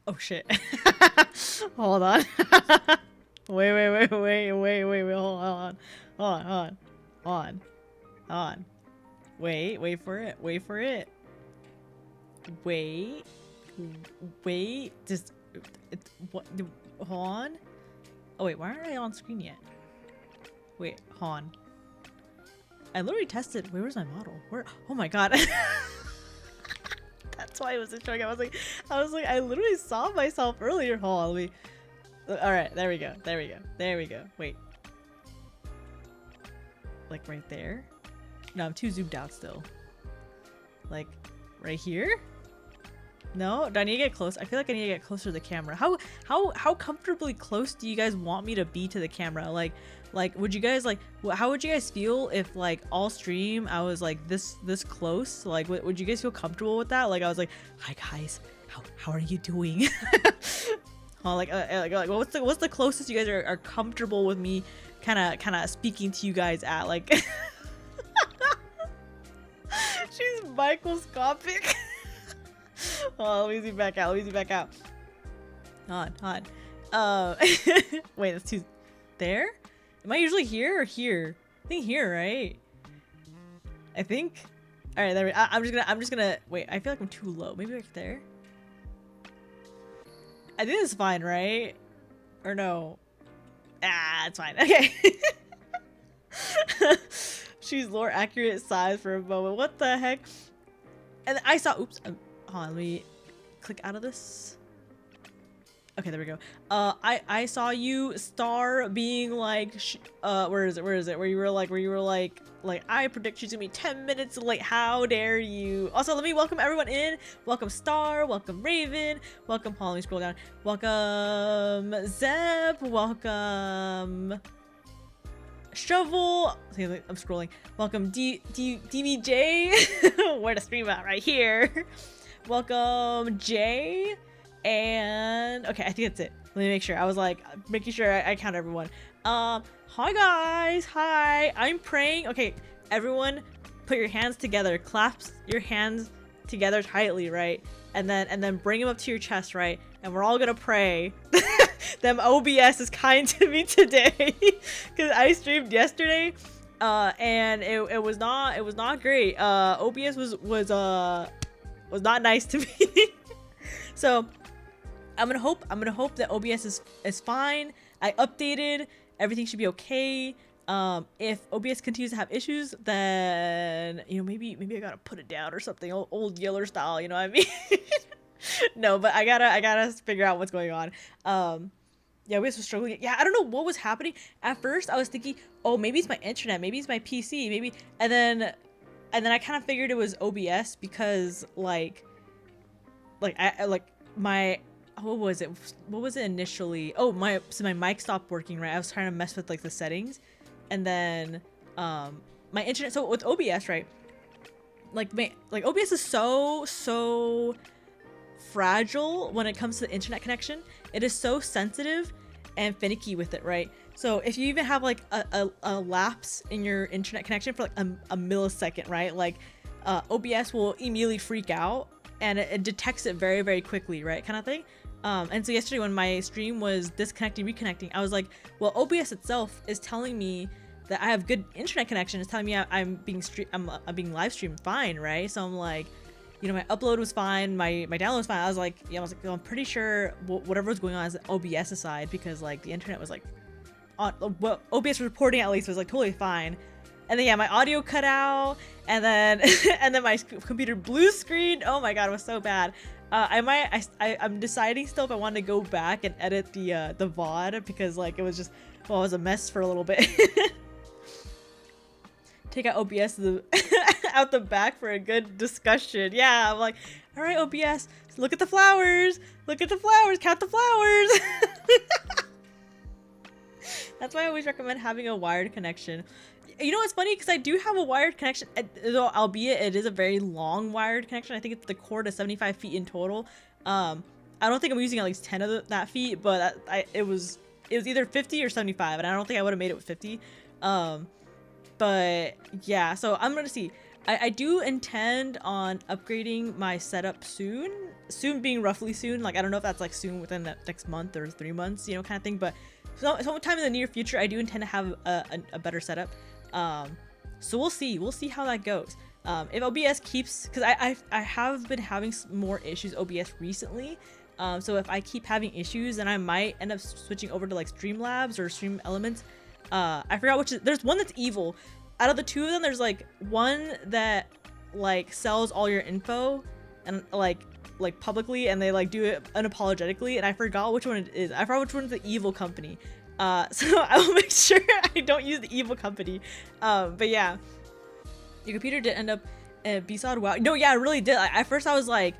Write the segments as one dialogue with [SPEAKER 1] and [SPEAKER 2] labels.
[SPEAKER 1] Oh shit. Hold on. Wait. Hold on. Hold on. Wait for it. Wait. Just what? Hold on. Oh wait, why aren't I on screen yet? Wait, hold on. I literally tested. Where was my model? Where? Oh my god. That's why it wasn't showing. I was like, I literally saw myself earlier. Hold on, let me. All right, there we go. Wait, like right there? No, I'm too zoomed out still. Like, right here? No, do I need to get close? I feel like I need to get closer to the camera. How comfortably close do you guys want me to be to the camera? Like, would you guys like? How would you guys feel if like all stream I was like this close? Like, would you guys feel comfortable with that? Like, I was like, hi guys, how are you doing? Oh, like what's the closest you guys are comfortable with me, kind of speaking to you guys at? Like, she's microscopic. Oh, let me zoom back out. Hold on. Wait, that's too. There? Am I usually here or here? I think here, right? I think. All right, there. I'm just gonna. Wait, I feel like I'm too low. Maybe right there. I think it's fine, right? Or no? Ah, it's fine. Okay. She's lore accurate size for a moment. What the heck? And I saw. Oops. Hold on. Let me click out of this. Okay, there we go. I saw you Star being like, where is it? Where you were like, I predict she's gonna be 10 minutes late. How dare you? Also, let me welcome everyone in. Welcome Star, welcome Raven, welcome, hold on, let me scroll down. Welcome Zeb, welcome Shovel. Okay, I'm scrolling. Welcome DBJ. Where to stream at? Right here. Welcome Jay. And okay, I think that's it. Let me make sure. I was like making sure I count everyone. Hi guys. Hi. I'm praying. Okay, everyone put your hands together. Clasp your hands together tightly, right? And then bring them up to your chest, right? And we're all gonna pray. Them OBS is kind to me today. Cause I streamed yesterday. And it was not great. OBS was not nice to me. So I'm gonna hope that OBS is fine. I updated, everything should be okay. If OBS continues to have issues, then maybe I gotta put it down or something, old Yeller style, you know what I mean? No, but I gotta figure out what's going on. Yeah, OBS was struggling. Yeah, I don't know what was happening. At first I was thinking, oh, maybe it's my internet, maybe it's my PC, maybe, and then I kind of figured it was OBS because like my, what was it initially? Oh, my mic stopped working, right? I was trying to mess with like the settings, and then my internet. So with OBS, right? Like OBS is so fragile when it comes to the internet connection. It is so sensitive and finicky with it, right? So if you even have like a lapse in your internet connection for like a millisecond, right? Like OBS will immediately freak out and it detects it very, very quickly, right? Kind of thing. And so yesterday when my stream was disconnecting, reconnecting, I was like, well, OBS itself is telling me that I have good internet connection. It's telling me I'm being live streamed fine, right? So I'm like, my upload was fine, my download was fine. I was like, I'm pretty sure whatever was going on is OBS aside, because like the internet was like, what OBS reporting at least was like totally fine. And then yeah, my audio cut out, and then and then my computer blue screened. Oh my god, it was so bad. I'm deciding still if I want to go back and edit the VOD, because like it was just, well, it was a mess for a little bit. Take out OBS out the back for a good discussion. Yeah, I'm like, all right, OBS, look at the flowers, count the flowers. That's why I always recommend having a wired connection. You know what's funny? Because I do have a wired connection, though, albeit it is a very long wired connection. I think the cord is 75 feet in total. I don't think I'm using at least 10 of that feet, but it was either 50 or 75, and I don't think I would have made it with 50. But yeah, so I'm gonna see. I do intend on upgrading my setup soon. Soon being roughly soon. Like, I don't know if that's like soon within the next month or 3 months, you know, kind of thing. But sometime in the near future, I do intend to have a better setup. So we'll see. We'll see how that goes. If OBS keeps, because I have been having more issues OBS recently. So if I keep having issues, then I might end up switching over to like Streamlabs or Stream Elements. I forgot which. There's one that's evil. Out of the two of them, there's like one that like sells all your info and like publicly, and they like do it unapologetically, and I forgot which one it is. I forgot which one's the evil company. So I will make sure I don't use the evil company. But yeah, your computer did end up B-Sod. Wow. No, yeah, it really did. At first I was like,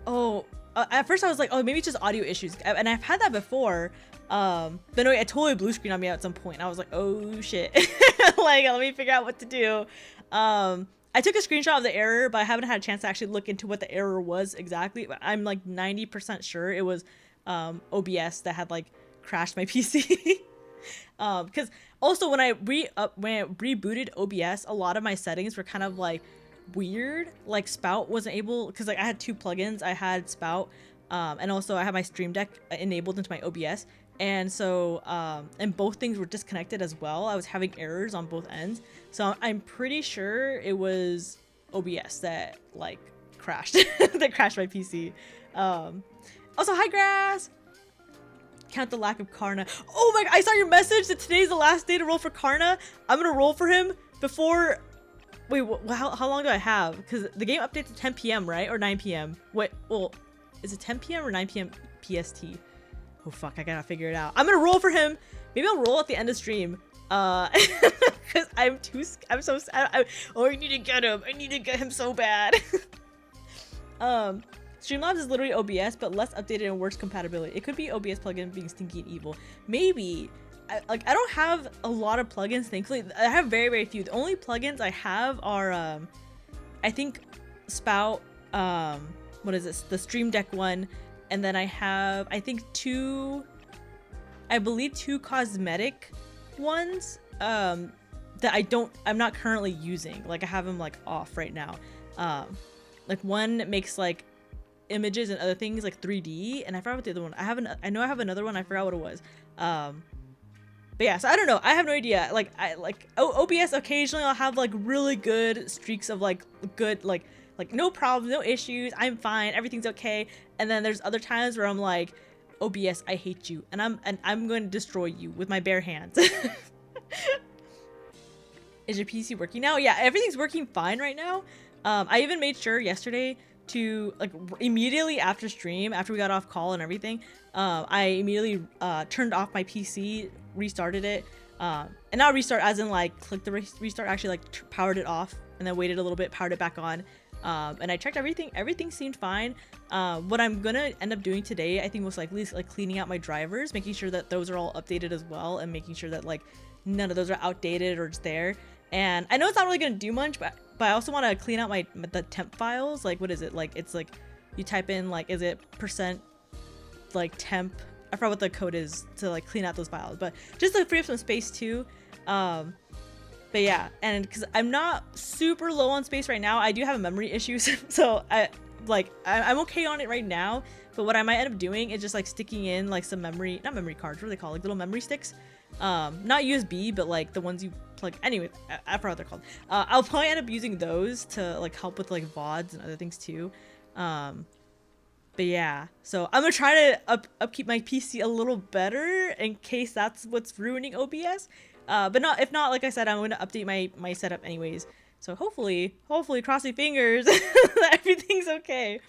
[SPEAKER 1] oh, maybe it's just audio issues, and I've had that before. But no, it totally blue screen on me at some point. I was like, oh shit. Like, let me figure out what to do. I took a screenshot of the error, but I haven't had a chance to actually look into what the error was exactly. But I'm like 90% sure it was OBS that had like crashed my PC. Because also when I rebooted OBS, a lot of my settings were kind of like weird. Like Spout wasn't able, because like I had 2 plugins. I had Spout, and also I had my Stream Deck enabled into my OBS. And so, and both things were disconnected as well. I was having errors on both ends. So I'm pretty sure it was OBS that like crashed, that crashed my PC. Also, hi Grass! Count the lack of Karna. Oh my, I saw your message that today's the last day to roll for Karna. I'm gonna roll for him before, wait, how long do I have? Because the game updates at 10 p.m., right? Or 9 p.m. Wait, well, is it 10 p.m. or 9 p.m. PST? Oh fuck, I gotta figure it out. I'm gonna roll for him. Maybe I'll roll at the end of stream. Because I'm so sad. Oh, I need to get him. I need to get him so bad. Streamlabs is literally OBS, but less updated and worse compatibility. It could be OBS plugin being stinky and evil. Maybe. I don't have a lot of plugins, thankfully. I have very, very few. The only plugins I have are, I think, Spout, what is this? The Stream Deck one. And then I have, I think I believe two cosmetic ones that I'm not currently using. Like I have them like off right now. Like one makes like images and other things like 3D, and I forgot what the other one. I know I have another one. I forgot what it was. But yeah, so I don't know. I have no idea. Like OBS occasionally I'll have like really good streaks of like good like no problems, no issues, I'm fine, everything's okay. And then there's other times where I'm like, OBS, I hate you, and I'm going to destroy you with my bare hands. Is your PC working now? Yeah, everything's working fine right now. I even made sure yesterday to like immediately after stream, after we got off call and everything, I immediately turned off my PC, restarted it, and not restart as in like click the restart, actually like powered it off and then waited a little bit, powered it back on. And I checked everything seemed fine. What I'm gonna end up doing today, I think most likely, is like cleaning out my drivers, making sure that those are all updated as well, and making sure that like none of those are outdated or just there. And I know it's not really gonna do much, but I also want to clean out the temp files. Like, what is it? Like, it's like you type in like, is it percent like temp? I forgot what the code is to like clean out those files, but just to free up some space too. But yeah, and because I'm not super low on space right now, I do have a memory issue, so I'm okay on it right now. But what I might end up doing is just like sticking in like some not memory cards, what are they called? Like little memory sticks. Not USB, but like the ones you plug. Anyway, I forgot what they're called. I'll probably end up using those to like help with like VODs and other things too. But yeah, so I'm gonna try to upkeep my PC a little better in case that's what's ruining OBS. But if not, like I said, I'm going to update my setup anyways. So hopefully, crossing fingers that everything's okay.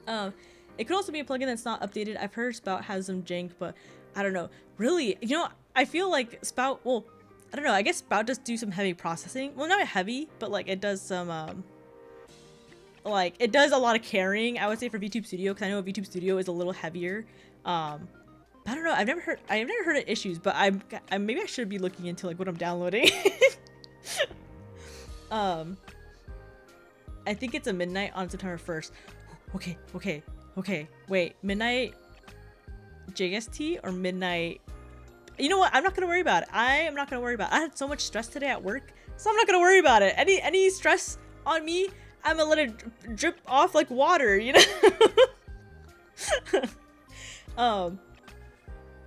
[SPEAKER 1] It could also be a plugin that's not updated. I've heard Spout has some jank, but I don't know. Really, you know, I feel like Spout, well, I don't know. I guess Spout does do some heavy processing. Well, not heavy, but like it does some, like it does a lot of carrying, I would say, for VTube Studio, because I know VTube Studio is a little heavier. I don't know. I've never heard of issues, but maybe I should be looking into like what I'm downloading. I think it's a midnight on September 1st. Okay. Wait, midnight JST or midnight? You know what? I'm not gonna worry about it. I am not gonna worry about it. I had so much stress today at work So I'm not gonna worry about it. Any stress on me, I'm gonna let it drip off like water, you know?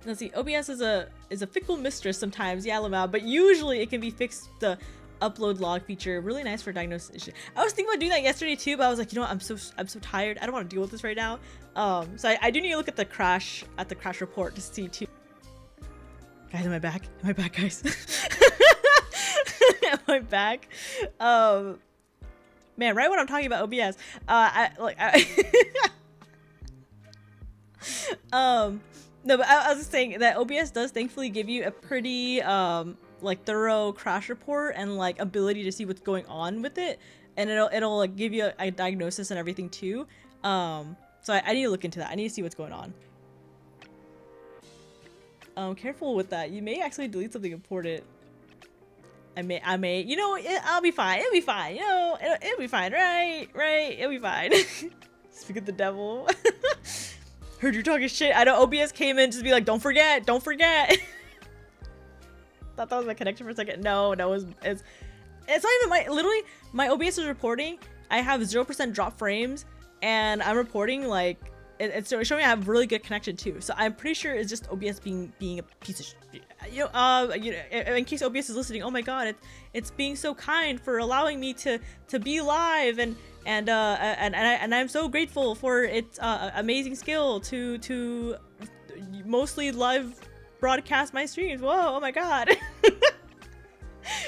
[SPEAKER 1] Let's see. OBS is a fickle mistress sometimes, yeah, Lamau, but usually it can be fixed. The upload log feature, really nice for diagnosis issue. I was thinking about doing that yesterday too, but I was like, you know what? I'm so tired. I don't want to deal with this right now. So I do need to look at the crash report to see too. Guys, am I back? Am I back, guys? Am I back? Man, right when I'm talking about OBS, no, but I was just saying that OBS does thankfully give you a pretty like thorough crash report and like ability to see what's going on with it, and it'll like give you a diagnosis and everything too. So I need to look into that. I need to see what's going on. Careful with that. You may actually delete something important. I may, you know, I'll be fine. It'll be fine. You know, it'll be fine, right? It'll be fine. Speak of the devil. Heard you talking shit. I know OBS came in just to be like, don't forget. Thought that was my connection for a second. No, it's not even my OBS is reporting. I have 0% drop frames, and I'm reporting like it's showing I have really good connection too. So I'm pretty sure it's just OBS being a piece of shit. You know, in case OBS is listening, oh my god, it's being so kind for allowing me to be live, and I'm so grateful for its amazing skill to mostly live broadcast my streams. Whoa, oh my god.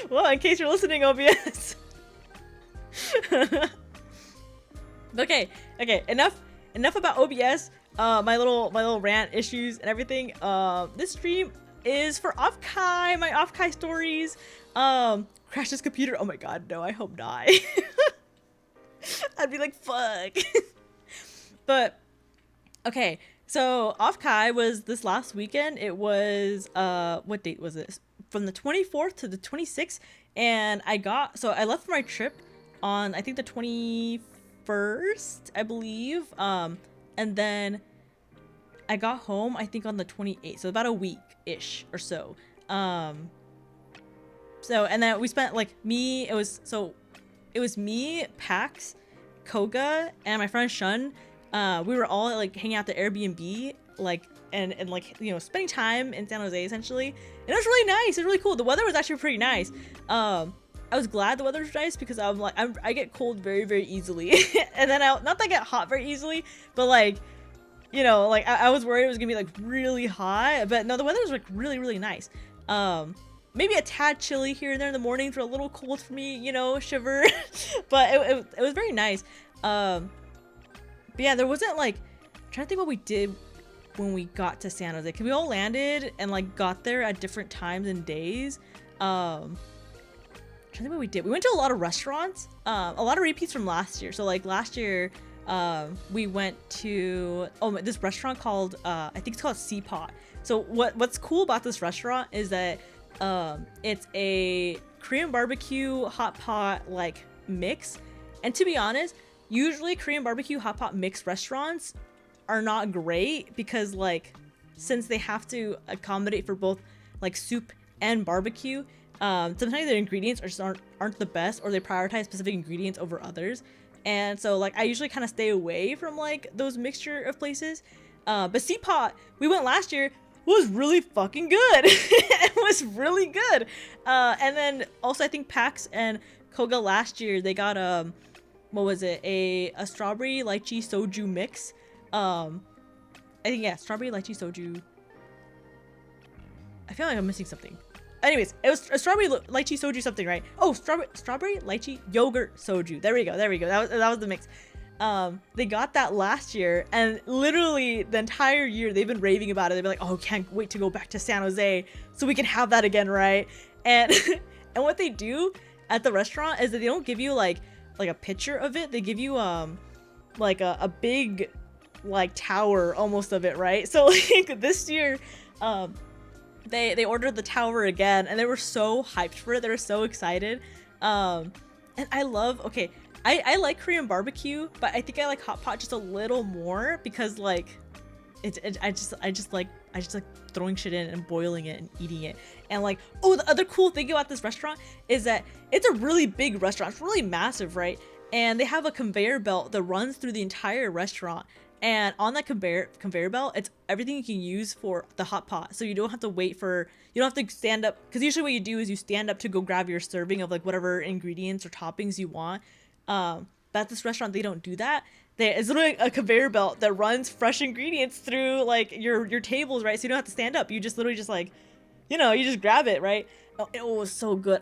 [SPEAKER 1] Well, in case you're listening, OBS. Okay, enough about OBS. My little rant issues and everything. This stream is for Offkai, my Offkai stories. Crash this computer. Oh my god, no, I hope not. I'd be like, fuck. But okay, so Offkai was this last weekend. It was what date was this? From the 24th to the 26th, and I left for my trip on I think the 21st, I believe. And then I got home I think on the 28th, so about a week-ish or so. And then we spent like it was me, Pax, Koga, and my friend Shun. We were all like hanging out at the Airbnb, like and like, you know, spending time in San Jose essentially. And it was really nice. It was really cool. The weather was actually pretty nice. I was glad the weather was nice because I'm like I get cold very, very easily. And then not that I get hot very easily, but like, you know, like I was worried it was gonna be like really hot, but no, the weather was like really, really nice. Maybe a tad chilly here and there in the mornings were a little cold for me, you know, shiver. But it was very nice. But yeah, there wasn't like, I'm trying to think what we did when we got to San Jose, because we all landed and like got there at different times and days. I'm trying to think what we did. We went to a lot of restaurants, a lot of repeats from last year. So like last year, we went to this restaurant called I think it's called Seapot. So what's cool about this restaurant is that it's a Korean barbecue hot pot like mix, and to be honest, usually Korean barbecue hot pot mix restaurants are not great because like since they have to accommodate for both like soup and barbecue, sometimes their ingredients aren't the best, or they prioritize specific ingredients over others. And so like I usually kind of stay away from like those mixture of places. But Seapot, we went last year, was really fucking good. It was really good. And then also I think Pax and Koga last year, they got what was it, a strawberry lychee soju mix. I think, yeah, strawberry lychee soju. I feel like I'm missing something. Anyways, it was a strawberry lychee soju something, right? Oh, strawberry lychee yogurt soju. There we go. That was the mix. They got that last year, and literally the entire year they've been raving about it. They've been like, oh, can't wait to go back to San Jose so we can have that again, right? And and what they do at the restaurant is that they don't give you like a picture of it. They give you like a big like tower almost of it, right? So like this year they ordered the tower again, and they were so hyped for it. They were so excited. And I like Korean barbecue, but I think I like hot pot just a little more because like I just like throwing shit in and boiling it and eating it. And like, oh, the other cool thing about this restaurant is that it's a really big restaurant. It's really massive, right? And they have a conveyor belt that runs through the entire restaurant. And on that conveyor belt, it's everything you can use for the hot pot. So you don't have to wait for, you don't have to stand up, because usually what you do is you stand up to go grab your serving of like whatever ingredients or toppings you want. But at this restaurant, they don't do that. It's literally a conveyor belt that runs fresh ingredients through like your tables, right? So you don't have to stand up. You just literally just like, you know, you just grab it, right? Oh, it was so good.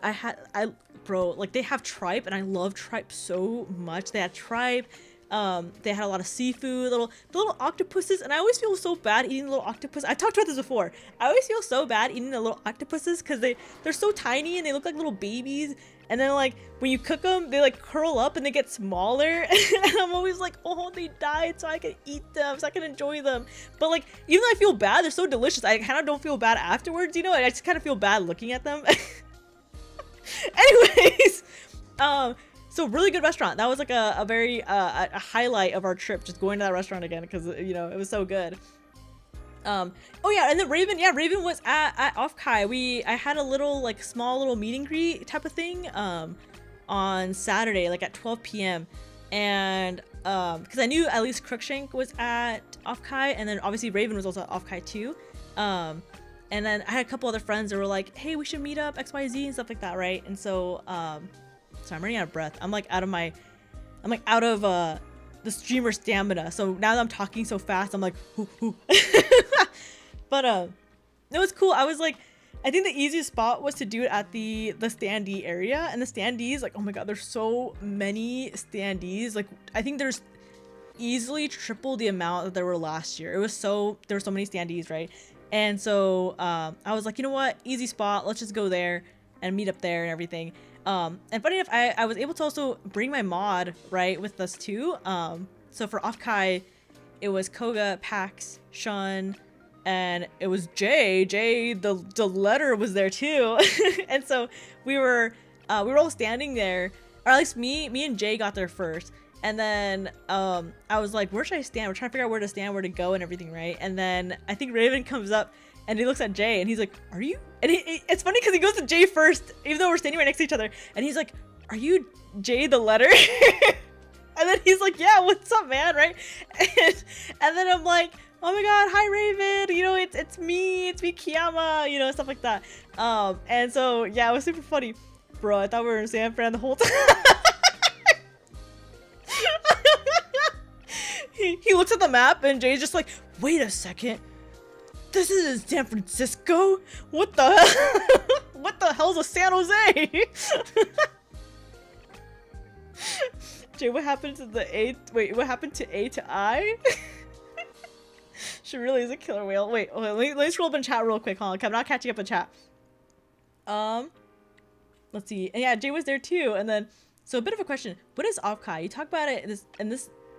[SPEAKER 1] Bro, like they have tripe, and I love tripe so much. They had tripe. They had a lot of seafood, the little octopuses, and I always feel so bad eating the little octopus. I talked about this before. I always feel so bad eating the little octopuses because they're so tiny and they look like little babies. And then like when you cook them, they like curl up and they get smaller. And I'm always like, oh, they died so I can eat them, so I can enjoy them. But like, even though I feel bad, they're so delicious. I kind of don't feel bad afterwards, you know? I just kind of feel bad looking at them. Anyways, so really good restaurant. That was like a very a highlight of our trip, just going to that restaurant again, because you know it was so good. Oh yeah, and then Raven was at Offkai. I had a little like small little meet and greet type of thing on Saturday, like at 12 p.m. and because I knew at least Crookshank was at Offkai, and then obviously Raven was also at Offkai too. And then I had a couple other friends that were like, hey, we should meet up XYZ and stuff like that, right? And so so I'm running out of breath. I'm like out of the streamer stamina. So now that I'm talking so fast, I'm like, hoo, hoo. But it was cool. I was like, I think the easiest spot was to do it at the standee area. And the standees, like, oh my god, there's so many standees. Like, I think there's easily triple the amount that there were last year. There were so many standees, right? And so I was like, you know what, easy spot, let's just go there and meet up there and everything. And funny enough, I was able to also bring my mod, right, with us too. So for Offkai, it was Koga, Pax, Shun, and it was Jay. The letter was there too. And so we were all standing there, or at least me and Jay got there first. And then I was like, where should I stand? We're trying to figure out where to stand, where to go and everything, right? And then I think Raven comes up and he looks at Jay and he's like, are you? And it's funny because he goes to Jay first, even though we're standing right next to each other. And he's like, are you Jay the letter? And then he's like, yeah, what's up, man, right? And then I'm like, oh my god, hi Raven, you know, it's me Kiayama, you know, stuff like that. And so yeah, it was super funny. Bro, I thought we were in San Fran the whole time. He looks at the map and Jay's just like, wait a second, this is in San Francisco? What the hell? What the hell's a San Jose? Jay, what happened to the A? Wait, what happened to A to I? She really is a killer whale. Wait, let me scroll up in chat real quick. Hold on, I'm not catching up in chat. Let's see. And yeah, Jay was there too. And then, so a bit of a question. What is Offkai? You talk about it,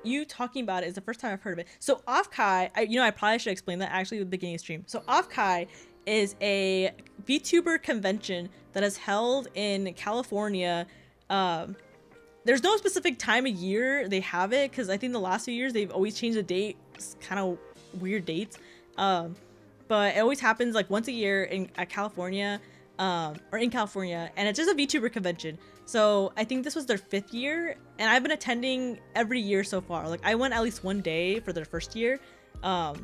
[SPEAKER 1] you talking about it is the first time I've heard of it. So Offkai, I probably should explain that actually at the beginning of the stream. So Offkai is a VTuber convention that is held in California. There's no specific time of year they have it, because I think the last few years they've always changed the date, kind of weird dates. But it always happens like once a year at California, or in California, and it's just a VTuber convention. So I think this was their 5th year, and I've been attending every year so far. Like I went at least one day for their first year, and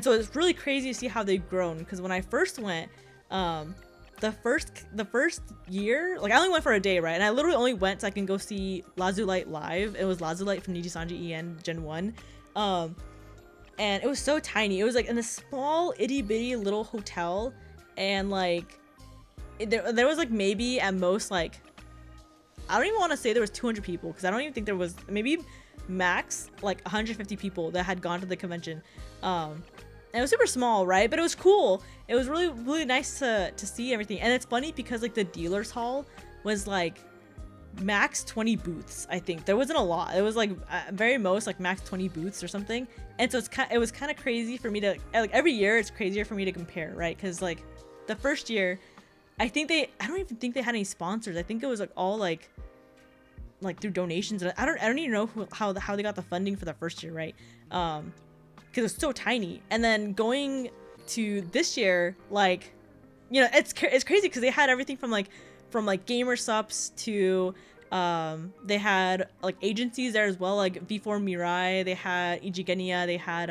[SPEAKER 1] so it's really crazy to see how they've grown. Because when I first went, the first year, like I only went for a day, right? And I literally only went so I can go see Lazulite live. It was Lazulite from Nijisanji EN Gen 1. And it was so tiny. It was like in a small itty bitty little hotel, and like there was like maybe at most like, I don't even want to say there was 200 people, because I don't even think there was, maybe max like 150 people that had gone to the convention. And it was super small, right? But it was cool. It was really, really nice to see everything. And it's funny because like the dealer's hall was like max 20 booths. I think there wasn't a lot. It was like very most like max 20 booths or something. And so it was kind of crazy for me to, like, every year it's crazier for me to compare, right? Because like the first year, I don't even think they had any sponsors. I think it was like all like through donations. And I don't even know how they got the funding for the first year, right? Because because it's so tiny. And then going to this year, like, you know, it's crazy because they had everything from gamer subs to they had like agencies there as well, like V4 Mirai, they had Ijigenia, they had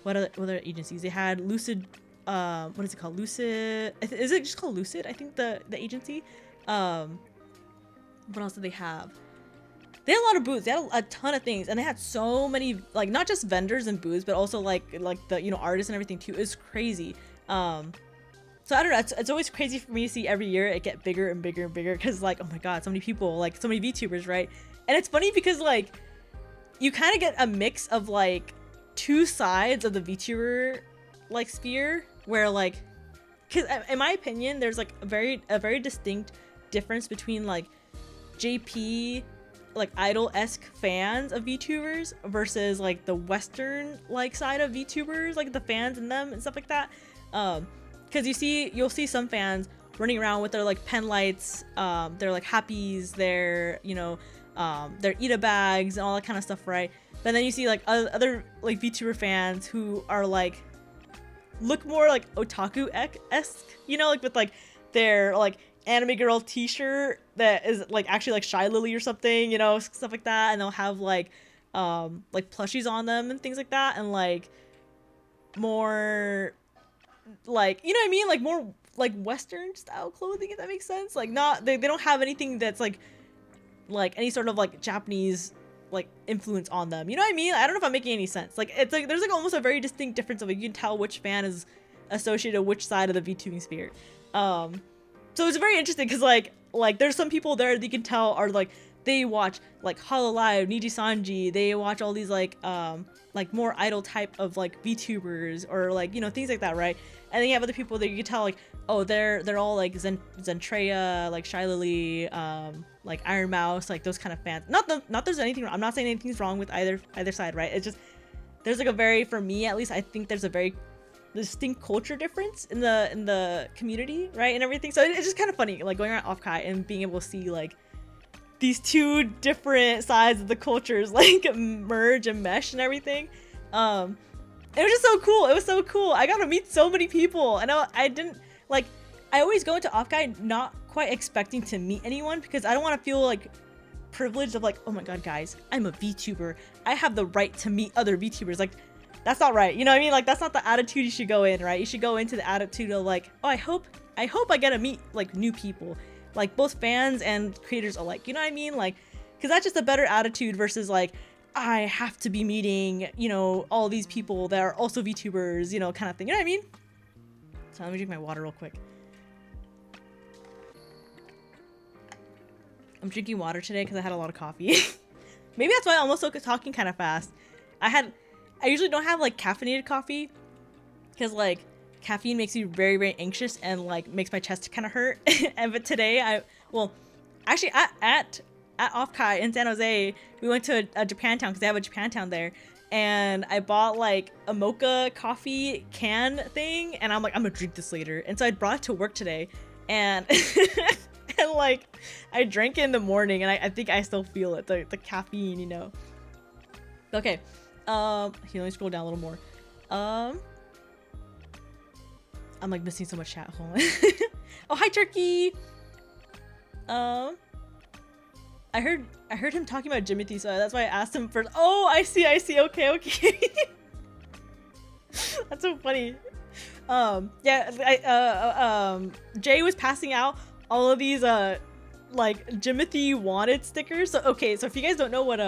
[SPEAKER 1] what other agencies? They had Lucid, what is it called? Lucid, is it just called Lucid? I think the agency. What else did they have? They had a lot of booths. They had a ton of things, and they had so many, like, not just vendors and booths, but also like the, you know, artists and everything too. It's crazy. So I don't know. It's always crazy for me to see every year it get bigger and bigger and bigger, because like, oh my god, so many people, like so many VTubers, right? And it's funny because like you kind of get a mix of like two sides of the VTuber like sphere, where like, because in my opinion, there's like a very distinct difference between like JP, like idol-esque fans of VTubers versus like the Western like side of VTubers, like the fans in them and stuff like that. Because you'll see some fans running around with their like pen lights, their like happies, their, you know, their Ida bags and all that kind of stuff, right? But then you see like other like VTuber fans who are like, look more like otaku-esque, you know, like with like their like anime girl t-shirt that is like actually like Shy Lily or something, you know, stuff like that, and they'll have like plushies on them and things like that, and like more like, you know what I mean, like more like Western style clothing, if that makes sense. Like not, they don't have anything that's like any sort of like Japanese like influence on them, you know what I mean? I don't know if I'm making any sense. Like it's like there's like almost a very distinct difference of like, you can tell which fan is associated with which side of the VTubing sphere. So it's very interesting because like there's some people there that you can tell are like, they watch like Hololive, Niji Sanji, they watch all these like more idol type of like VTubers or like, you know, things like that, right? And then you have other people that you can tell like, oh, they're all like Zentreya, like Shy Lily, like Iron Mouse, like those kind of fans. Not there's anything, I'm not saying anything's wrong with either side, right? It's just there's like a very, for me at least, I think there's a very distinct culture difference in the community, right, and everything. So it's just kind of funny, like going around Offkai and being able to see like these two different sides of the cultures like merge and mesh and everything. It was just so cool. It was so cool. I got to meet so many people, and I didn't like. I always go into Offkai not quite expecting to meet anyone because I don't want to feel like privileged of like, oh my god, guys, I'm a VTuber. I have the right to meet other VTubers. Like, that's not right. You know what I mean? Like, that's not the attitude you should go in, right? You should go into the attitude of like, oh, I hope I get to meet like new people, like both fans and creators alike. You know what I mean? Like, because that's just a better attitude versus like, I have to be meeting, you know, all these people that are also VTubers, you know, kind of thing. You know what I mean? So let me drink my water real quick. I'm drinking water today because I had a lot of coffee. Maybe that's why I'm also talking kind of fast. I usually don't have like caffeinated coffee because like caffeine makes me very, very anxious and like makes my chest kind of hurt. But today actually at Offkai in San Jose, we went to a Japantown because they have a Japantown there, and I bought like a mocha coffee can thing, and I'm like, I'm gonna drink this later, and so I brought it to work today, and and like I drank it in the morning, and I think I still feel it, the caffeine, you know. Okay, here, let me scroll down a little more. I'm like missing so much chat. Hold on. Oh, hi Turkey. I heard him talking about Jimothy, so that's why I asked him first. Oh, I see. Okay. That's so funny. Yeah, Jay was passing out all of these like Jimothy wanted stickers. So okay, so if you guys don't know what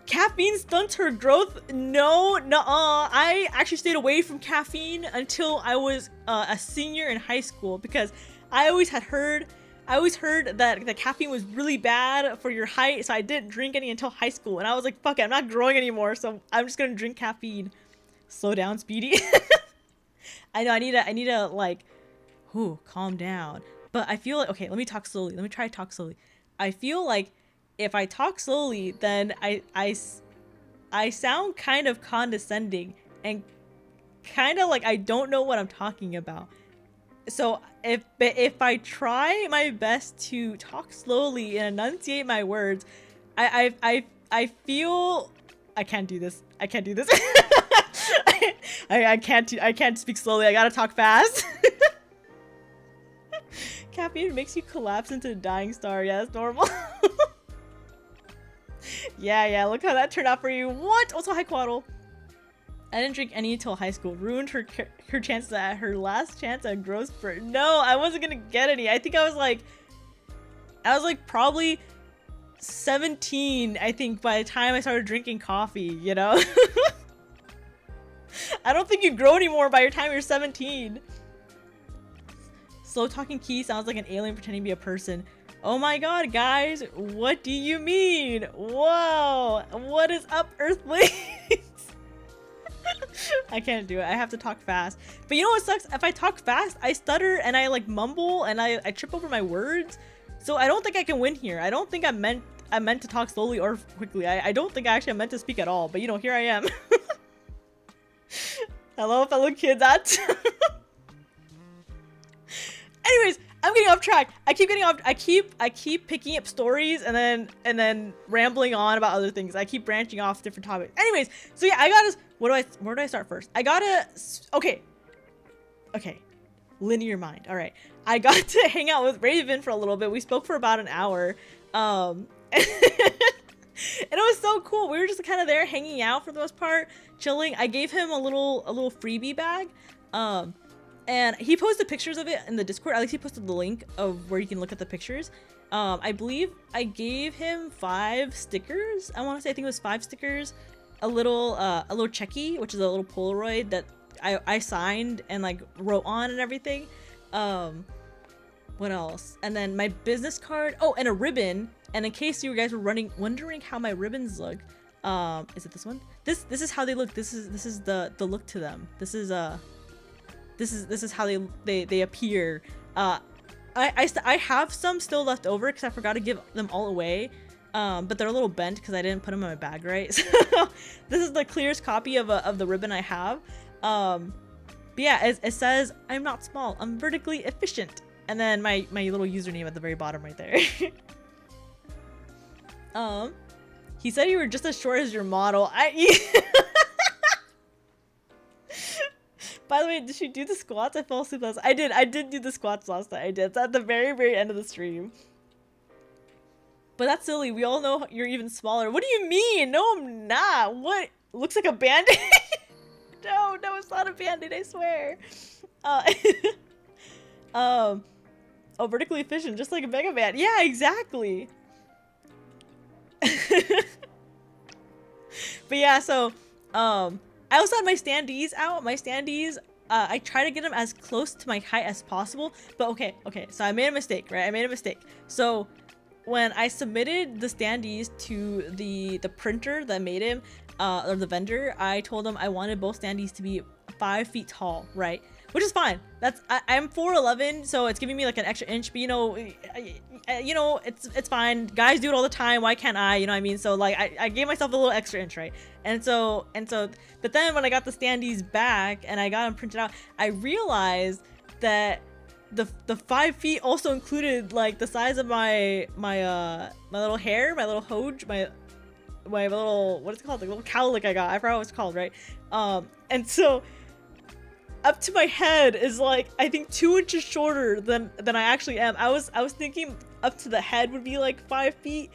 [SPEAKER 1] caffeine stunts her growth, I actually stayed away from caffeine until I was a senior in high school, because I always heard that the caffeine was really bad for your height, so I didn't drink any until high school, and I was like, fuck it, I'm not growing anymore, so I'm just gonna drink caffeine. Slow down, Speedy. I know, I need to like, calm down. But I feel like, okay, let me talk slowly. Let me try to talk slowly. I feel like if I talk slowly, then I sound kind of condescending and kind of like I don't know what I'm talking about. So if I try my best to talk slowly and enunciate my words, I feel I can't do this. I can't do this. I can't speak slowly. I gotta talk fast. Caffeine makes you collapse into a dying star. Yeah, that's normal. Yeah, look how that turned out for you. What? Also, hi, Quaddle. I didn't drink any until high school. Ruined her chances at her last chance at growth spurt. No, I wasn't gonna get any. I think I was like probably 17, I think, by the time I started drinking coffee, you know? I don't think you grow anymore by the time you're 17. Slow talking Key sounds like an alien pretending to be a person. Oh my god, guys, what do you mean? Whoa, what is up, Earthlings? I can't do it. I have to talk fast. But you know what sucks? If I talk fast, I stutter and I like mumble and I trip over my words. So I don't think I can win here. I don't think I meant to talk slowly or quickly. I don't think I actually meant to speak at all. But you know, here I am. Hello, fellow kids. Anyways, I'm getting off track. I keep getting off. I keep picking up stories and then rambling on about other things. I keep branching off different topics. Anyways, so yeah, I gotta. Where do I start first? I gotta. Okay. Linear mind. All right. I got to hang out with Raven for a little bit. We spoke for about an hour. And it was so cool. We were just kind of there hanging out for the most part, chilling. I gave him a little freebie bag. And he posted pictures of it in the Discord. At least he posted the link of where you can look at the pictures. I believe I gave him 5 stickers. I want to say, I think it was 5 stickers. A little checky, which is a little Polaroid that I signed and like wrote on and everything. What else? And then my business card. Oh, and a ribbon. And in case you guys were wondering how my ribbons look, is it this one? This is how they look. This is the look to them. This is how they appear. I have some still left over because I forgot to give them all away. But they're a little bent because I didn't put them in my bag right. So this is the clearest copy of the ribbon I have. But yeah, it says I'm not small. I'm vertically efficient. And then my little username at the very bottom right there. He said you were just as short as your model. By the way, did she do the squats? I fell asleep last. I did do the squats last night. I did. It's at the very, very end of the stream. But that's silly. We all know you're even smaller. What do you mean? No, I'm not. What? Looks like a band-aid? No, it's not a band-aid, I swear. Oh, vertically efficient, just like a Mega Man. Yeah, exactly. But yeah, so, I also had my standees out. My standees, I try to get them as close to my height as possible. But okay, so I made a mistake, right? I made a mistake. So when I submitted the standees to the printer that made him, or the vendor, I told him I wanted both standees to be 5 feet tall, right? Which is fine. I'm 4'11", so it's giving me like an extra inch. But you know, it's fine. Guys do it all the time. Why can't I? You know what I mean? So like, I gave myself a little extra inch, right? And so, but then when I got the standees back and I got them printed out, I realized that the 5 feet also included like the size of my little hair, my little hoge, my little, what is it called? The little cowlick I got. I forgot what it's called, right? And so up to my head is like, I think 2 inches shorter than I actually am. I was thinking up to the head would be like 5 feet,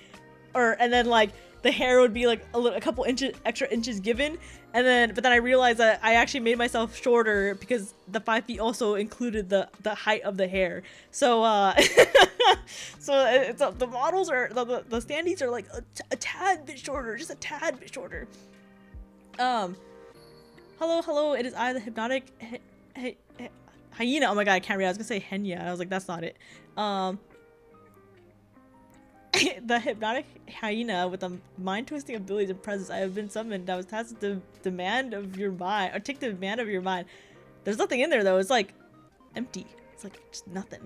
[SPEAKER 1] and then like the hair would be like a couple extra inches given, but then I realized that I actually made myself shorter because the 5 feet also included the height of the hair. So so the models are the standees are like a tad bit shorter, just a tad bit shorter. Hello, it is I, the hypnotic hyena. Oh my god, I can't read. I was gonna say Henya. I was like, that's not it. The hypnotic hyena with the mind-twisting abilities and presence. I have been summoned. I was tasked to demand of your mind, or take the demand of your mind. There's nothing in there though. It's like empty. It's like just nothing.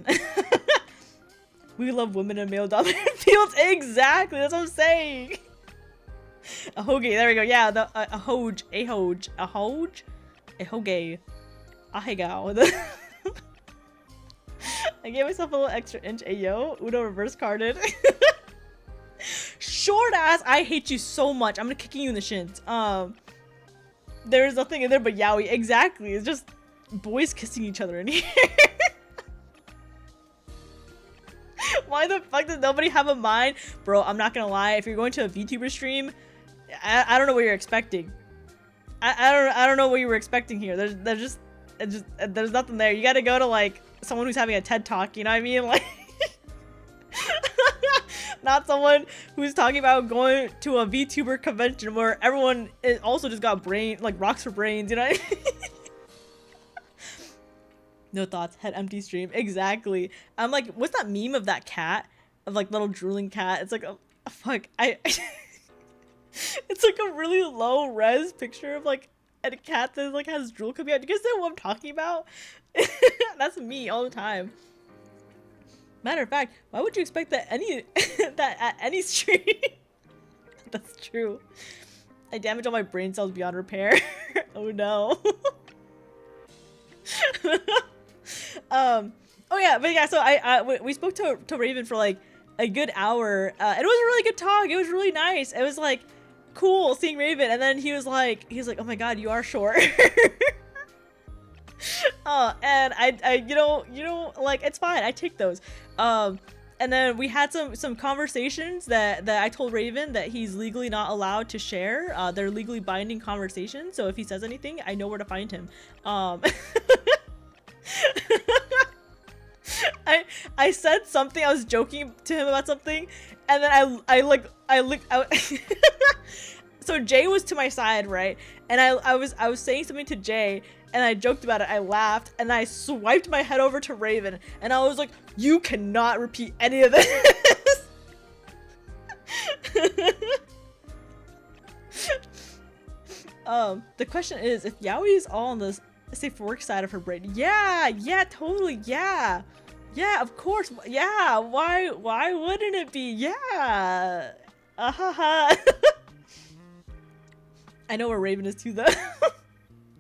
[SPEAKER 1] We love women in male-dominated fields. Exactly. That's what I'm saying. A hoge, there we go. Yeah, a hoge, a hoge, a hoge, a hegao. I gave myself a little extra inch. Ayo, Uno reverse carded. Shh. short ass, I hate you so much. I'm gonna kick you in the shins. There's nothing in there but yaoi. Exactly. It's just boys kissing each other in here. Why the fuck does nobody have a mind? Bro, I'm not gonna lie. If you're going to a VTuber stream, I don't know what you're expecting. I don't know what you were expecting here. There's nothing there. You gotta go to like someone who's having a TED talk, you know what I mean? Like not someone who's talking about going to a VTuber convention where everyone is also just got rocks for brains, you know what I mean? No thoughts, head empty stream. Exactly. I'm like, what's that meme of that cat? Of like little drooling cat? It's like, oh, fuck. It's like a really low res picture of like a cat that like has drool coming out. Do you guys know what I'm talking about? That's me all the time. Matter of fact, why would you expect that that at any stream? That's true. I damaged all my brain cells beyond repair. Oh no. Oh yeah, but yeah, so we spoke to Raven for like a good hour. It was a really good talk. It was really nice. It was like cool seeing Raven, and then he was like, oh my god, you are short. And I you know, like it's fine. I take those. And then we had some conversations that I told Raven that he's legally not allowed to share. They're legally binding conversations. So if he says anything, I know where to find him. I said something. I was joking to him about something, and then I looked out. So Jay was to my side, right? And I was saying something to Jay, and I joked about it. I laughed, and I swiped my head over to Raven, and I was like, "You cannot repeat any of this." The question is, if Yaoi is all on the safe work side of her brain, yeah, totally, yeah, of course, yeah. Why wouldn't it be? Yeah. I know where Raven is too, though.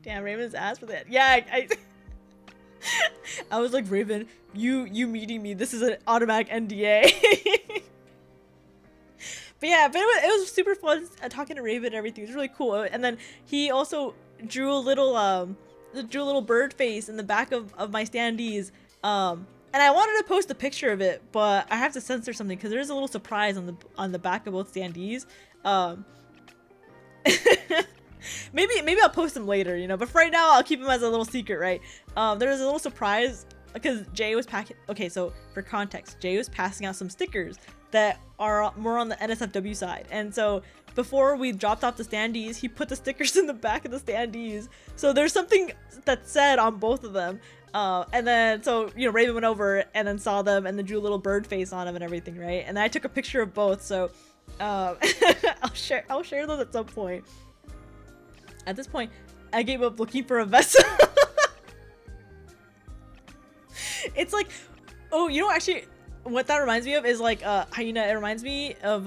[SPEAKER 1] Damn, Raven's asked for that. Yeah, I was like, Raven, you meeting me, this is an automatic NDA. But yeah, but it was super fun talking to Raven and everything. It was really cool. And then he also drew a little bird face in the back of my standees. And I wanted to post a picture of it, but I have to censor something because there's a little surprise on the back of both standees. Maybe I'll post them later, you know, but for right now I'll keep them as a little secret, right? There was a little surprise because Jay was packing. Okay, so for context, Jay was passing out some stickers that are more on the NSFW side, and so before we dropped off the standees, he put the stickers in the back of the standees. So there's something that said on both of them. And then, so, you know, Raven went over and then saw them and then drew a little bird face on them and everything, right? And then I took a picture of both, so I'll share those at some point. At this point, I gave up looking for a vessel. It's like, oh, you know, actually, what that reminds me of is like, Hyena. It reminds me of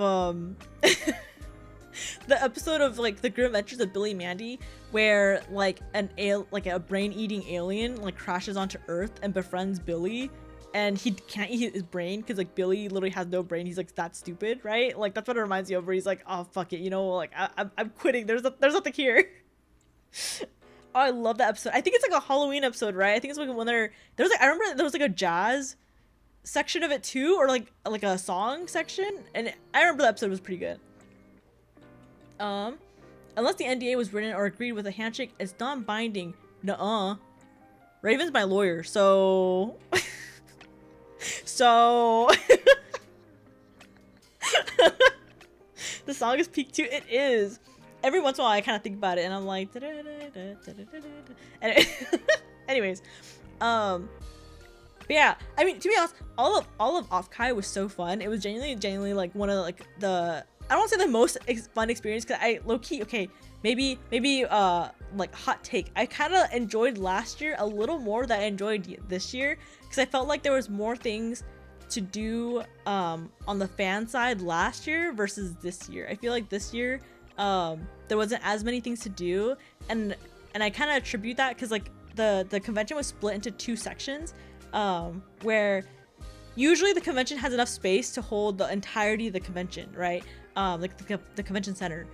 [SPEAKER 1] the episode of like the Grim Adventures of Billy and Mandy, where like a brain-eating alien like crashes onto Earth and befriends Billy, and he can't eat his brain because like Billy literally has no brain. He's like that stupid, right? Like that's what it reminds me of. Where he's like, oh fuck it, you know, like I'm quitting. There's nothing here. Oh, I love that episode. I think it's like a Halloween episode, right? I think it's like when I remember there was like a jazz section of it too, or like a song section, and I remember the episode was pretty good. Unless the NDA was written or agreed with a handshake, it's non-binding. Nuh-uh. Raven's my lawyer, so the song is peak too. It is. Every once in a while I kind of think about it and I'm like anyways, but yeah, I mean, to be honest, all of Offkai was so fun. It was genuinely like one of like the, I don't want to say the most fun experience, because I low-key, okay, maybe like hot take, I kind of enjoyed last year a little more than I enjoyed this year, because I felt like there was more things to do on the fan side last year versus this year. I feel like this year there wasn't as many things to do, and I kind of attribute that because like the convention was split into two sections, where usually the convention has enough space to hold the entirety of the convention, right? like the convention center.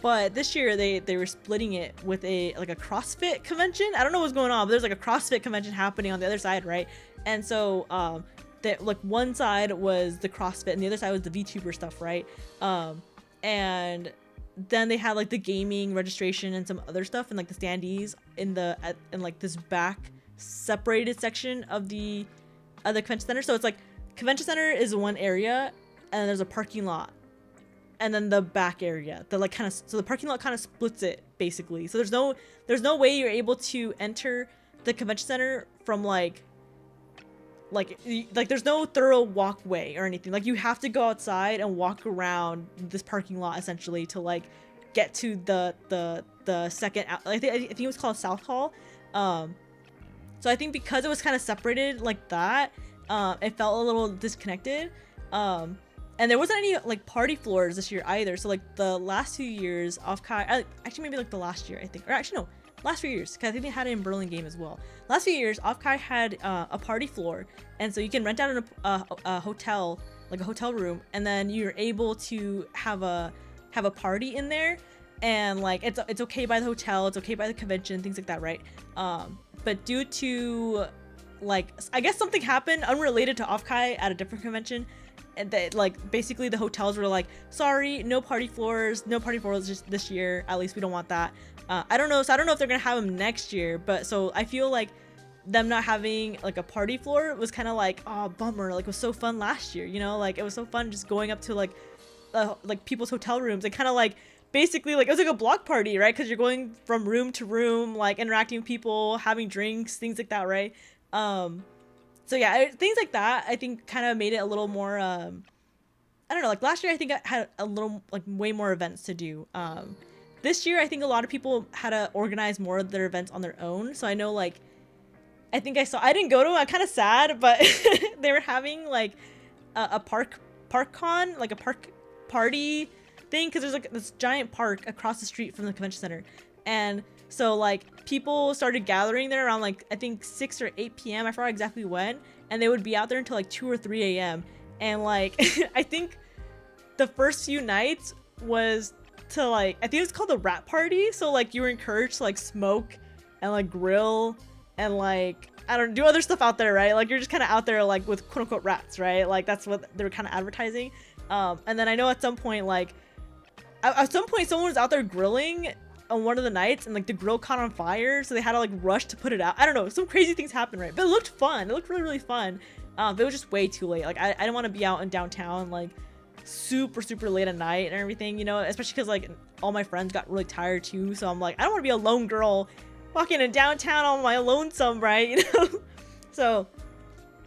[SPEAKER 1] But this year they were splitting it with a CrossFit convention. I don't know what's going on, but there's like a CrossFit convention happening on the other side, right? And so that like one side was the CrossFit and the other side was the VTuber stuff, right? And then they had like the gaming registration and some other stuff and like the standees in like this back separated section of the convention center. So it's like convention center is one area and there's a parking lot and then the back area that like kind of, so the parking lot kind of splits it basically. So there's no way you're able to enter the convention center from like there's no thorough walkway or anything. Like you have to go outside and walk around this parking lot essentially to like get to the second I think it was called South Hall. So I think because it was kind of separated like that, it felt a little disconnected. And there wasn't any like party floors this year either. So like the last 2 years, Offkai, actually maybe like the last year I think, or actually no, last few years, because I think they had it in Berlin game as well. Last few years, Offkai had a party floor, and so you can rent out a hotel, like a hotel room, and then you're able to have a party in there, and like it's okay by the hotel, it's okay by the convention, things like that, right? But due to like I guess something happened unrelated to Offkai at a different convention, and that like basically the hotels were like, sorry, no party floors just this year, at least we don't want that. I don't know if they're gonna have them next year, but so I feel like them not having like a party floor was kind of like, oh, bummer. Like it was so fun last year, you know, like it was so fun just going up to like people's hotel rooms and kind of like basically like it was like a block party, right? Because you're going from room to room, like interacting with people, having drinks, things like that, right? So yeah, things like that I think kind of made it a little more I don't know, like last year I think I had a little like way more events to do. This year I think a lot of people had to organize more of their events on their own. So I know like I didn't go to them, I'm kind of sad, but they were having like a park con, like a park party thing, because there's like this giant park across the street from the convention center. And so like people started gathering there around like I think 6 or 8 p.m. I forgot exactly when, and they would be out there until like 2 or 3 a.m. And like I think the first few nights was to like, I think it was called the rat party. So like you were encouraged to like smoke and like grill and like I don't do other stuff out there, right? Like you're just kind of out there like with quote unquote rats, right? Like that's what they were kind of advertising. And then I know at some point like at some point someone was out there grilling on one of the nights and like the grill caught on fire, so they had to like rush to put it out. I don't know, some crazy things happened, right? But it looked fun. It looked really, really fun. But it was just way too late. Like I didn't want to be out in downtown like super late at night and everything, you know, especially because like all my friends got really tired too. So I'm like, I don't want to be a lone girl walking in downtown on my lonesome, right? You know. So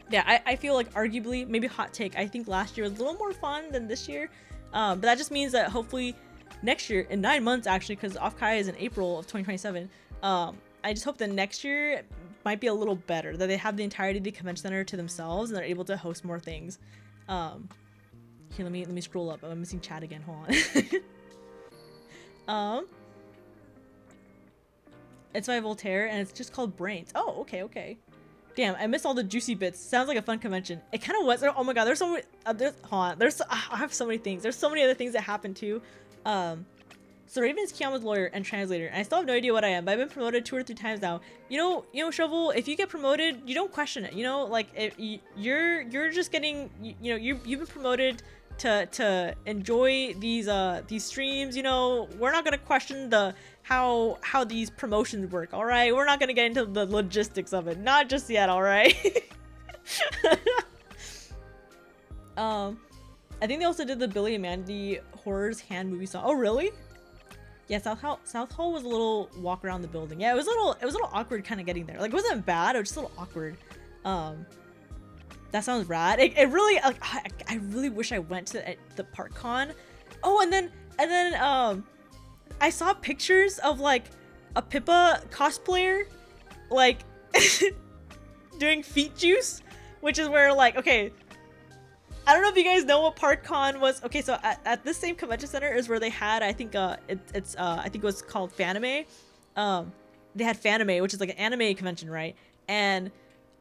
[SPEAKER 1] yeah, I feel like arguably, maybe hot take, I think last year was a little more fun than this year. But that just means that hopefully next year, in 9 months actually, because Offkai is in April of 2027, I just hope that next year might be a little better, that they have the entirety of the convention center to themselves and they're able to host more things. Here, let me scroll up. I'm missing chat again. Hold on. It's by Voltaire and it's just called Brains. Oh, okay. Damn, I missed all the juicy bits. Sounds like a fun convention. It kind of was. Oh my god, there's so many. Hold on. I have so many things. There's so many other things that happened too. So Raven is Kiayama's lawyer and translator, and I still have no idea what I am, but I've been promoted 2 or 3 times now. You know, Shovel, if you get promoted, you don't question it. You know, like if you're just getting, you know, you've been promoted to enjoy these streams. You know, we're not gonna question the how these promotions work. All right, we're not gonna get into the logistics of it, not just yet. All right. I think they also did the Billy and Mandy Horror's Hand movie song. Oh really? Yeah, South Hall was a little walk around the building. Yeah, it was a little awkward kind of getting there. Like it wasn't bad, it was just a little awkward. That sounds rad. It really like I really wish I went to the park con. Oh, and then I saw pictures of like a Pippa cosplayer like doing feet juice, which is where like, okay, I don't know if you guys know what ParkCon was. Okay, so at this same convention center is where they had, I think I think it was called Fanime. They had Fanime, which is like an anime convention, right? And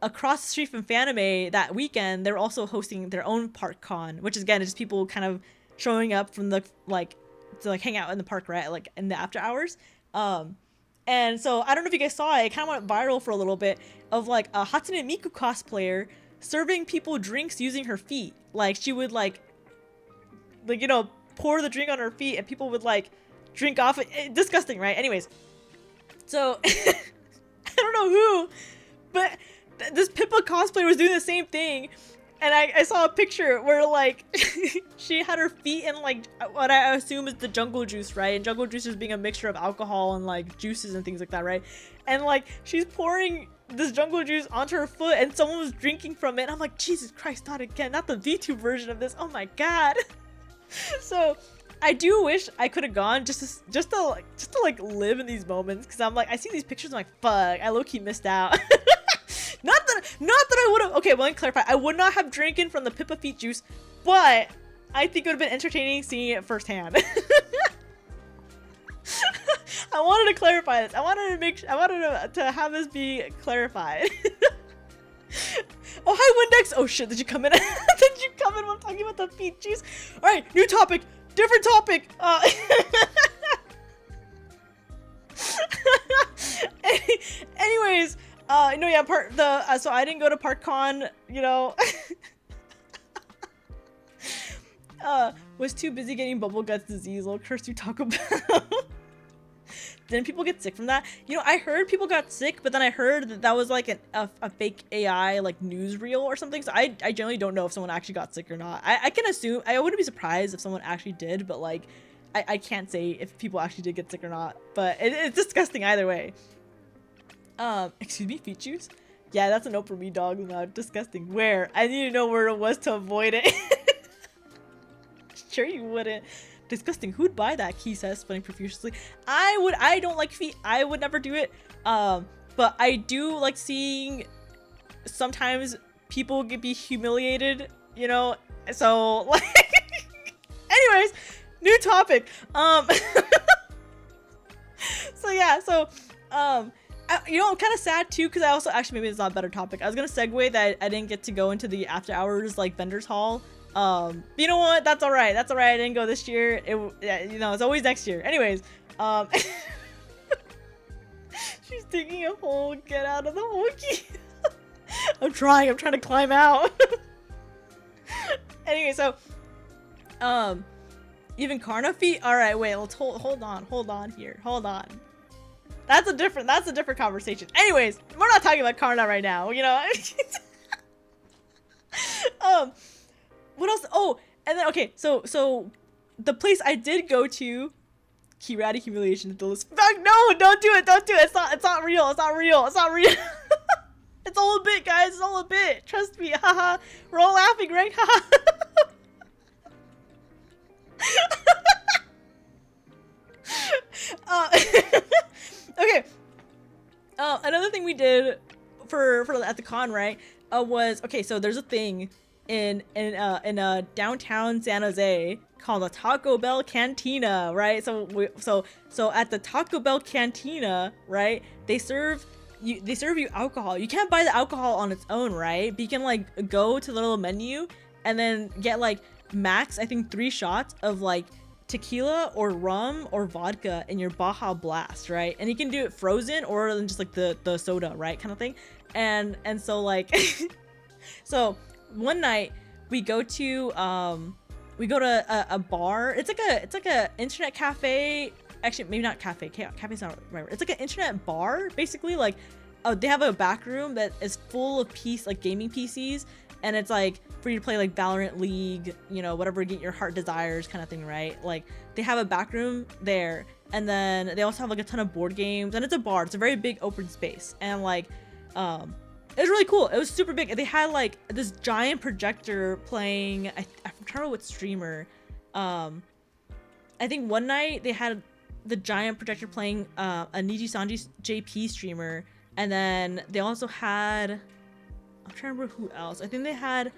[SPEAKER 1] across the street from Fanime that weekend, they were also hosting their own ParkCon, which is again just people kind of showing up from the like to like hang out in the park, right? Like in the after hours. And so I don't know if you guys saw it. It kind of went viral for a little bit of like a Hatsune Miku cosplayer serving people drinks using her feet. Like she would like you know, pour the drink on her feet and people would like drink off it. Disgusting, right? Anyways, so I don't know who, but this Pippa cosplayer was doing the same thing. And I saw a picture where like she had her feet in like what I assume is the jungle juice, right? And jungle juice is being a mixture of alcohol and like juices and things like that, right? And like she's pouring this jungle juice onto her foot and someone was drinking from it. And I'm like, Jesus Christ, not again, not the VTuber version of this. Oh my God. So I do wish I could have gone just to live in these moments, because I'm like, I see these pictures, I'm like, fuck, I low-key missed out. Not that I would have. Okay, well, let me clarify. I would not have drinking from the Pippa feet juice, but I think it would have been entertaining seeing it firsthand. I wanted to clarify this. I wanted to have this be clarified. Oh, hi, Windex. Oh shit, did you come in? Did you come in when I'm talking about the feet juice? All right, new topic, different topic. Anyways. No, yeah, so I didn't go to ParkCon, you know. Was too busy getting bubble guts disease, little curse you talk about. Didn't people get sick from that? You know, I heard people got sick, but then I heard that was like a fake AI, like, newsreel or something, so I generally don't know if someone actually got sick or not. I can assume, I wouldn't be surprised if someone actually did, but, like, I can't say if people actually did get sick or not, but it's disgusting either way. Excuse me, feet juice? Yeah, that's a no for me, dog. No, disgusting. Where? I need to know where it was to avoid it. Sure you wouldn't. Disgusting. Who'd buy that? Key says, spinning profusely. I don't like feet. I would never do it. But I do like seeing sometimes people be humiliated, you know? So, like... Anyways, new topic. So yeah, so, you know, I'm kind of sad too, because I also actually, maybe it's not a better topic. I was gonna segue that I didn't get to go into the after hours like vendors hall. You know what? That's all right. That's all right. I didn't go this year. You know, it's always next year. Anyways, she's digging a hole. Get out of the hole. I'm trying to climb out. Anyway, so, even Karna feet. All right, wait. Let's hold on here. Hold on. That's a different conversation. Anyways, we're not talking about Karna right now, you know. What else? Oh, and then okay, so the place I did go to, Kirati humiliation to the list. Fuck no, don't do it. It's not real. It's not real. It's all a bit, guys. It's all a bit. Trust me. Haha. We're all laughing, right? Haha. Okay. Another thing we did for at the con, right? Was okay. So there's a thing in downtown San Jose called a Taco Bell Cantina, right? So at the Taco Bell Cantina, right? They serve you alcohol. You can't buy the alcohol on its own, right? But you can like go to the little menu and then get like max, I think 3 shots of like tequila or rum or vodka in your Baja Blast, right? And you can do it frozen or then just like the soda, right, kind of thing. And so like so one night we go to a bar. It's like a internet cafe. Actually, maybe not cafe. Cafe's not right. It's like an internet bar, basically. Like, they have a back room that is full of gaming PCs, and it's like for you to play like Valorant, League, you know, whatever get your heart desires, kind of thing, right? Like, they have a back room there, and then they also have like a ton of board games, and it's a bar. It's a very big open space, and like, it was really cool. It was super big. They had like this giant projector playing. I'm trying to remember what streamer. I think one night they had the giant projector playing a Niji Sanji JP streamer, and then they also had, I'm trying to remember who else. I think they had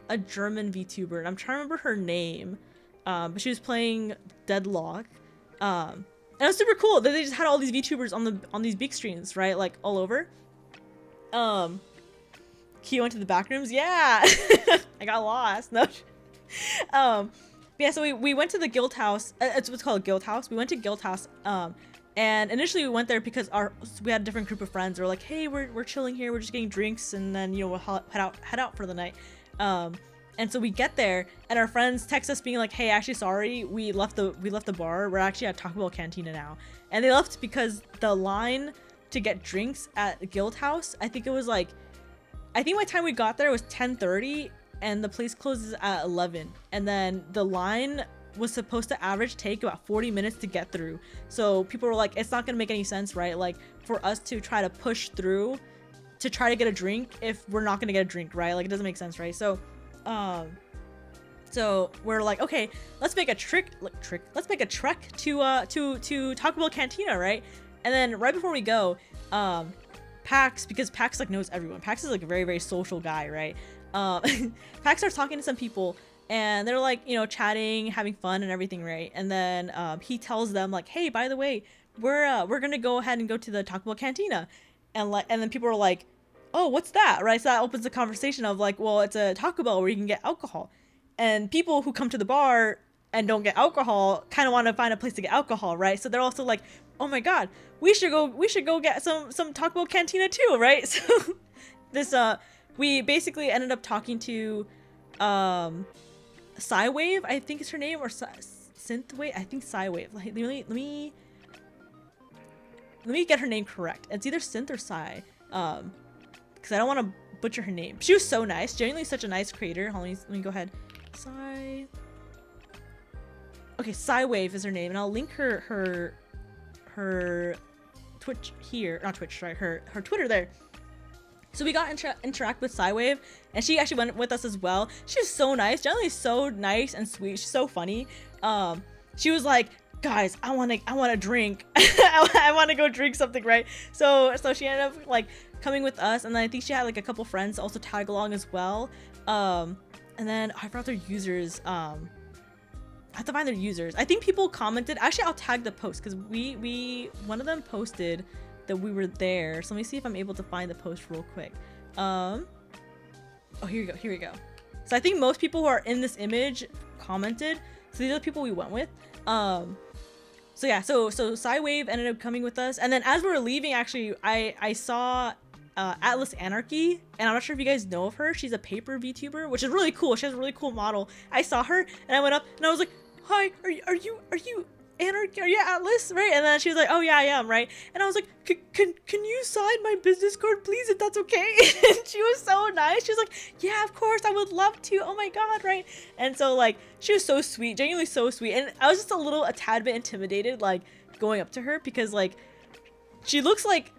[SPEAKER 1] a German VTuber, and I'm trying to remember her name, but she was playing Deadlock, and it was super cool that they just had all these VTubers on these big screens, right, like all over. Key went to the back rooms. Yeah. I got lost. No. yeah, so we went to the guild house. It's what's called a guild house. We went to guild house. And initially we went there because we had a different group of friends. They were like, hey, we're chilling here. We're just getting drinks, and then we'll head out for the night. And so we get there, and our friends text us being like, hey, actually, sorry, we left the bar. We're actually at Taco Bell Cantina now. And they left because the line to get drinks at the guild house, I think by the time we got there it was 10:30, and the place closes at 11. And then the line was supposed to average take about 40 minutes to get through. So people were like, it's not gonna make any sense, right? Like, for us to try to push through to try to get a drink if we're not gonna get a drink, right? Like, it doesn't make sense, right? So we're like, okay, let's make a trek to Taco Bell Cantina, right? And then right before we go, Pax, because Pax like knows everyone. Pax is like a very, very social guy, right? Pax starts talking to some people, and they're like, chatting, having fun and everything, right? And then he tells them like, hey, by the way, we're gonna go ahead and go to the Taco Bell Cantina. And then people are like, oh, what's that, right? So that opens the conversation of like, well, it's a Taco Bell where you can get alcohol. And people who come to the bar and don't get alcohol kind of want to find a place to get alcohol, right? So they're also like, oh my god, we should go get some Taco Bell Cantina too, right? So this we basically ended up talking to Psywave, I think is her name, or Synthwave, I think Psywave. Like, let me get her name correct. It's either Synth or Psy, because I don't want to butcher her name. She was so nice, genuinely such a nice creator. Hold on, let me go ahead. Okay, Psywave is her name, and I'll link her Twitch here, not Twitch, sorry, her Twitter there. So we got interact with Psywave, and she actually went with us as well. She was so nice, generally so nice and sweet. She's so funny. She was like, guys, I want to drink. I want to go drink something, right? So she ended up like coming with us, and then I think she had like a couple friends also tag along as well. And then I forgot their users. I have to find their users. I think people commented. Actually, I'll tag the post because one of them posted that we were there. So let me see if I'm able to find the post real quick. Oh, here we go. So I think most people who are in this image commented. So these are the people we went with. So yeah, so Psywave ended up coming with us, and then as we were leaving, actually, I saw Atlas Anarchy, and I'm not sure if you guys know of her. She's a paper VTuber, which is really cool. She has a really cool model. I saw her, and I went up, and I was like, "Hi, are you Anarchy? Are you Atlas?" Right? And then she was like, "Oh yeah, I am." Right? And I was like, "Can you sign my business card, please, if that's okay?" And she was so nice. She was like, "Yeah, of course, I would love to. Oh my god, right?" And so like, she was so sweet, genuinely so sweet. And I was just a tad bit intimidated, like going up to her, because like, she looks like,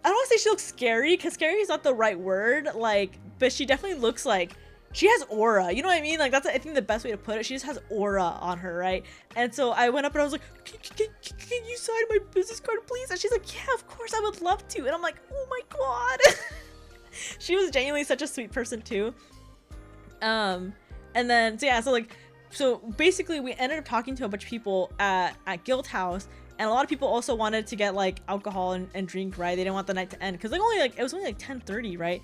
[SPEAKER 1] I don't want to say she looks scary, because scary is not the right word, like, but she definitely looks like she has aura, you know what I mean? Like, that's, I think, the best way to put it. She just has aura on her, right? And so I went up and I was like, can you sign my business card, please? And she's like, yeah, of course, I would love to. And I'm like, oh my god. She was genuinely such a sweet person too. And then, so yeah, so basically we ended up talking to a bunch of people at Guild House. And a lot of people also wanted to get like alcohol and drink, right? They didn't want the night to end because like it was only like 10:30, right?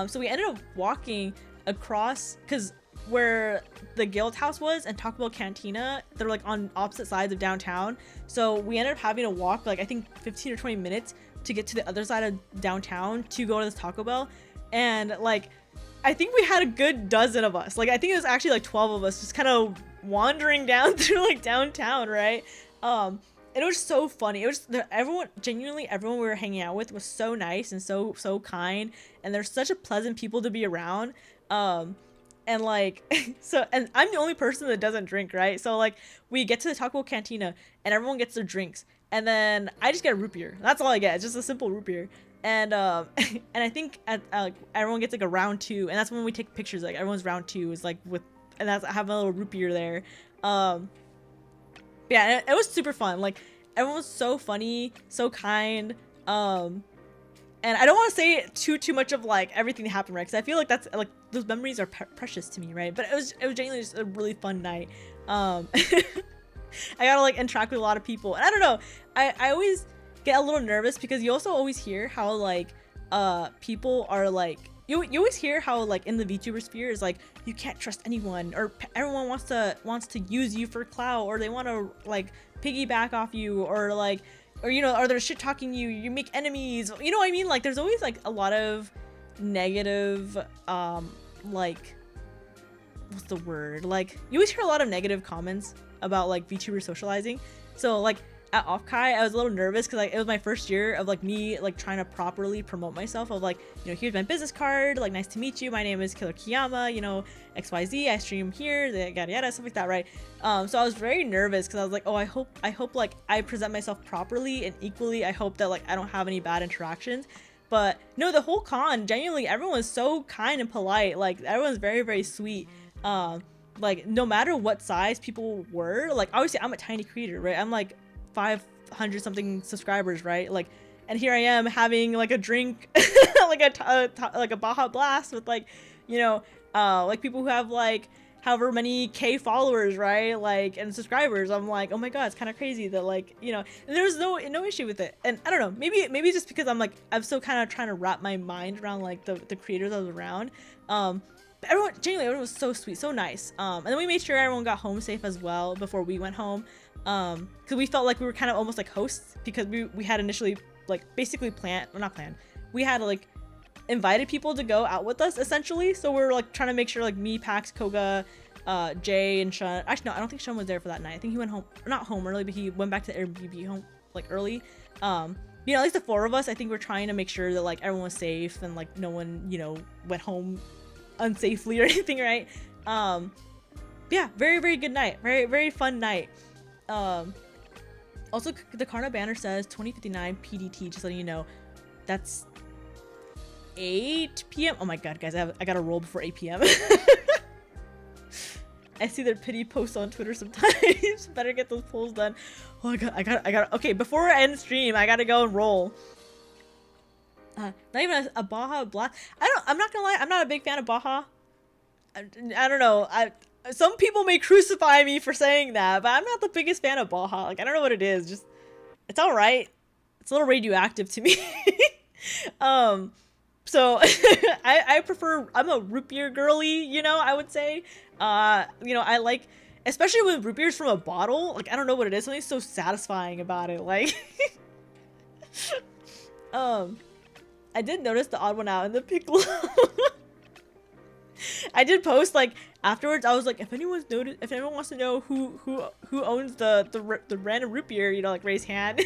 [SPEAKER 1] So we ended up walking across, because where the Guild House was and Taco Bell Cantina, they're like on opposite sides of downtown. So we ended up having to walk like I think 15 or 20 minutes to get to the other side of downtown to go to this Taco Bell. And like, I think we had a good dozen of us. Like, I think it was actually like 12 of us just kind of wandering down through like downtown, right? And it was so funny. It was genuinely everyone we were hanging out with was so nice and so kind, and they're such a pleasant people to be around. And like, and I'm the only person that doesn't drink, right? So like, we get to the Taco Bell Cantina and everyone gets their drinks, and then I just get a root beer. That's all I get. It's just a simple root beer. And and I think everyone gets like a round 2, and that's when we take pictures. Like, everyone's round 2 is like and I have a little root beer there. Yeah, it was super fun. Like, everyone was so funny, so kind. And I don't want to say too much of like everything that happened, right? Because I feel like that's like, those memories are precious to me, right? But it was genuinely just a really fun night. I got to like interact with a lot of people, and I don't know, I always get a little nervous because you also always hear how like people are like you always hear how like in the VTuber sphere is like you can't trust anyone, or everyone wants to use you for clout, or they want to like piggyback off you, or like, or you know, or they're shit talking you, you make enemies, you know what I mean? Like there's always like a lot of negative like, what's the word, like you always hear a lot of negative comments about like VTuber socializing. So like at Offkai, I was a little nervous because like it was my first year of like me like trying to properly promote myself, of like, you know, here's my business card, like nice to meet you, my name is Killer Kiayama, you know, XYZ, I stream here, yada yada, stuff like that, right? So I was very nervous because I was like, oh, I hope like I present myself properly and equally. I hope that like I don't have any bad interactions. But no, the whole con, genuinely everyone was so kind and polite, like everyone's very, very sweet. Like no matter what size people were, like obviously I'm a tiny creator, right? I'm like 500 something subscribers, right? Like, and here I am having like a drink like a Baja Blast with like, you know, like people who have like however many K followers, right? Like, and subscribers. I'm like, oh my god, it's kind of crazy that like, you know, and there was no issue with it. And I don't know, maybe just because I'm still kind of trying to wrap my mind around like the creators I was around. But everyone was so sweet, so nice. And then we made sure everyone got home safe as well before we went home. Because we felt like we were kind of almost like hosts, because we had initially like basically we had like invited people to go out with us essentially. So we were like trying to make sure like me, Pax, Koga, Jay, and Sean. Actually, no, I don't think Sean was there for that night. I think he went home, not home early, but he went back to the Airbnb home like early. You know, at least the 4 of us, I think we're trying to make sure that like everyone was safe and like no one, you know, went home unsafely or anything, right? Yeah, very, very good night. Very, very fun night. Also the Karna banner says 2059 PDT, just letting you know. That's 8 p.m. Oh my god, guys, I gotta roll before 8 p.m. I see their pity posts on Twitter sometimes. Better get those polls done. Oh my god, I got okay, before I end stream, I gotta go and roll. Not even a Baja Blast. I'm not gonna lie, I'm not a big fan of Baja. I don't know. Some people may crucify me for saying that, but I'm not the biggest fan of Baja. Like, I don't know what it is. Just, it's all right. It's a little radioactive to me. So I prefer, I'm a root beer girly, you know, I would say. You know, I like, especially when root beer's from a bottle. Like, I don't know what it is. Something so satisfying about it. Like, I did notice the odd one out in the piccolo. I did post like afterwards. I was like, if anyone wants to know who owns the random root beer, you know, like raise hand.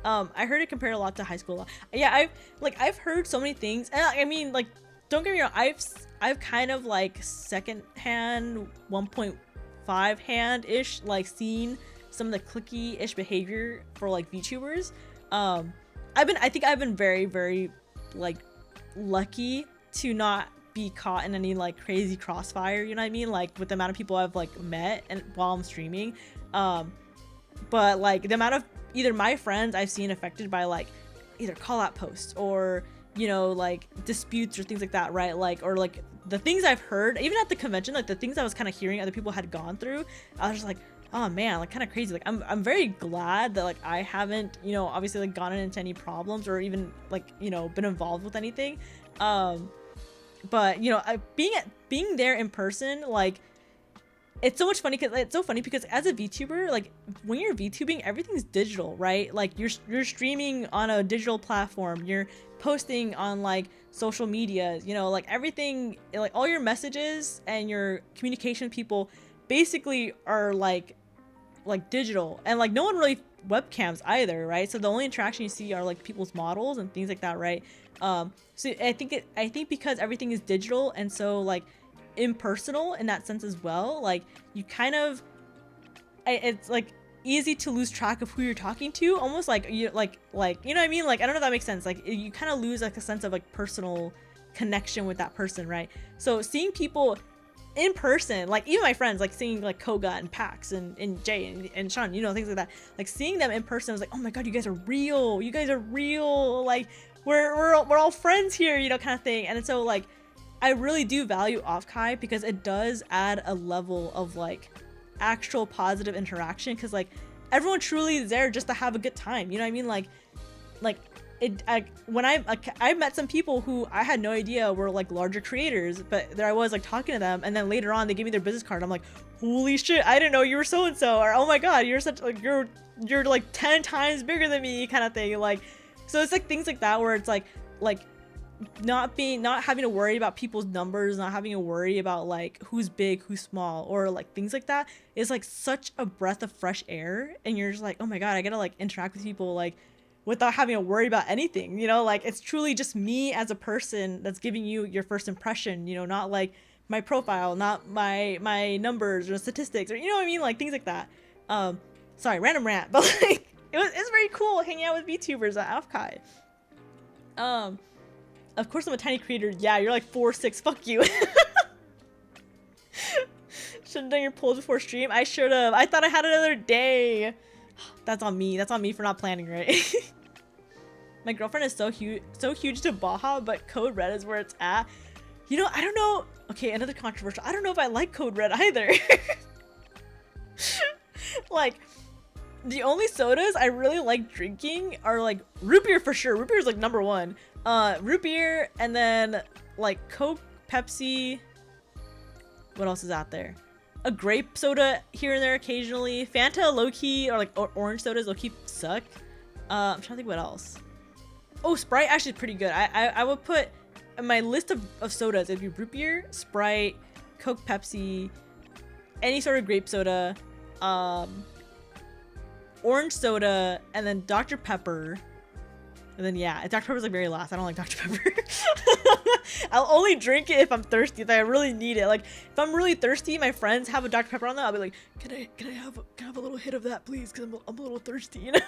[SPEAKER 1] I heard it compared a lot to high school. Yeah, I've heard so many things, and I mean, like, don't get me wrong, I've kind of like second hand 1.5 hand ish like seen some of the clicky ish behavior for like VTubers. I think I've been very, very like lucky to not be caught in any like crazy crossfire, you know what I mean, like with the amount of people I've like met and while I'm streaming. But like the amount of either my friends I've seen affected by like either call out posts or, you know, like disputes or things like that, right? Like, or like the things I've heard even at the convention, like the things I was kind of hearing other people had gone through, I was just like, oh man, like kind of crazy. Like I'm very glad that like I haven't, you know, obviously like gotten into any problems or even like, you know, been involved with anything. But you know, being there in person, like it's so much funny because it's so funny because as a VTuber, like when you're VTubing, everything's digital, right? Like you're streaming on a digital platform, you're posting on like social media, you know, like everything, like all your messages and your communication with people basically are like digital, and like no one really webcams either, right? So the only interaction you see are like people's models and things like that, right? So I think because everything is digital and so like impersonal in that sense as well, like you kind of, it's like easy to lose track of who you're talking to, almost like you like you know what I mean, like I don't know if that makes sense, like you kind of lose like a sense of like personal connection with that person, right? So seeing people in person, like even my friends, like seeing like Koga and Pax and Jay and Sean, you know, things like that, like seeing them in person, I was like, oh my god, you guys are real, like we're all friends here, you know, kind of thing. And so like I really do value Offkai because it does add a level of like actual positive interaction, because like everyone truly is there just to have a good time, you know what I mean? Like when I met some people who I had no idea were like larger creators, but there I was like talking to them, and then later on they gave me their business card. I'm like, holy shit, I didn't know you were so and so, or oh my god, you're such like you're like 10 times bigger than me, kind of thing. Like, so it's like things like that where it's like not having to worry about people's numbers, not having to worry about like who's big, who's small, or like things like that is like such a breath of fresh air, and you're just like, oh my god, I gotta like interact with people like without having to worry about anything, you know, like it's truly just me as a person that's giving you your first impression, you know, not like my profile, not my numbers or statistics, or you know what I mean, like things like that. Sorry, random rant, but like it's very cool hanging out with VTubers at Offkai. Of course I'm a tiny creator. Yeah, you're like 4'6", fuck you. Should've done your polls before stream. I should've. I thought I had another day. That's on me. That's on me for not planning, right? My girlfriend is so huge to Baja, but Code Red is where it's at. You know, I don't know. Okay, another controversial. I don't know if I like Code Red either. Like, the only sodas I really like drinking are like root beer for sure. Root beer is like #1. Root beer, and then like Coke, Pepsi. What else is out there? A grape soda here and there occasionally. Fanta low-key, or like orange sodas low-key suck. I'm trying to think what else. Oh, Sprite actually is pretty good. I would put in my list of sodas, it'd be root beer, Sprite, Coke, Pepsi, any sort of grape soda, orange soda, and then Dr. Pepper. And then yeah, Dr. Pepper's like very last. I don't like Dr. Pepper. I'll only drink it if I'm thirsty, if I really need it. Like if I'm really thirsty, my friends have a Dr. Pepper on that, I'll be like, can I have a little hit of that, please? Because I'm a little thirsty, you know?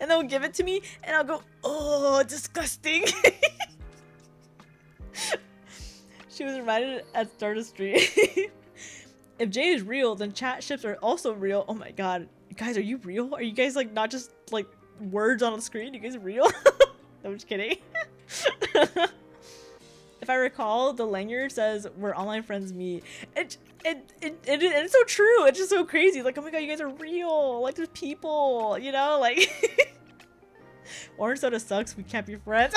[SPEAKER 1] And they'll give it to me, and I'll go, oh, disgusting. She was reminded at start of stream. If Jay is real, then chat ships are also real. Oh my god, guys, are you real? Are you guys like not just like words on the screen? You guys real? I'm just kidding. If I recall, the lanyard says where online friends meet. It's so true. It's just so crazy. Like, oh my god, you guys are real. Like, there's people, you know? Like, orange soda sucks. We can't be friends.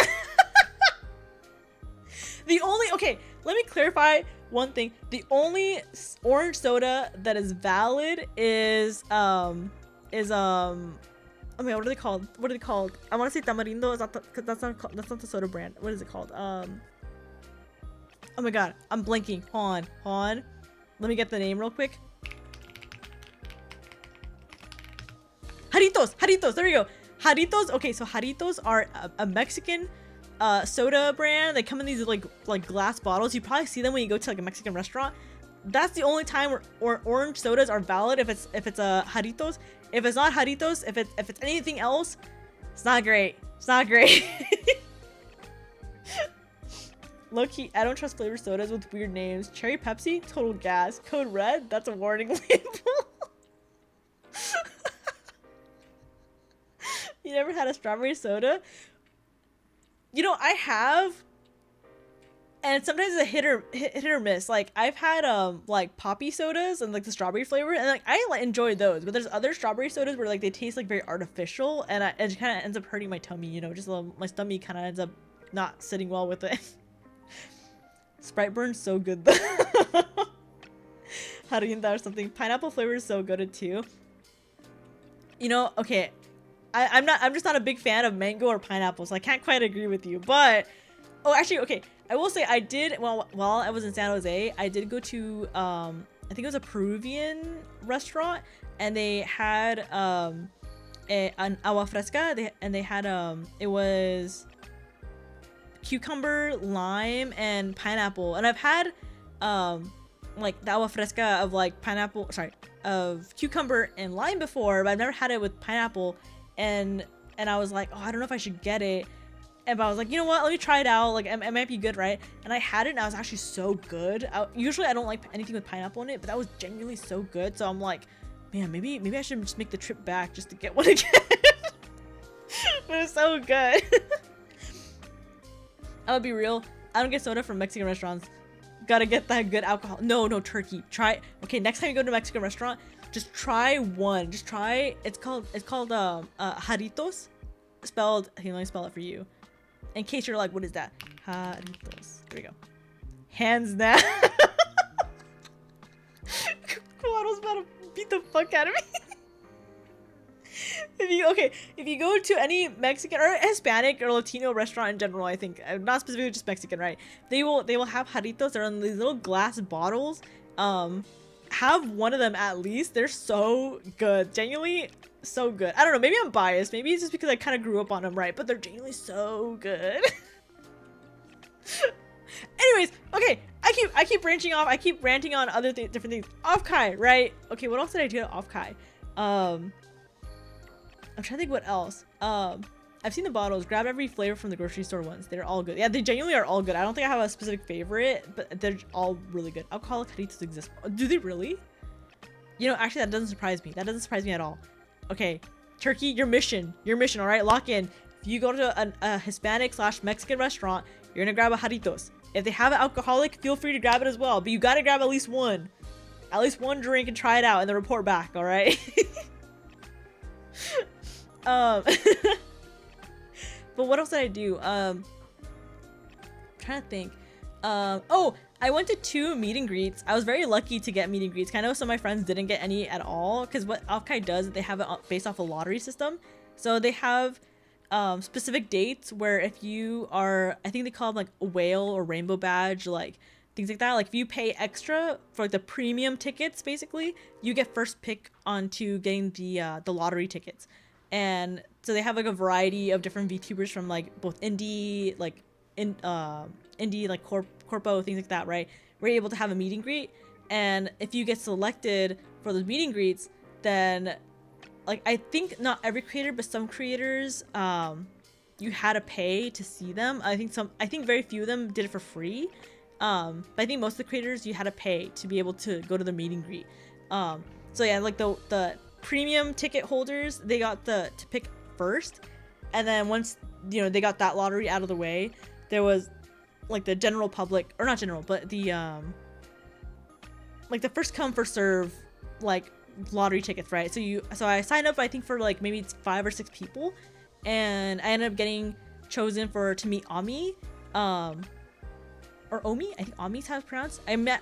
[SPEAKER 1] Okay, let me clarify one thing. The only orange soda that is valid is oh my god, what are they called? What are they called? I want to say Tamarindo. Is that that's not the soda brand. What is it called? Oh my god, I'm blanking. Hold on. Let me get the name real quick. Jarritos. There we go. Jarritos. Okay, so Jarritos are a Mexican soda brand. They come in these like glass bottles. You probably see them when you go to like a Mexican restaurant. That's the only time where orange sodas are valid if it's a Jarritos. If it's not Jarritos, if it's anything else, it's not great. It's not great. Low-key, I don't trust flavored sodas with weird names. Cherry Pepsi, total gas. Code Red, that's a warning label. You never had a strawberry soda? You know, I have, and sometimes it's a hit or miss. Like I've had like poppy sodas and like the strawberry flavor, and like I enjoy those. But there's other strawberry sodas where like they taste like very artificial, and it kind of ends up hurting my tummy. You know, just my stomach kind of ends up not sitting well with it. Sprite burns so good though. Harinda or something. Pineapple flavor is so good too. You know, okay, I'm just not a big fan of mango or pineapple, so I can't quite agree with you. But oh, actually, okay, I will say I did, while I was in San Jose, I did go to I think it was a Peruvian restaurant, and they had an agua fresca, they had it was cucumber, lime, and pineapple. And I've had like the agua fresca of like pineapple, sorry, of cucumber and lime before, but I've never had it with pineapple. And I was like, oh, I don't know if I should get it. But I was like, you know what, let me try it out, like it might be good, right? And I had it, and I was actually so good. Usually I don't like anything with pineapple in it, but that was genuinely so good. So I'm like, man, maybe I should just make the trip back just to get one again. It was so good. I'll be real, I don't get soda from Mexican restaurants. Gotta get that good alcohol. No, turkey. Try. Okay, next time you go to a Mexican restaurant, just try one. Just try. It's called Jarritos. spelled, let me spell it for you. In case you're like, what is that? Jarritos. There we go. Hands down. Koala's about to beat the fuck out of me. If you go to any Mexican or Hispanic or Latino restaurant in general, I think, not specifically just Mexican, right? They will have jarritos. They're in these little glass bottles. Have one of them at least. They're so good. Genuinely so good. I don't know, maybe I'm biased. Maybe it's just because I kind of grew up on them, right? But they're genuinely so good. Anyways, okay, I keep branching off. I keep ranting on other different things. Offkai, right? Okay, what else did I do to Offkai? I'm trying to think what else. I've seen the bottles. Grab every flavor from the grocery store ones. They're all good. Yeah, they genuinely are all good. I don't think I have a specific favorite, but they're all really good. Alcoholic jarritos exist. Do they really? You know, actually, that doesn't surprise me. That doesn't surprise me at all. Okay, Turkey, your mission, all right? Lock in. If you go to a Hispanic/Mexican restaurant, you're gonna grab a jarritos. If they have an alcoholic, feel free to grab it as well. But you gotta grab at least one drink and try it out and then report back, all right? But what else did I do? Trying to think. Oh, I went to 2 meet and greets. I was very lucky to get meet and greets. I know some of my friends didn't get any at all, because what Offkai does, they have it based off a lottery system. So they have specific dates where if you are, I think they call them like a whale or rainbow badge, like things like that. Like if you pay extra for like the premium tickets, basically, you get first pick onto getting the lottery tickets. And so they have like a variety of different VTubers from like both indie, like indie, like corpo, things like that, right? We're able to have a meet and greet, and if you get selected for those meet and greets, then like I think not every creator, but some creators, you had to pay to see them. I think very few of them did it for free. But I think most of the creators, you had to pay to be able to go to the meet and greet. So yeah, like the premium ticket holders, they got to pick first, and then once they got that lottery out of the way, there was like the general public, or not general, but the like the first come first serve like lottery tickets, right? So I signed up, I think for like maybe it's 5 or 6 people, and I ended up getting chosen to meet Ami, or Omi, I think Omi's how it's pronounced. I met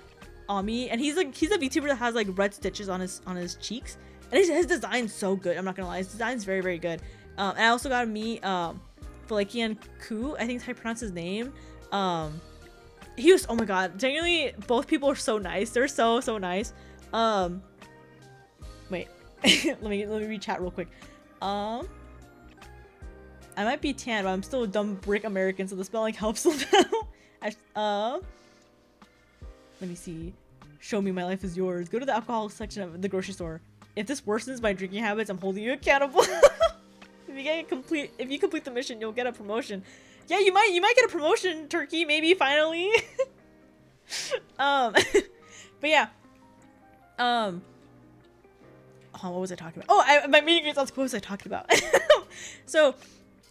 [SPEAKER 1] Ami, and he's a VTuber that has like red stitches on his cheeks, and his design's so good. I'm not gonna lie, his design's very, very good. And I also got to meet Falakian Ku, I think is how you pronounce his name. He was, oh my god, genuinely both people are so nice. They're so nice. Wait, let me read chat real quick. I might be tan, but I'm still a dumb brick American, so the spelling helps a little. Let me see. Show me my life is yours. Go to the alcohol section of the grocery store. If this worsens my drinking habits, I'm holding you accountable. If you complete the mission, you'll get a promotion. Yeah, you might get a promotion, Turkey, maybe finally. But yeah. What was I talking about? Oh, my meeting greets. What was I talking about? So,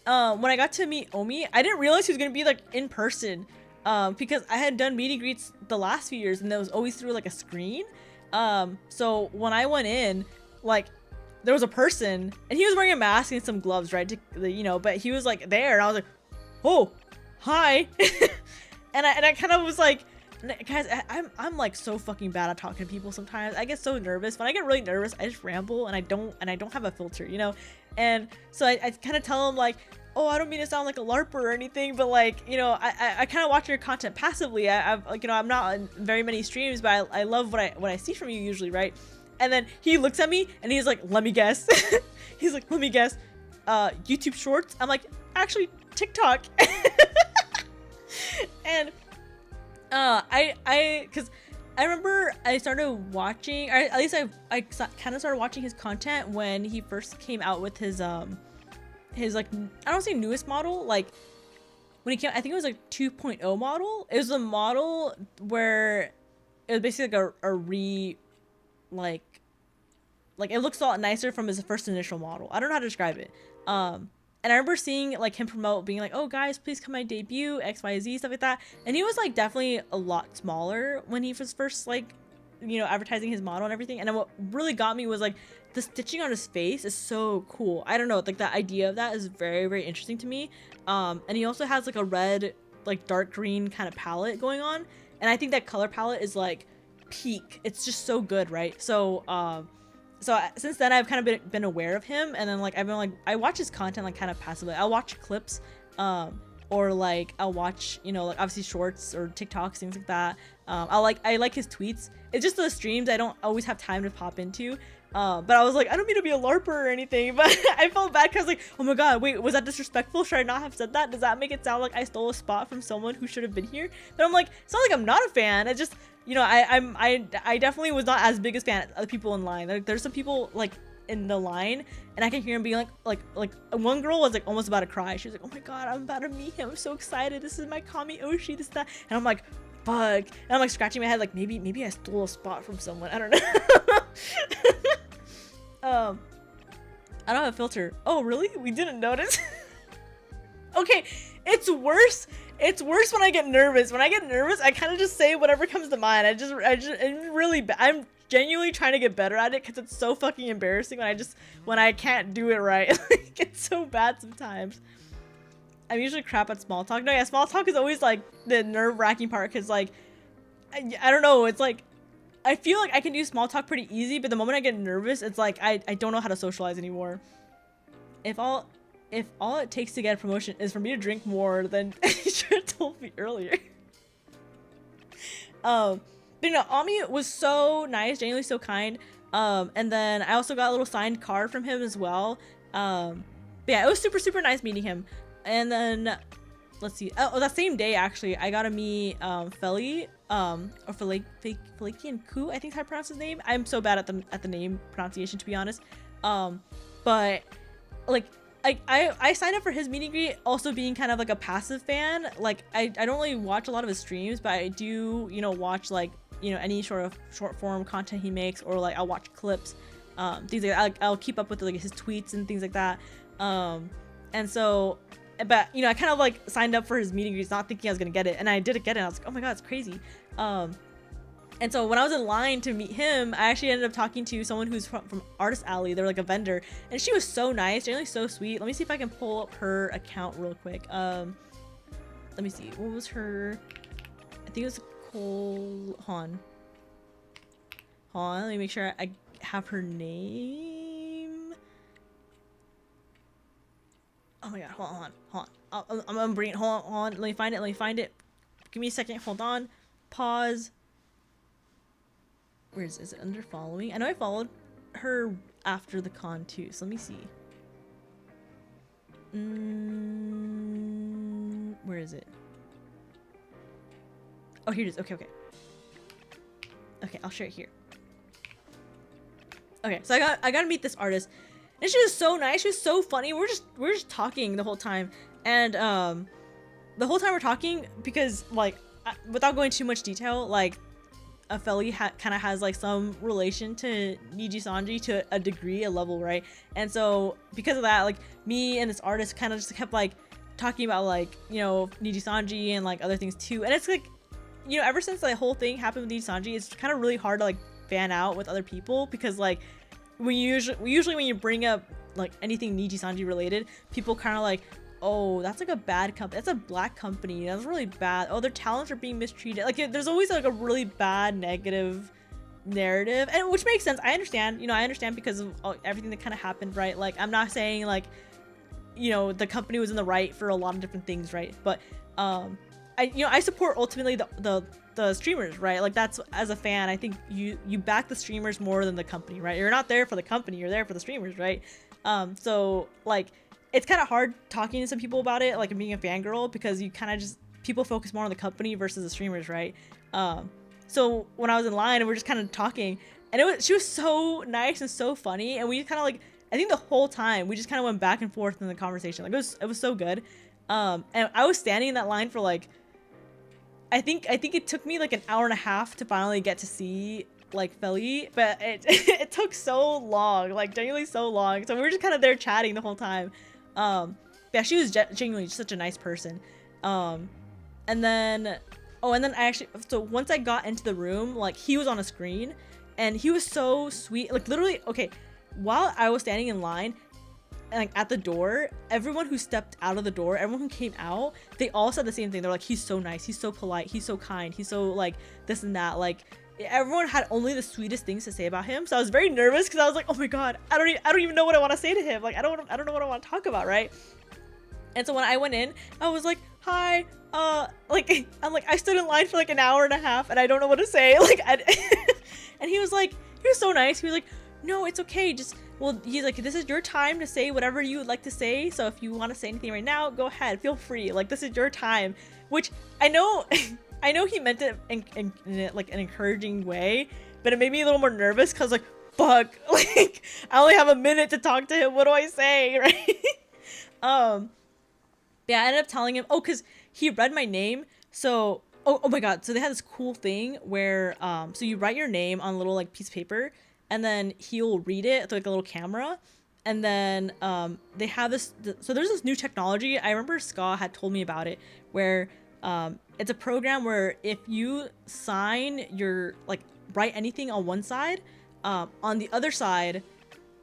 [SPEAKER 1] when I got to meet Omi, I didn't realize he was gonna be like in person, because I had done meet and greets the last few years, and that was always through like a screen. So when I went in, like, there was a person, and he was wearing a mask and some gloves, right? But he was like there, and I was like, oh, hi. and I kind of was like, guys, I'm like so fucking bad at talking to people sometimes. I get so nervous. When I get really nervous, I just ramble, and I don't have a filter, And so I kind of tell him like, oh, I don't mean to sound like a LARPer or anything, but like, I kind of watch your content passively. I'm not on very many streams, but I love what I see from you usually, right? And then he looks at me and he's like, let me guess. He's like, let me guess. YouTube Shorts? I'm like, actually, TikTok. And because I remember I started watching, or at least I kind of started watching his content when he first came out with his like, I don't say newest model, like when he came, I think it was like 2.0 model. It was a model where it was basically like like it looks a lot nicer from his first initial model. I don't know how to describe it. And I remember seeing like him promote, being like, oh guys, please come my debut, XYZ, stuff like that. And he was like definitely a lot smaller when he was first like advertising his model and everything. And then what really got me was like the stitching on his face is so cool. I don't know, like the idea of that is very, very interesting to me. And he also has like a red, like dark green kind of palette going on, and I think that color palette is like peak. It's just so good, right? So since then I've kind of been aware of him, and then like I've been like, I watch his content like kind of passively. I'll watch clips, or like I'll watch, like obviously shorts or TikToks, things like that. I like his tweets. It's just the streams I don't always have time to pop into. But I was like, I don't mean to be a LARPer or anything, but I felt bad because like, oh my god, wait, was that disrespectful? Should I not have said that? Does that make it sound like I stole a spot from someone who should have been here? But I'm like, it's not like I'm not a fan. It's just, I definitely was not as big a fan of the people in line. Like, there's some people like in the line, and I can hear him being like one girl was like almost about to cry. She was like, oh my god, I'm about to meet him. I'm so excited. This is my Kami Oshi, this, that. And I'm like, fuck. And I'm like scratching my head like, maybe I stole a spot from someone. I don't know. I don't have a filter. Oh, really? We didn't notice? Okay, it's worse. It's worse when I get nervous. When I get nervous, I kind of just say whatever comes to mind. I'm genuinely trying to get better at it because it's so fucking embarrassing when I can't do it right. Like, it's so bad sometimes. I'm usually crap at small talk. No, yeah, small talk is always like the nerve-wracking part because like, I don't know, it's like, I feel like I can do small talk pretty easy, but the moment I get nervous, it's like I don't know how to socialize anymore. If all it takes to get a promotion is for me to drink more, then you should have told me earlier. But Ami was so nice, genuinely so kind. And then I also got a little signed card from him as well. But yeah, it was super, super nice meeting him. And then let's see. Oh, that same day actually, I got to meet Feli. Or Falakian Ku, I think how I pronounce his name. I'm so bad at the name pronunciation, to be honest. But like I signed up for his meet and greet, also being kind of like a passive fan. Like I don't really watch a lot of his streams, but I do watch like any sort of short form content he makes, or like I'll watch clips, things like that. I'll keep up with like his tweets and things like that. And so, but I kind of like signed up for his meet and greets, not thinking I was gonna get it, and I did get it. And I was like, oh my god, it's crazy. And so when I was in line to meet him, I actually ended up talking to someone who's from Artist Alley. They're like a vendor, and she was so nice, generally so sweet. Let me see if I can pull up her account real quick. Let me see, what was her? I think it was Cole Han. Hold on, let me make sure I have her name. Oh my god, hold on. I'm gonna bring it. Hold on. Let me find it. Give me a second. Hold on. Pause. Where is it under following? I know I followed her after the con too, so let me see. Where is it? Oh, here it is. Okay. Okay, I'll share it here. Okay, so I got to meet this artist, and she was so nice. She was so funny. We're just talking the whole time, and the whole time we're talking, because like without going too much detail, like Feli kind of has like some relation to Niji Sanji to a degree, a level, right? And so because of that, like me and this artist kind of just kept like talking about like Niji Sanji and like other things too. And it's like ever since the whole thing happened with Niji Sanji, it's kind of really hard to like fan out with other people, because like usually when you bring up like anything Niji Sanji related, people kind of like, oh, that's like a bad company, that's a black company, that's really bad, oh, their talents are being mistreated. Like there's always like a really bad negative narrative, and which makes sense. I understand, I understand because of everything that kind of happened, right? Like I'm not saying like the company was in the right for a lot of different things, right? But I support ultimately the streamers, right? Like that's, as a fan, I think you back the streamers more than the company, right? You're not there for the company, you're there for the streamers, right? So like it's kind of hard talking to some people about it, like being a fangirl, because you kind of just, people focus more on the company versus the streamers, right? So when I was in line and we're just kind of talking, and she was so nice and so funny, and we kind of like, I think the whole time we just kind of went back and forth in the conversation. Like it was so good. And I was standing in that line for like, I think it took me like an hour and a half to finally get to see like Feli, but it took so long, like genuinely so long. So we were just kind of there chatting the whole time. Yeah, she was genuinely such a nice person. And then Oh, and then so once I got into the room, like he was on a screen and he was so sweet. Like literally, okay, while I was standing in line, like at the door, everyone who stepped out of the door, everyone who came out, they all said the same thing. They're like, he's so nice, he's so polite, he's so kind, he's so like this and that. Like everyone had only the sweetest things to say about him. So I was very nervous because I was like, oh my god, I don't even know what I want to say to him. Like I don't know what I want to talk about, right? And so when I went in, I was like, hi, like I'm like, I stood in line for like an hour and a half and I don't know what to say. Like and he was so nice. He was like, no, it's okay, just, well, he's like, this is your time to say whatever you would like to say, so if you want to say anything right now, go ahead, feel free, like this is your time. Which I know I know he meant it in like an encouraging way, but it made me a little more nervous because like, fuck, like I only have a minute to talk to him, what do I say? Right? Yeah, I ended up telling him, oh, because he read my name. So oh my god, so they had this cool thing where so you write your name on a little like piece of paper, and then he'll read it through like a little camera. And then they have this, so there's this new technology, I remember Ska had told me about it, where it's a program where if you sign your, like, write anything on one side, on the other side,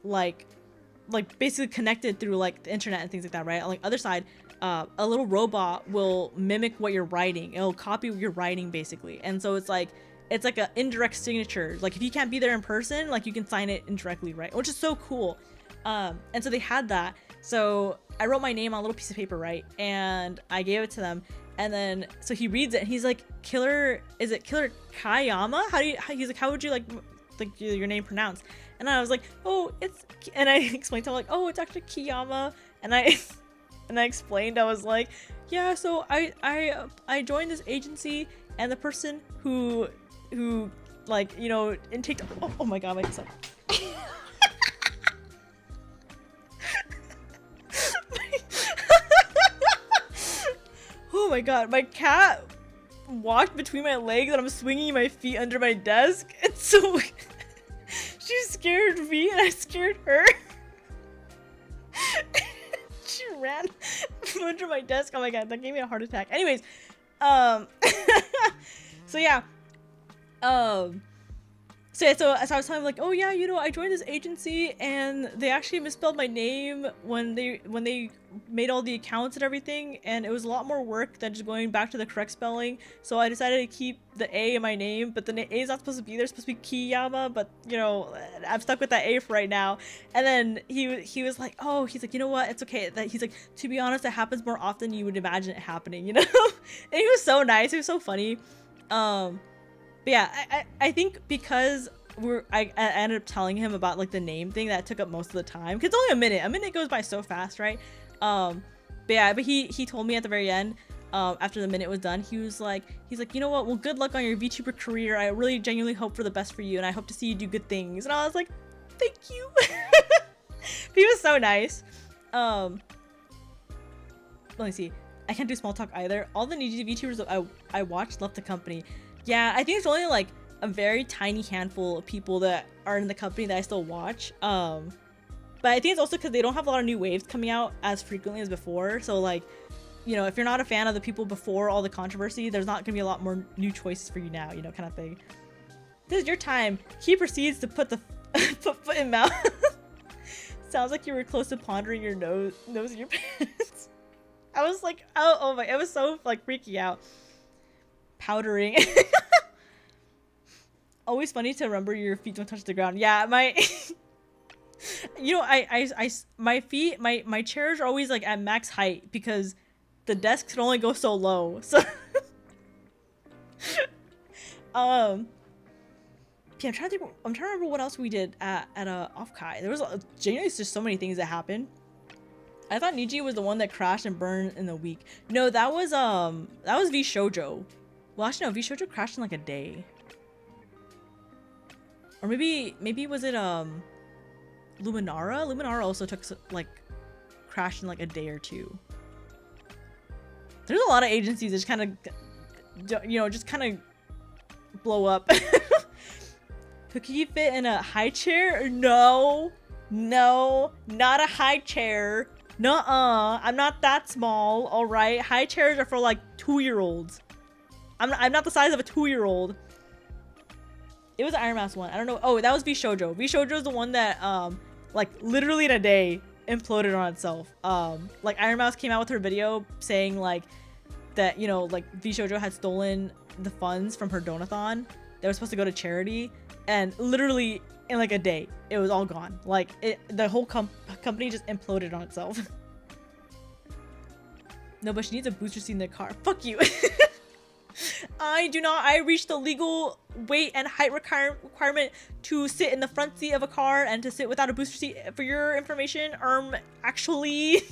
[SPEAKER 1] like basically connected through like the internet and things like that, right? On the other side, a little robot will mimic what you're writing. It'll copy what you're writing basically. And so it's like an indirect signature. Like if you can't be there in person, like you can sign it indirectly, right? Which is so cool. And so they had that. So I wrote my name on a little piece of paper, right? And I gave it to them. And then, so he reads it and he's like, is it Killer Kiayama? He's like, how would you like your name pronounced? And I was like, oh, and I explained to him like, oh, it's actually Kiyama. And I explained, I was like, yeah, so I joined this agency, and the person who like, you know, intake, oh my god, my son. Oh my god, my cat walked between my legs and I'm swinging my feet under my desk, and so she scared me and I scared her. She ran from under my desk. Oh my god, that gave me a heart attack. Anyways, so yeah, so I was telling him like, oh yeah, you know, I joined this agency and they actually misspelled my name when they made all the accounts and everything, and it was a lot more work than just going back to the correct spelling. So I decided to keep the A in my name, but the A is not supposed to be there. It's supposed to be Kiyama, but you know, I'm stuck with that A for right now. And then he was like, oh, he's like, you know what? It's okay. He's like, to be honest, it happens more often than you would imagine it happening, you know? And he was so nice. He was so funny. But yeah, I think because I ended up telling him about like the name thing, that took up most of the time, because it's only a minute. A minute goes by so fast, right? But yeah, but he told me at the very end, after the minute was done, he's like, you know what? Well, good luck on your VTuber career. I really genuinely hope for the best for you, and I hope to see you do good things. And I was like, thank you. He was so nice. Let me see. I can't do small talk either. All the Niji VTubers I watched left the company. Yeah, I think it's only like a very tiny handful of people that are in the company that I still watch. But I think it's also because they don't have a lot of new waves coming out as frequently as before. So like, you know, if you're not a fan of the people before all the controversy, there's not gonna be a lot more new choices for you now, you know, kind of thing. This is your time. He proceeds to put foot in mouth. Sounds like you were close to pondering your nose in your pants. I was like, oh my, it was so like freaky out. Powdering. Always funny to remember your feet don't touch the ground. Yeah, my you know, my feet, my chairs are always like at max height because the desk can only go so low. So yeah, I'm trying to remember what else we did at Offkai. There was genuinely just so many things that happened. I thought Niji was the one that crashed and burned in a week. No, that was V Shoujo. Well, actually no, V Shoujo crashed in like a day. Or maybe was it Luminara? Luminara also took like crashed in like a day or two. There's a lot of agencies that just kind of, you know, just kind of blow up. Could he fit in a high chair? No, not a high chair. Nuh-uh, I'm not that small. All right, high chairs are for like 2-year-olds. I'm not the size of a 2-year-old. It was the Iron Mouse one. I don't know. Oh, that was VShojo. VShojo is the one that like literally in a day imploded on itself. Like Iron Mouse came out with her video saying like that, you know, like VShojo had stolen the funds from her donathon that was supposed to go to charity, and literally in like a day it was all gone. Like the whole company just imploded on itself. No, but she needs a booster seat in the car. Fuck you. I do not. I reached the legal weight and height requirement to sit in the front seat of a car and to sit without a booster seat. For your information, actually.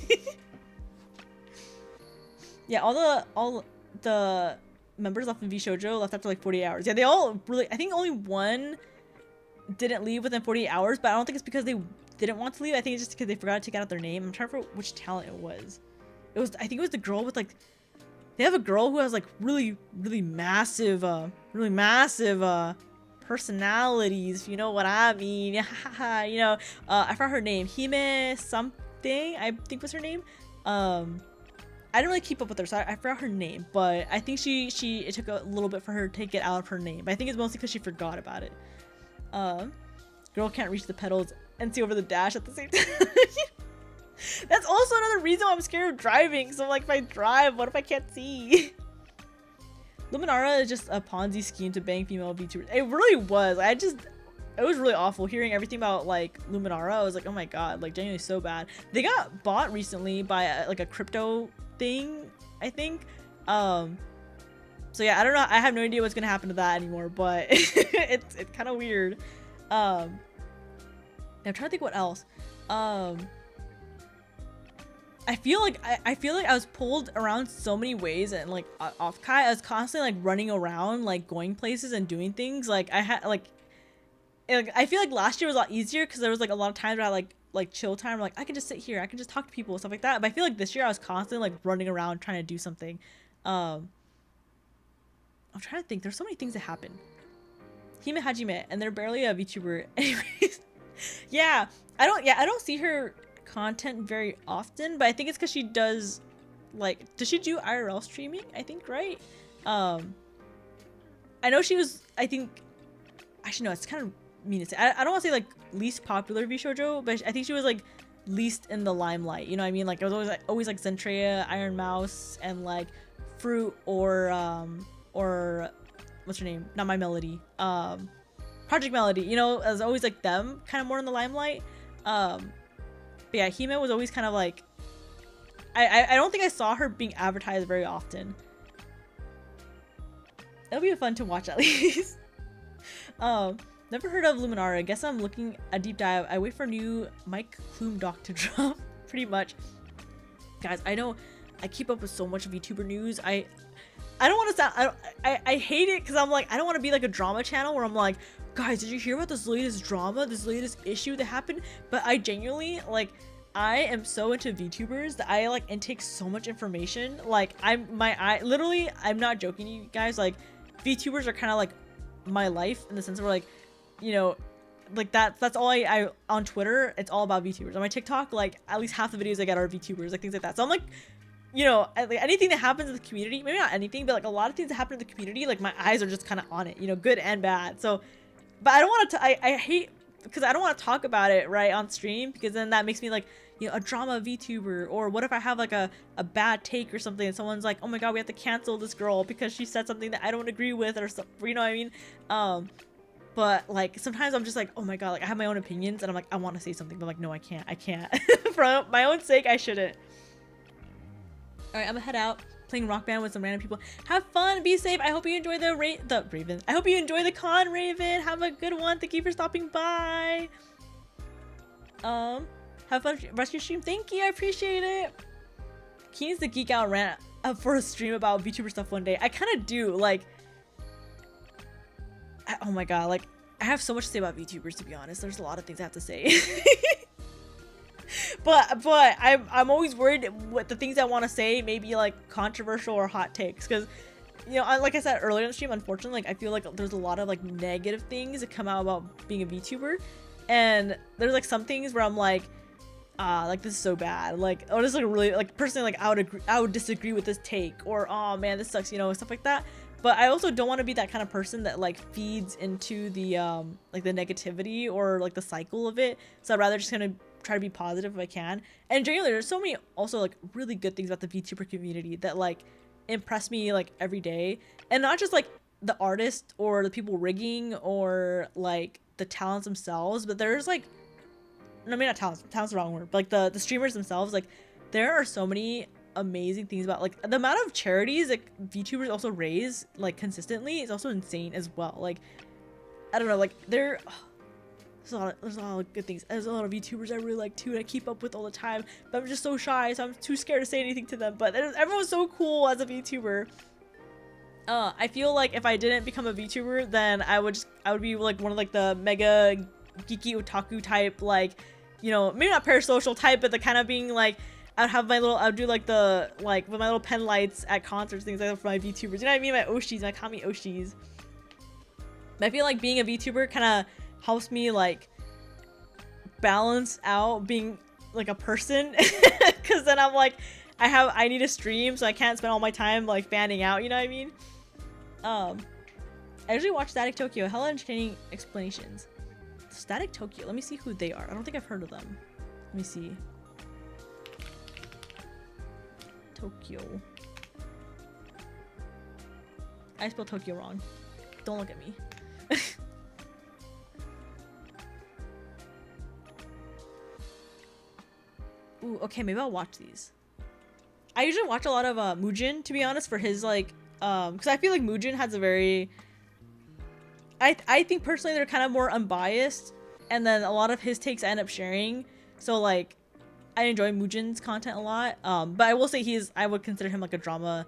[SPEAKER 1] Yeah, all the members left in VShojo left after like 48 hours. Yeah, they all really. I think only one didn't leave within 48 hours, but I don't think it's because they didn't want to leave. I think it's just because they forgot to take out their name. I'm trying to remember which talent it was. I think it was the girl with like. They have a girl who has like really massive personalities. You know what I mean? You know, I forgot her name. Hime something, I think was her name. I didn't really keep up with her, so I forgot her name. But I think it took a little bit for her to get out of her name. But I think it's mostly because she forgot about it. Girl can't reach the pedals and see over the dash at the same time. That's also another reason why I'm scared of driving. So like, if I drive, what if I can't see? Luminara is just a Ponzi scheme to bang female VTubers. It really was. It was really awful hearing everything about like Luminara. I was like, oh my god, like genuinely so bad. They got bought recently by like a crypto thing, I think. So yeah, I don't know. I have no idea what's gonna happen to that anymore, but it's kind of weird. I'm trying to think what else. I feel like I was pulled around so many ways, and like Offkai, I was constantly like running around, like going places and doing things. Like I had like I feel like last year was a lot easier because there was like a lot of times where I like chill time, like I can just sit here, I can just talk to people and stuff like that. But I feel like this year I was constantly like running around trying to do something. I'm trying to think. There's so many things that happen. Hime Hajime, and they're barely a VTuber. Anyways, yeah, I don't see her content very often, but I think it's because she does she do IRL streaming, I think, right? I know she was, I think, actually no, it's kind of mean to say. I don't want to say like least popular VShojo, but I think she was like least in the limelight, you know what I mean? Like it was always like Zentrea, Iron Mouse, and like Fruit or what's her name, not My Melody, Project Melody, you know, as always like them kind of more in the limelight. But yeah, Hime was always kind of like, I don't think I saw her being advertised very often. That'll be fun to watch at least. Never heard of Luminara. I guess I'm looking a deep dive. I wait for new Mike Klume doc to drop, pretty much. Guys, I know I keep up with so much VTuber news. I don't want to sound, I hate it because I'm like, I don't want to be like a drama channel where I'm like, guys, did you hear about this latest drama, this latest issue that happened? But I genuinely, like, I am so into VTubers that I like intake so much information. Like literally, I'm not joking, you guys, like VTubers are kind of like my life in the sense where like, you know, like that's all I on Twitter, it's all about VTubers. On my TikTok, like at least half the videos I get are VTubers, like things like that. So I'm like, you know, like anything that happens in the community, maybe not anything, but like a lot of things that happen in the community, like my eyes are just kind of on it, you know, good and bad. So, but I don't want to, I hate, because I don't want to talk about it right on stream, because then that makes me like, you know, a drama VTuber. Or what if I have like a bad take or something and someone's like, oh my god, we have to cancel this girl because she said something that I don't agree with, or something, you know what I mean? But like sometimes I'm just like, oh my god, like I have my own opinions and I'm like, I want to say something, but I'm like, no, I can't. For my own sake, I shouldn't. All right, I'm gonna head out, playing Rock Band with some random people. Have fun, be safe. I hope you enjoy the Raven. I hope you enjoy the con, Raven. Have a good one. Thank you for stopping by. Have fun rest of your stream. Thank you, I appreciate it. He needs to geek out rant up for a stream about VTuber stuff one day. I kind of do, like, oh my god, like I have so much to say about VTubers, to be honest. There's a lot of things I have to say. but I'm always worried what the things I want to say may be like controversial or hot takes, because you know, like I said earlier in the stream, unfortunately, like I feel like there's a lot of like negative things that come out about being a VTuber, and there's like some things where I'm like this is so bad, like, or this is like really, like personally, like I would disagree with this take, or oh man, this sucks, you know, stuff like that. but I also don't want to be that kind of person that like feeds into the like the negativity or like the cycle of it. So I'd rather just kind of try to be positive if I can. And generally there's so many also like really good things about the VTuber community that like impress me like every day, and not just like the artist or the people rigging or like the talents themselves, but there's like, no, maybe not talents is the wrong word, but like the streamers themselves. Like there are so many amazing things about like the amount of charities like VTubers also raise like consistently is also insane as well. Like I don't know, like there's a lot of good things. There's a lot of VTubers I really like too, and I keep up with all the time, but I'm just so shy, so I'm too scared to say anything to them. But everyone's so cool as a VTuber. I feel like if I didn't become a VTuber, then I would be like one of like the mega geeky otaku type, like, you know, maybe not parasocial type, but the kind of being like, I'd do like the, like with my little pen lights at concerts, things like that for my VTubers. You know what I mean? My Oshis, my Kami Oshis. But I feel like being a VTuber kind of helps me like balance out being like a person, because then I'm like, I need to stream, so I can't spend all my time like fanning out, you know what I mean? I usually watch Static Tokyo, hella entertaining explanations. Static Tokyo, let me see who they are. I don't think I've heard of them. Let me see. Tokyo. I spelled Tokyo wrong. Don't look at me. Ooh, okay, maybe I'll watch these. I usually watch a lot of Mujin, to be honest, for his like because I feel like Mujin has a very, I think personally they're kind of more unbiased, and then a lot of his takes I end up sharing. So like I enjoy Mujin's content a lot. But I will say I would consider him like a drama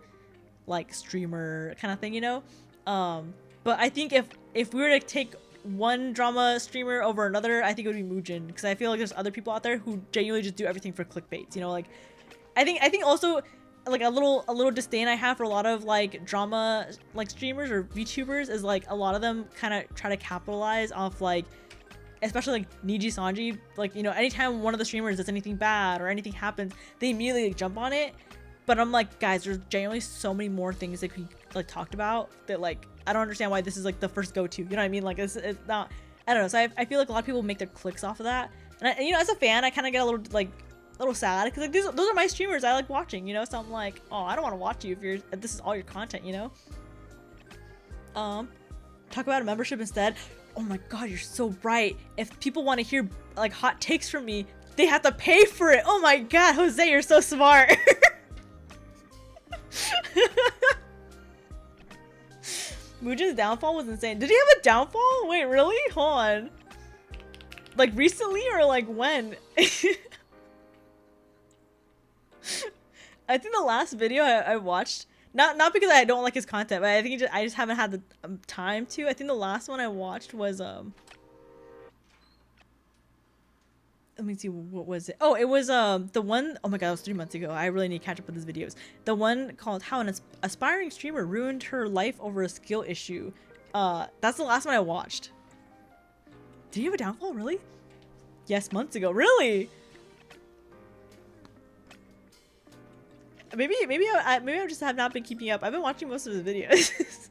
[SPEAKER 1] like streamer kind of thing, you know? But I think if we were to take one drama streamer over another, I think it would be Mujin, because I feel like there's other people out there who genuinely just do everything for clickbait, you know? Like I think also like a little disdain I have for a lot of like drama like streamers or VTubers is like a lot of them kind of try to capitalize off like, especially like Niji Sanji, like, you know, anytime one of the streamers does anything bad or anything happens, they immediately like, jump on it. But I'm like, guys, there's genuinely so many more things that we like talked about that like I don't understand why this is like the first go-to, you know what I mean? Like it's not, I don't know. So I feel like a lot of people make their clicks off of that, and you know, as a fan I kind of get a little sad, because like those are my streamers I like watching, you know? So I'm like, oh, I don't want to watch you if this is all your content, you know? Talk about a membership instead. Oh my god, you're so right. If people want to hear like hot takes from me, they have to pay for it. Oh my god, Jose, you're so smart. Mujin's downfall was insane. Did he have a downfall? Wait, really? Hold on. Like recently or like when? I think the last video I watched, not because I don't like his content, but I think I just haven't had the time to. I think the last one I watched was let me see, what was it? Oh, it was the one, oh my god, it was 3 months ago. I really need to catch up with his videos. The one called How an Aspiring Streamer Ruined Her Life Over a Skill Issue. That's the last one I watched. Did he have a downfall? Really? Yes, months ago. Really? Maybe I just have not been keeping up. I've been watching most of his videos.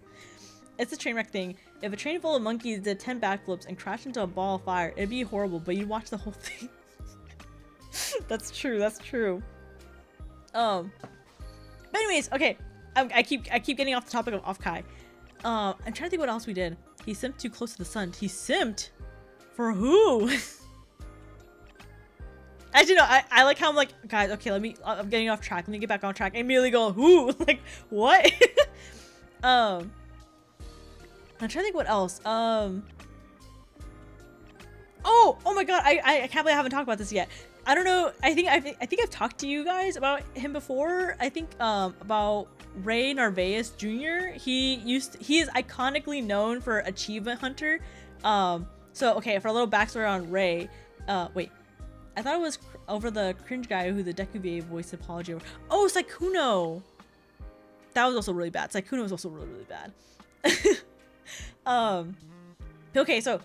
[SPEAKER 1] It's a train wreck thing. If a train full of monkeys did 10 backflips and crashed into a ball of fire, it'd be horrible, but you'd watch the whole thing. That's true, that's true. But anyways, okay. I keep getting off the topic of Offkai. I'm trying to think what else we did. He simped too close to the sun. He simped? For who? Actually, no, I like how I'm like, guys, okay, I'm getting off track. Let me get back on track. I immediately go, who? Like, what? I'm trying to think what else. Oh my god, I can't believe I haven't talked about this yet. I don't know. I think I've talked to you guys about him before. I think about Ray Narvaez Jr. He is iconically known for Achievement Hunter. So okay, for a little backstory on Ray. Wait. I thought it was over the cringe guy who the Deku VA voiced apology over. Oh, Saikuno! That was also really bad. Saikuno was also really, really bad. Okay, so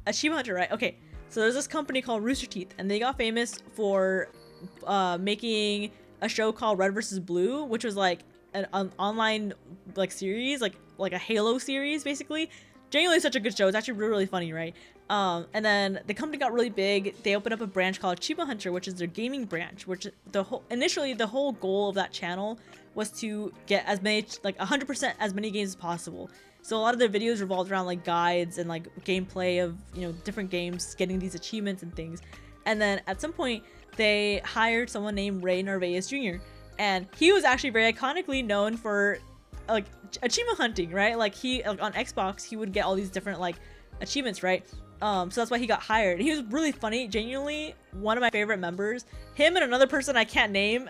[SPEAKER 1] Achievement Hunter, right? Okay, so there's this company called Rooster Teeth, and they got famous for making a show called Red vs. Blue, which was like an online like series, like a Halo series basically. Genuinely such a good show. It's actually really, really funny, right? And then the company got really big. They opened up a branch called Achievement Hunter, which is their gaming branch, which initially the whole goal of that channel was to get as many, like 100% as many games as possible. So a lot of their videos revolved around like guides and like gameplay of, you know, different games, getting these achievements and things. And then at some point they hired someone named Ray Narvaez Jr. And he was actually very iconically known for like achievement hunting, right? Like he like on Xbox he would get all these different like achievements, right? So that's why he got hired. He was really funny, genuinely one of my favorite members. Him and another person I can't name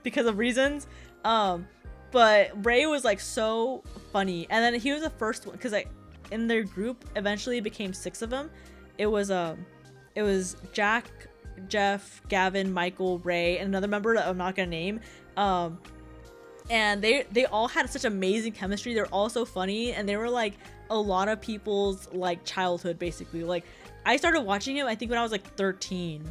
[SPEAKER 1] because of reasons. But Ray was like so funny, and then he was the first one because like in their group eventually it became 6 of them. It was Jack, Jeff, Gavin, Michael, Ray, and another member that I'm not gonna name. And they all had such amazing chemistry. They're all so funny, and they were like a lot of people's like childhood basically. Like I started watching him I think when I was like 13,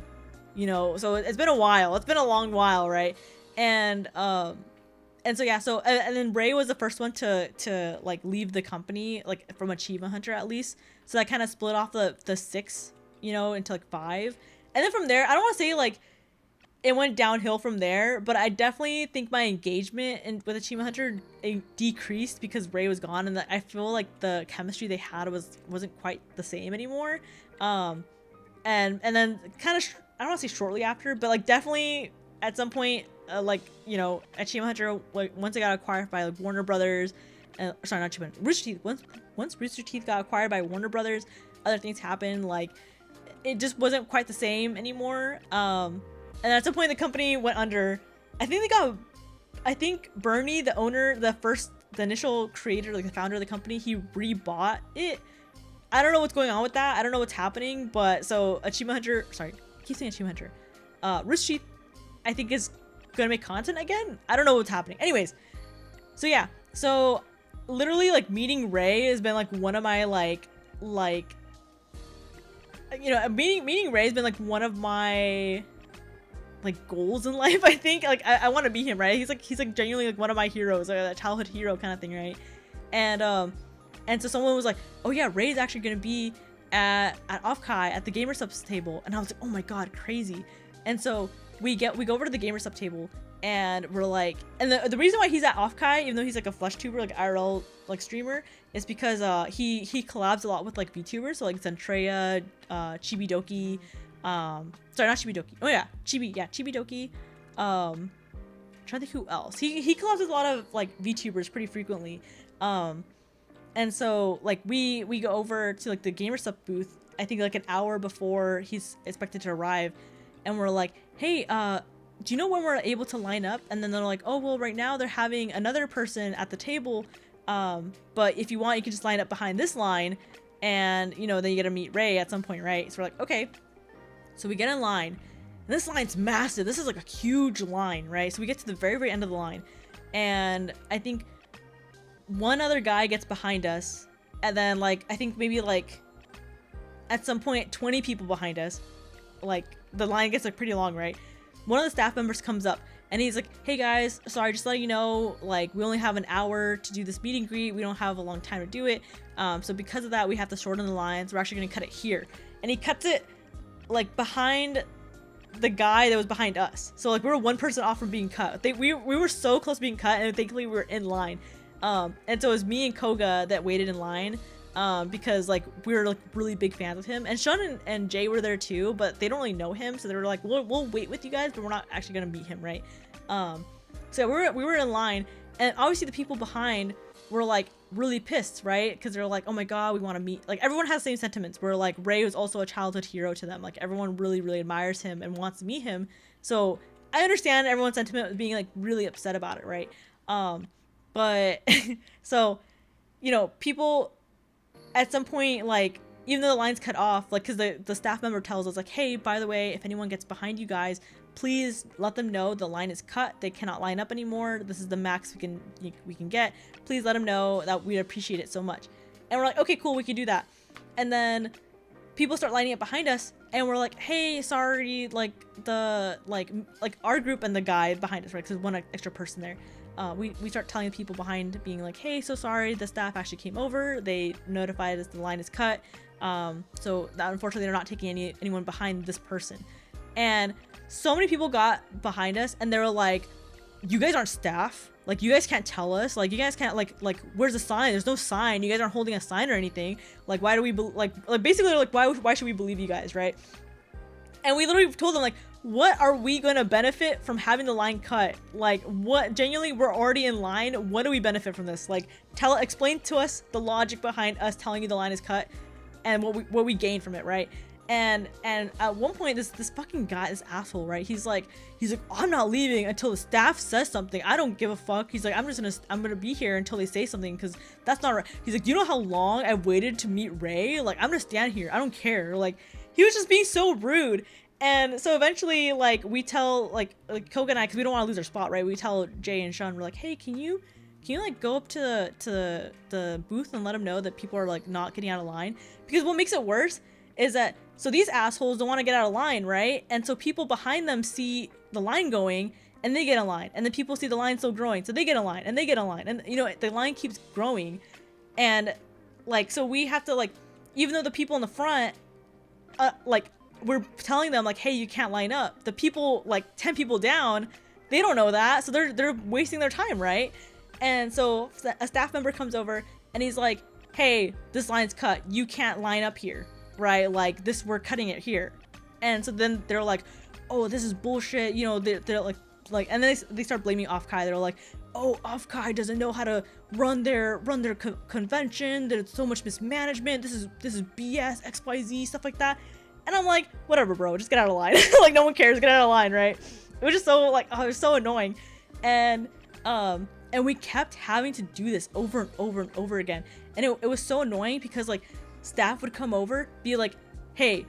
[SPEAKER 1] you know, so it's been a while. It's been a long while, right? And so yeah, so and then Ray was the first one to like leave the company, like from Achievement Hunter at least. So that kind of split off the 6, you know, into like 5. And then from there, I don't want to say like it went downhill from there, but I definitely think my engagement with Achievement Hunter decreased because Ray was gone, and that I feel like the chemistry they had wasn't quite the same anymore. And then kind of I don't want to say shortly after, but like definitely at some point, like, you know, Achievement Hunter, like once it got acquired by like Warner Brothers, sorry, not Achievement, Rooster Teeth. Once Rooster Teeth got acquired by Warner Brothers, other things happened. Like it just wasn't quite the same anymore. And at some point the company went under. I think Bernie, the owner, the initial creator, like the founder of the company, he rebought it. I don't know what's going on with that. I don't know what's happening, but so Achievement Hunter, sorry, I keep saying Achievement Hunter. Rooster Teeth, I think is gonna make content again. I don't know what's happening. Anyways, so yeah, so literally like meeting Ray has been like one of my like you know, meeting Ray has been like one of my like goals in life. I think like I want to be him, right? He's like genuinely like one of my heroes, like that childhood hero kind of thing, right? And so someone was like, oh yeah, Ray's actually gonna be at Offkai at the Gamer Subs table, and I was like, oh my god, crazy. And so we go over to the Gamer Sub table, and we're like, and the reason why he's at Offkai, even though he's like a flesh tuber, like IRL like streamer, is because he collabs a lot with like VTubers, so like Zentreya, Chibidoki, sorry, not Chibidoki. Oh yeah, Chibidoki. I'm trying to think who else. He collabs with a lot of like VTubers pretty frequently. And so like we go over to like the Gamer Sub booth, I think like an hour before he's expected to arrive, and we're like, hey, do you know when we're able to line up? And then they're like, oh well, right now they're having another person at the table, but if you want, you can just line up behind this line, and you know, then you get to meet Ray at some point, right? So we're like, okay. So we get in line, and this line's massive. This is like a huge line, right? So we get to the very, very end of the line, and I think one other guy gets behind us, and then like I think maybe like at some point 20 people behind us. Like the line gets like pretty long, right? One of the staff members comes up, and he's like, hey guys, sorry, just letting you know, like we only have an hour to do this meet and greet. We don't have a long time to do it, so because of that we have to shorten the lines. We're actually gonna cut it here. And he cuts it like behind the guy that was behind us, so like we were one person off from being cut. We were so close to being cut, and thankfully we were in line. And so it was me and Koga that waited in line, because like we were like really big fans of him, and Sean and Jay were there too, but they don't really know him, so they were like, we'll wait with you guys, but we're not actually gonna meet him, right? So we were in line, and obviously the people behind were like really pissed, right? Because they're like, oh my god, we want to meet. Like everyone has the same sentiments, where like Ray was also a childhood hero to them. Like everyone really, really admires him and wants to meet him. So I understand everyone's sentiment of being like really upset about it, right? But so, you know, people at some point, like even though the line's cut off, like because the staff member tells us like, hey, by the way, if anyone gets behind you guys, please let them know the line is cut. They cannot line up anymore. This is the max we can get. Please let them know that we'd appreciate it so much. And we're like, okay, cool, we can do that. And then people start lining up behind us, and we're like, hey, sorry, like the like our group and the guy behind us, right? Because one extra person there. We start telling the people behind, being like, hey, so sorry, the staff actually came over. They notified us the line is cut. So that unfortunately they're not taking anyone behind this person. And so many people got behind us and they were like, you guys aren't staff. Like, you guys can't tell us. Like, you guys can't, like, where's the sign? There's no sign. You guys aren't holding a sign or anything. Like, why do we, like, basically, like, why should we believe you guys, right? And we literally told them, like, what are we going to benefit from having the line cut? Like, what, genuinely, we're already in line. What do we benefit from this? Like, explain to us the logic behind us telling you the line is cut and what we gain from it, right? And at one point, this fucking guy, this asshole, right? He's like, I'm not leaving until the staff says something. I don't give a fuck. He's like, I'm gonna be here until they say something, because that's not right. He's like, you know how long I waited to meet Ray? Like, I'm gonna stand here. I don't care. Like, he was just being so rude. And so eventually, like, we tell, like Koga and I, because we don't want to lose our spot, right? We tell Jay and Sean, we're like, hey, can you like go up to the booth and let them know that people are like not getting out of line? Because what makes it worse is that, so these assholes don't want to get out of line, right? And so people behind them see the line going and they get in line, and then people see the line still growing, so they get in line and they get in line, and you know, the line keeps growing. And like, so we have to, like, even though the people in the front, like, we're telling them like, hey, you can't line up, the people like 10 people down, they don't know that, so they're wasting their time, right? And so a staff member comes over and he's like, hey, this line's cut, you can't line up here, right? Like, this, we're cutting it here. And so then they're like, oh, this is bullshit, you know. They're like, and then they start blaming Offkai. They're like, oh, Offkai doesn't know how to run their convention, there's so much mismanagement, this is BS, XYZ, stuff like that. And I'm like, whatever, bro, just get out of line. Like, no one cares, get out of line, right? It was just so, like, oh, it was so annoying. And we kept having to do this over and over and over again. And it was so annoying because, like, staff would come over, be like, hey,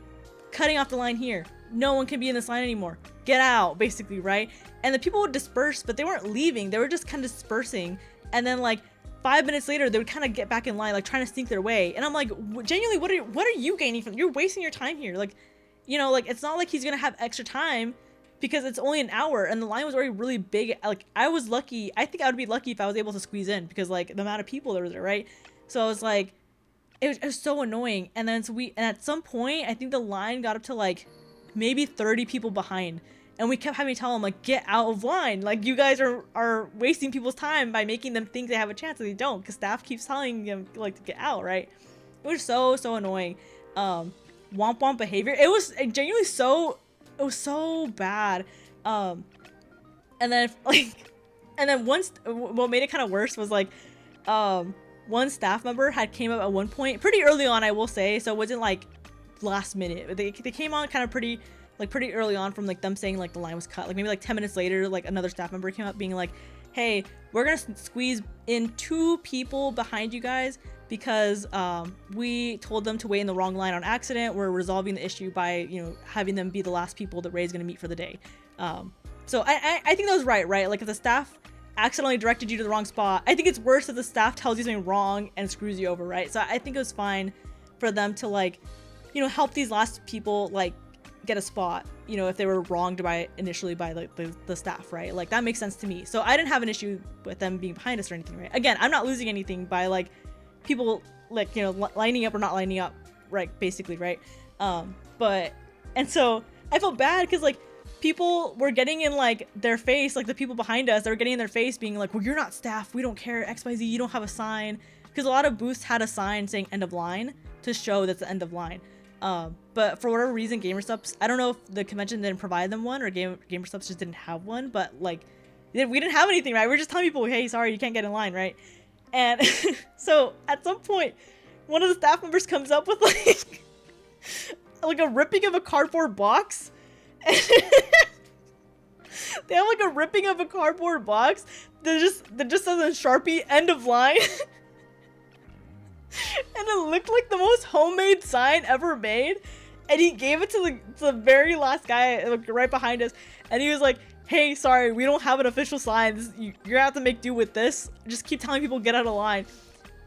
[SPEAKER 1] cutting off the line here, no one can be in this line anymore, get out, basically, right? And the people would disperse, but they weren't leaving, they were just kind of dispersing. And then, like, 5 minutes later, they would kind of get back in line, like, trying to sneak their way. And I'm like, genuinely, what are you gaining from, you're wasting your time here. Like, you know, like, it's not like he's gonna have extra time, because it's only an hour and the line was already really big. Like, I was lucky, I think I would be lucky if I was able to squeeze in, because, like, the amount of people there was there, right? So I was like, it was so annoying. And then and at some point, I think the line got up to like maybe 30 people behind, and we kept having to tell them, like, get out of line, like, you guys are wasting people's time by making them think they have a chance and they don't, because staff keeps telling them, like, to get out, right? It was so annoying. Womp womp behavior, it was genuinely so, it was so bad. And then, like, and then once, what made it kind of worse was, like, one staff member had came up at one point pretty early on, I will say, so it wasn't like last minute. They came on kind of pretty early on from, like, them saying, like, the line was cut. Like, maybe like 10 minutes later, like, another staff member came up being like, hey, we're gonna squeeze in 2 people behind you guys because we told them to wait in the wrong line on accident. We're resolving the issue by, you know, having them be the last people that Ray's gonna meet for the day. So I think that was right? Like, if the staff accidentally directed you to the wrong spot, I think it's worse if the staff tells you something wrong and screws you over, right? So I think it was fine for them to, like, you know, help these last people, like, get a spot, you know, if they were wronged initially by like the staff, right? Like, that makes sense to me. So I didn't have an issue with them being behind us or anything, right? Again, I'm not losing anything by, like, people, like, you know, lining up or not lining up, right? Basically, right? And so I felt bad because, like, people were getting in, like, their face, like, the people behind us, they were getting in their face being like, well, you're not staff, we don't care, XYZ, you don't have a sign. Because a lot of booths had a sign saying end of line to show that's the end of line. But for whatever reason, GamerStop's, I don't know if the convention didn't provide them one or GamerStop's just didn't have one, but, like, we didn't have anything, right? We're just telling people, hey, sorry, you can't get in line, right? And so at some point, one of the staff members comes up with, like a ripping of a cardboard box. They have, like, a ripping of a cardboard box that just says in Sharpie, end of line. And it looked like the most homemade sign ever made. And he gave it to the very last guy, like, right behind us. And he was like, hey, sorry, we don't have an official sign. You're gonna have to make do with this. Just keep telling people get out of line.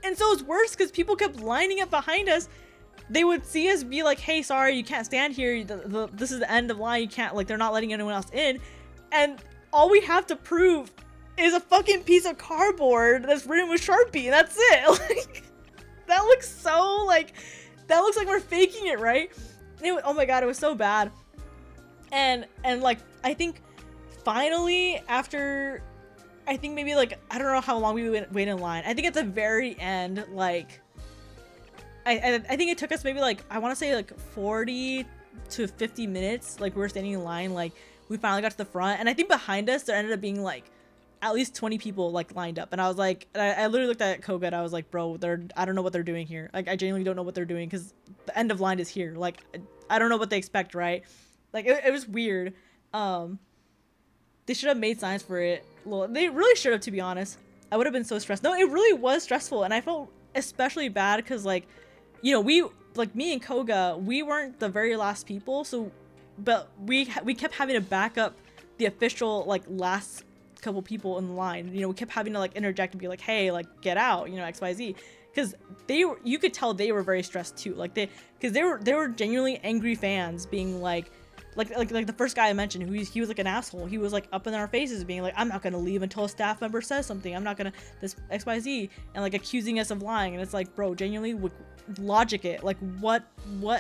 [SPEAKER 1] And so it's worse because people kept lining up behind us. they would see us be like, hey, sorry, you can't stand here. This is the end of line. You can't, like, they're not letting anyone else in. And all we have to prove is a fucking piece of cardboard that's written with Sharpie, and that's it. Like, that looks so, like, that looks like we're faking it, right? Oh my god, it was so bad. And like, I think finally, after, I think maybe, like, I don't know how long we waited in line. I think at the very end, like, I think it took us maybe, like, I want to say, like, 40 to 50 minutes. Like, we were standing in line, like, we finally got to the front. And I think behind us, there ended up being, like, at least 20 people, like, lined up. And I was like, I literally looked at Koga and I was like, bro, I don't know what they're doing here. Like, I genuinely don't know what they're doing because the end of line is here. Like, I don't know what they expect, right? Like, it was weird. They should have made signs for it. Well, they really should have, to be honest. I would have been so stressed. No, it really was stressful. And I felt especially bad because, like, you know, we, like, me and Koga, we weren't the very last people. So, but we kept having to back up the official, like, last couple people in the line. You know, we kept having to, like, interject and be like, hey, like, get out, you know, XYZ. Because you could tell they were very stressed too. Like, because they were genuinely angry fans being like the first guy I mentioned, he was like an asshole. He was like up in our faces being like, I'm not gonna leave until a staff member says something. I'm not gonna this XYZ, and like accusing us of lying. And it's like, bro, genuinely logic it. Like, what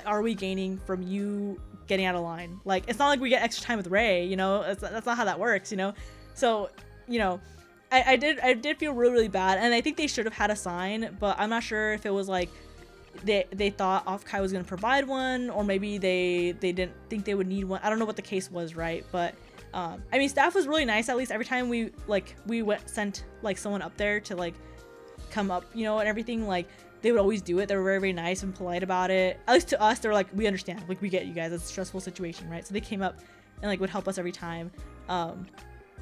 [SPEAKER 1] are we gaining from you getting out of line? Like, it's not like we get extra time with Ray, you know. That's not how that works, you know. So, you know, I did feel really, really bad, and I think they should have had a sign, but I'm not sure if it was like they thought Offkai was gonna provide one, or maybe they didn't think they would need one. I don't know what the case was, right? But I mean, staff was really nice. At least every time we sent like someone up there to like come up, you know, and everything, like they would always do it. They were very, very nice and polite about it. At least to us, they were like, we understand, like we get you guys, it's a stressful situation, right? So they came up and like would help us every time.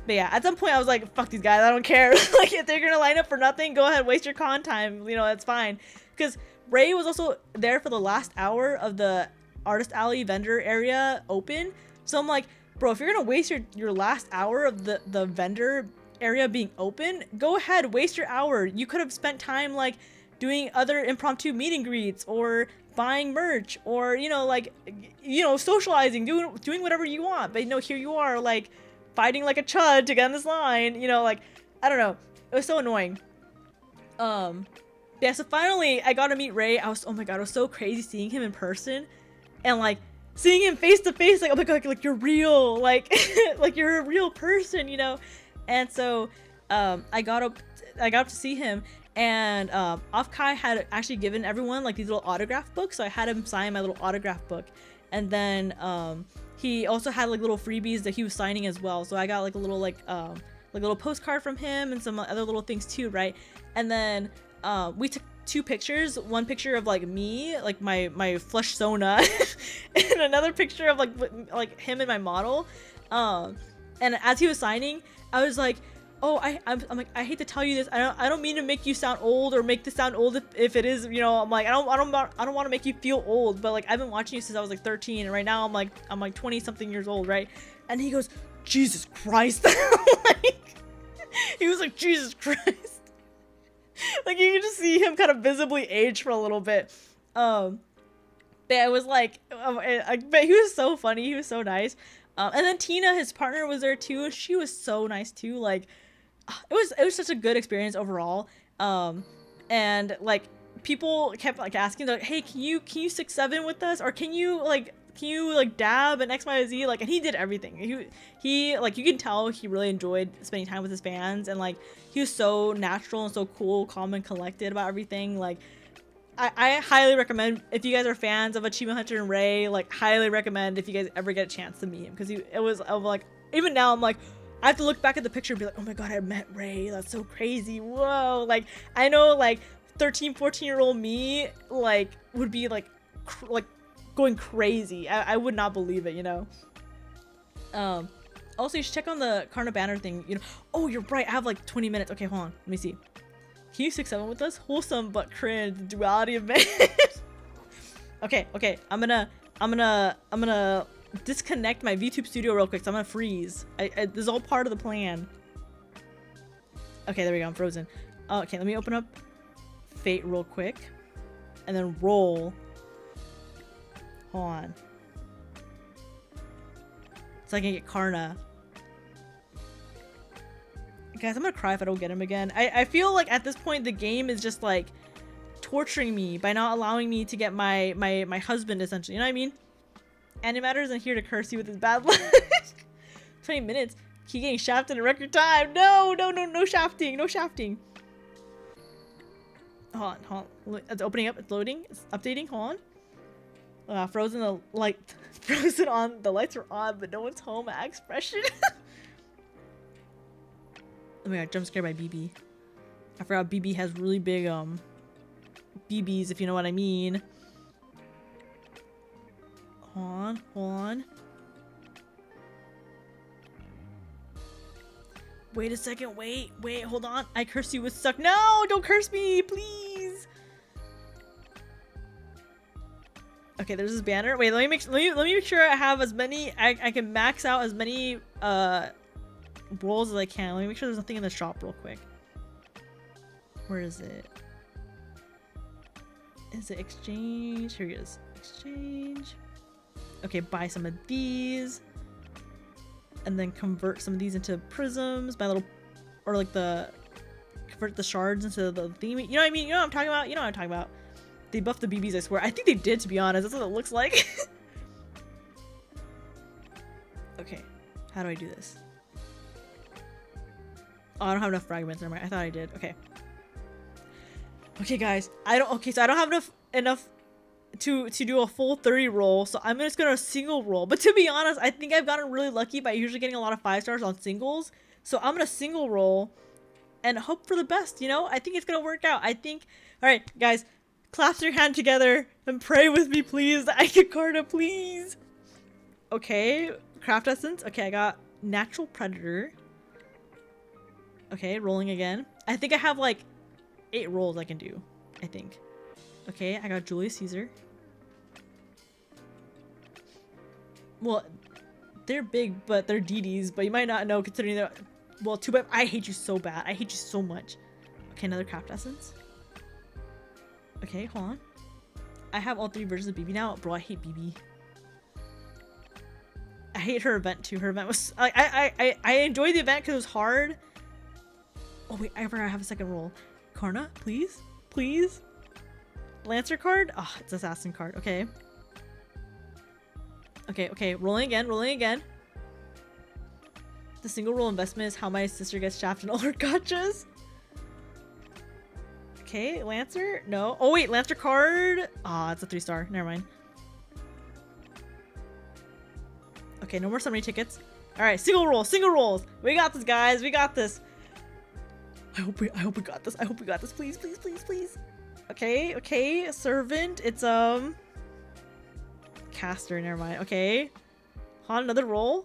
[SPEAKER 1] But yeah, at some point I was like, fuck these guys, I don't care. Like, if they're gonna line up for nothing, go ahead, waste your con time, you know, that's fine. Because Ray was also there for the last hour of the Artist Alley vendor area open. So I'm like, bro, if you're gonna waste your last hour of the vendor area being open, go ahead, waste your hour. You could have spent time like doing other impromptu meet and greets or buying merch or, you know, like, you know, socializing, doing whatever you want. But you know, here you are like fighting like a chud to get on this line, you know, like, I don't know. It was so annoying. Yeah, so finally I got to meet Ray. Oh my god, it was so crazy seeing him in person and like seeing him face to face, like, oh my god, like you're real, like like you're a real person, you know. And so I got up to see him, and Offkai had actually given everyone like these little autograph books, so I had him sign my little autograph book. And then he also had like little freebies that he was signing as well, so I got like a little like a little postcard from him and some other little things too, right? And then we took 2 pictures, one picture of like me, like my flush Sona, and another picture of like him and my model. And as he was signing, I was like, oh, I'm like, I hate to tell you this, I don't mean to make you sound old or make this sound old if it is, you know. I'm like, I don't want to make you feel old, but like I've been watching you since I was like 13, and right now I'm like 20 something years old, right? And he goes, Jesus Christ. Like, he was like, Jesus Christ. Like, you can just see him kind of visibly age for a little bit. But it was like, but he was so funny, he was so nice. And then Tina, his partner, was there too. She was so nice too. Like, it was such a good experience overall. And like people kept like asking, like, hey, can you 6-7 with us, or can you dab and XYZ, like, and he did everything. He like, you can tell he really enjoyed spending time with his fans, and like he was so natural and so cool, calm and collected about everything. Like, I highly recommend, if you guys are fans of Achievement Hunter and Ray, like highly recommend if you guys ever get a chance to meet him, because it was like, even now I'm like, I have to look back at the picture and be like, oh my god, I met Ray, that's so crazy, whoa. Like, I know like 13-14-year-old me like would be like going crazy. I would not believe it, you know. Also, you should check on the Karna banner thing, you know. Oh, you're right, I have like 20 minutes. Okay, hold on, let me see. Can you 6-7 with us? Wholesome but cringe, the duality of man. Okay, I'm gonna disconnect my VTube studio real quick, so I'm gonna freeze. This is all part of the plan. Okay, there we go, I'm frozen. Okay, let me open up Fate real quick and then roll. Hold on. So I can get Karna. Guys, I'm gonna cry if I don't get him again. I feel like at this point the game is just like torturing me by not allowing me to get my husband, essentially. You know what I mean? Animatter isn't here to curse you with his bad luck. 20 minutes. Keep getting shafted in record time. No shafting. No shafting. Hold on. It's opening up. It's loading. It's updating. Hold on. Frozen the light. Frozen on. The lights are on, but no one's home. Expression. Oh my god, jump scared by BB. I forgot BB has really big BBs, if you know what I mean. Hold on. Wait a second, wait, hold on. I curse you with suck. No, don't curse me, please. Okay, there's this banner. Wait, let me make sure I have as many. I can max out as many rolls as I can. Let me make sure there's nothing in the shop real quick. Where is it? Is it exchange? Here it is. Exchange. Okay, buy some of these. And then convert some of these into prisms. My little, or like convert the shards into the theme. You know what I mean? You know what I'm talking about? You know what I'm talking about. They buffed the BBs, I swear. I think they did, to be honest. That's what it looks like. Okay, how do I do this? Oh, I don't have enough fragments. Never mind. I thought I did. Okay. Okay, guys. So I don't have enough to do a full 30 roll. So I'm just gonna single roll. But to be honest, I think I've gotten really lucky by usually getting a lot of 5 stars on singles. So I'm gonna single roll and hope for the best. You know, I think it's gonna work out. I think. All right, guys, clasp your hand together and pray with me, please. I get Karna, please. Okay, craft essence. Okay, I got natural predator. Okay, rolling again. I think I have like 8 rolls I can do. I think. Okay, I got Julius Caesar. Well, they're big, but they're DDs. But you might not know considering they're... Well, too bad. I hate you so bad. I hate you so much. Okay, another craft essence. Okay, hold on. I have all 3 versions of BB now. Bro, I hate BB. I hate her event too. Her event was... I enjoyed the event because it was hard. Oh wait, I forgot I have a second roll. Karna, please? Please? Lancer card? Oh, it's assassin card. Okay. Okay. Rolling again. The single roll investment is how my sister gets shafted in all her gotchas. Okay, Lancer? No. Oh wait, Lancer card? Ah, it's a 3-star. Never mind. Okay, no more summary tickets. Alright, single rolls. We got this, guys. We got this. I hope we got this. I hope we got this. Please. Okay. Servant. It's caster. Never mind. Okay. Hold on, another roll.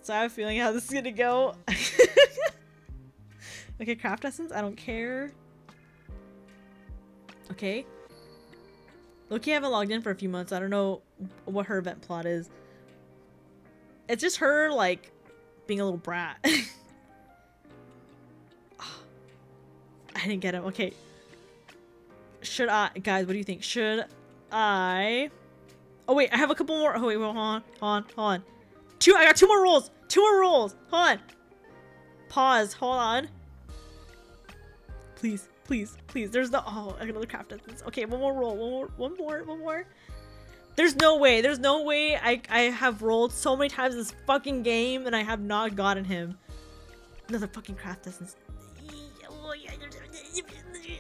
[SPEAKER 1] So I have a feeling how this is gonna go. Okay, craft essence. I don't care. Okay. Loki, I haven't logged in for a few months. I don't know what her event plot is. It's just her like being a little brat. I didn't get him. Okay. Should I... Guys, what do you think? Should I... Oh, wait. I have a couple more... Oh, wait. Hold on. I got 2 more rolls. 2 more rolls. Hold on. Pause. Hold on. Please. There's the... Oh, I got another craft essence. Okay, one more roll. One more. There's no way. I have rolled so many times this fucking game and I have not gotten him. Another fucking craft essence.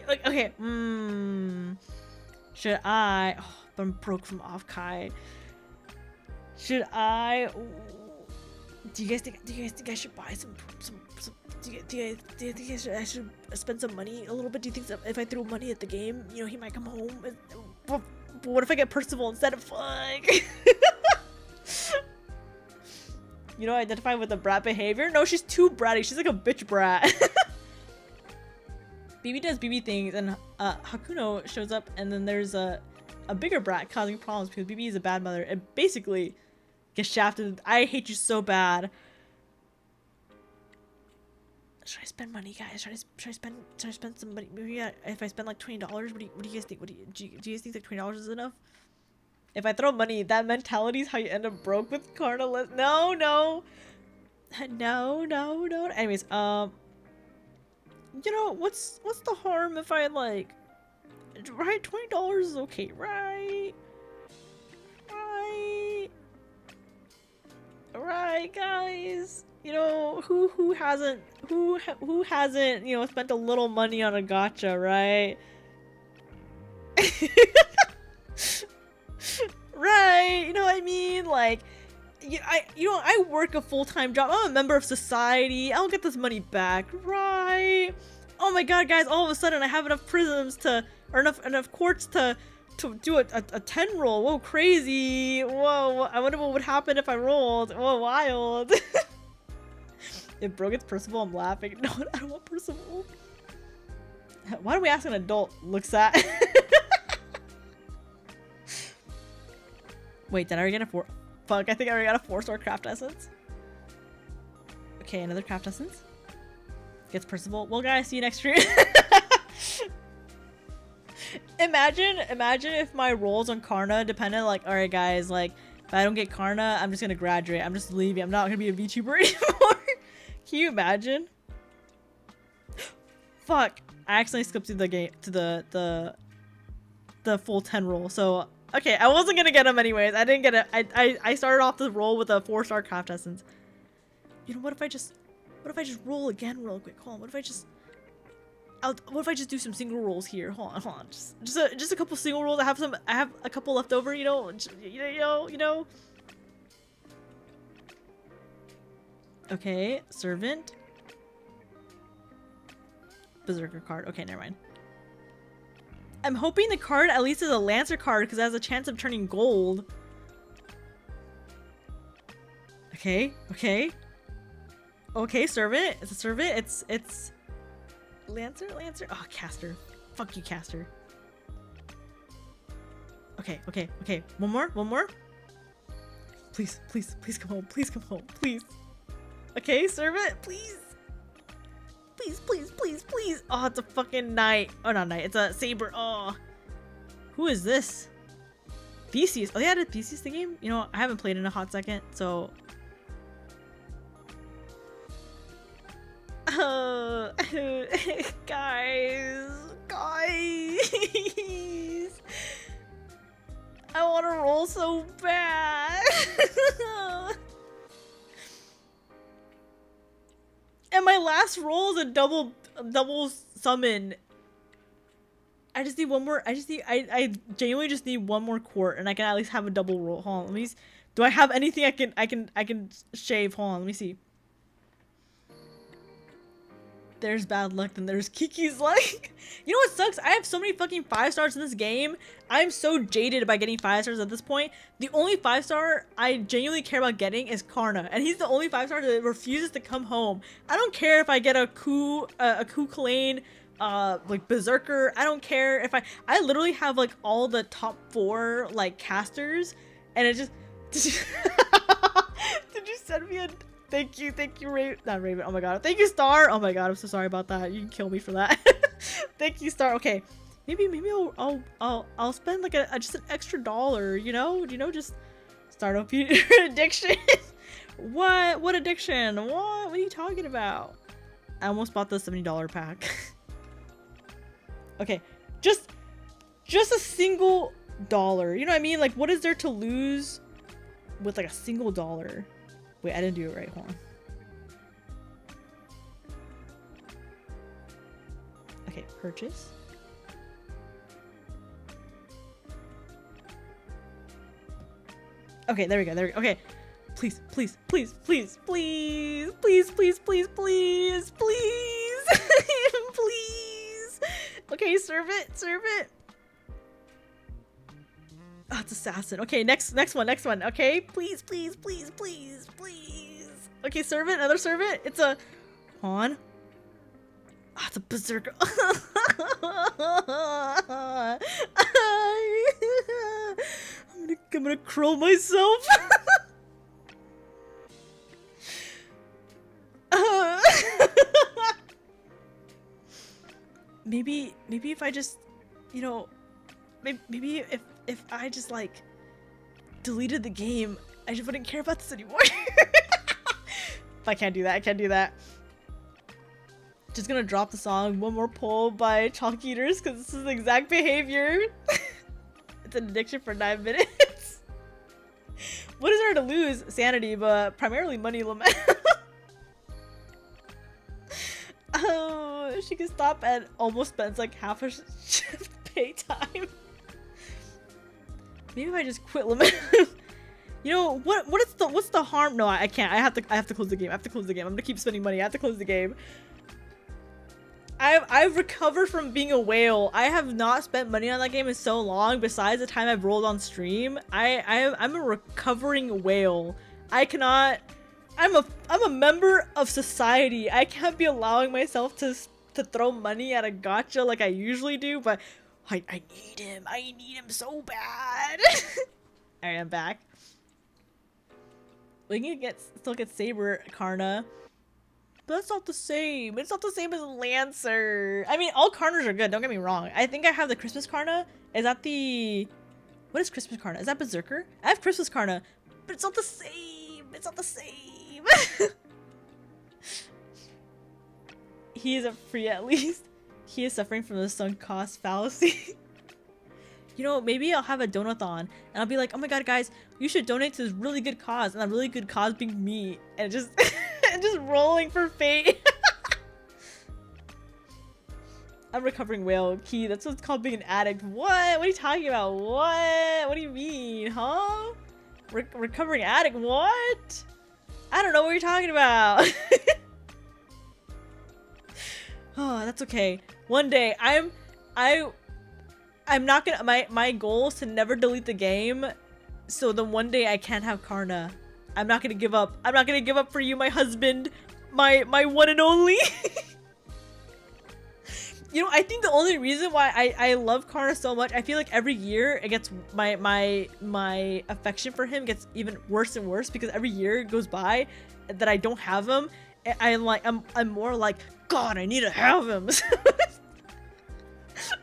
[SPEAKER 1] Okay. Should I? Oh, but I'm broke from Offkai. Should I? Do you guys think I should buy some? Do you think I should spend some money a little bit? Do you think if I throw money at the game, you know, he might come home? What if I get Percival instead of fuck? You know, identify with the brat behavior? No, she's too bratty. She's like a bitch brat. BB does BB things and Hakuno shows up and then there's a bigger brat causing problems because BB is a bad mother and basically gets shafted. I hate you so bad. Should I spend money, guys? Should I spend some money? Maybe if I spend like $20, what do you guys think? Do you guys think that $20 is enough? If I throw money, that mentality is how you end up broke with Karna. No, no. No. Anyways, you know, what's the harm if I like, right? $20 is okay, right? Right, guys. You know, who hasn't, you know, spent a little money on a gacha, right? Right, you know what I mean? Like, I work a full-time job. I'm a member of society. I'll get this money back, right? Oh my god, guys, all of a sudden I have enough prisms to, or enough quartz to do a 10 roll. Whoa, crazy. Whoa, I wonder what would happen if I rolled. Whoa, wild. If bro gets Percival, I'm laughing. No, I don't want Percival. Why do we ask an adult looks at? Wait, did I already get a 4? Fuck, I think I already got a 4-star craft essence. Okay, another craft essence. Gets Percival. Well, guys, see you next stream. Imagine if my rolls on Karna depended, like, alright guys, like, if I don't get Karna, I'm just gonna graduate. I'm just leaving. I'm not gonna be a VTuber anymore. Can you imagine? Fuck. I accidentally skipped to the game, to the full 10 roll, so okay, I wasn't gonna get them anyways. I didn't get it. I started off the roll with a 4-star craft essence. You know, what if I just roll again real quick? Hold on. What if I just do some single rolls here? Hold on. Just a couple single rolls. I have a couple left over. You know. Okay, servant. Berserker card. Okay, never mind. I'm hoping the card at least is a Lancer card because it has a chance of turning gold. Okay, servant. It's a servant. It's Lancer. Oh, caster. Fuck you, caster. Okay. One more. Please come home. Please come home. Please. Okay, servant. Please. Oh, it's a fucking knight. Oh, not knight. It's a saber. Oh. Who is this? Theseus. Oh, they added Theseus to the game? You know, I haven't played in a hot second, so... Guys. I want to roll so bad. And my last roll is a double summon. I just need one more. I genuinely just need one more quart, and I can at least have a double roll. Hold on, let me see. Do I have anything I can shave? Hold on, let me see. There's bad luck, then there's Kiki's luck. You know what sucks? I have so many fucking 5-stars in this game. I'm so jaded by getting 5-stars at this point. The only 5-star I genuinely care about getting is Karna, and he's the only 5-star that refuses to come home. I don't care if I get a Ku Kalane, like Berserker. I don't care if I literally have like all the top 4 like casters, and it just did you send me a thank you Raven, not Raven, oh my god, thank you Star, oh my god, I'm so sorry about that, you can kill me for that. Thank you Star. Okay, maybe I'll spend like just an extra $1, you know, just start up addiction. What addiction? What are you talking about? I almost bought the $70 pack. Okay, just a single $1, you know what I mean? Like, what is there to lose with like a single $1? Wait, I didn't do it right. Hold on. Okay, purchase. Okay, there we go. Okay. Please. Please. Okay, serve it. Oh, it's assassin. Okay, next one. Okay, please. Okay, servant, another servant. It's a pawn. Oh, it's a berserker. I'm gonna curl myself. maybe if I just, you know, maybe if I just like deleted the game, I just wouldn't care about this anymore. I can't do that. I can't do that. Just gonna drop the song One More Pull by Chalk Eaters because this is the exact behavior. It's an addiction for 9 minutes. What is there to lose? Sanity, but primarily money, lament. Oh, she can stop and almost spends like half her shift pay time. Maybe if I just quit lament. You know what's the harm? No, I can't. I have to close the game. I have to close the game. I'm gonna keep spending money. I have to close the game. I've recovered from being a whale. I have not spent money on that game in so long. Besides the time I've rolled on stream, I'm a recovering whale. I cannot. I'm a member of society. I can't be allowing myself to throw money at a gacha like I usually do. But I need him. I need him so bad. Alright, I'm back. We can still get Saber Karna. But that's not the same. It's not the same as Lancer. I mean, all Karnas are good. Don't get me wrong. I think I have the Christmas Karna. Is that the... What is Christmas Karna? Is that Berserker? I have Christmas Karna. But it's not the same. It's not the same. He isn't free at least. He is suffering from the sunk cost fallacy. You know, maybe I'll have a donathon and I'll be like, oh my god, guys, you should donate to this really good cause. And that really good cause being me. And just... just rolling for fate. I'm recovering whale key. That's what it's called being an addict. What? What are you talking about? What? What do you mean? Huh? Recovering addict? What? I don't know what you're talking about. Oh, that's okay. One day I'm not gonna my goal is to never delete the game. So then one day I can't have Karna. I'm not gonna give up. I'm not gonna give up for you, my husband. My one and only. You know, I think the only reason why I love Karna so much, I feel like every year it gets my affection for him gets even worse and worse because every year goes by that I don't have him. I'm more like, God, I need to have him.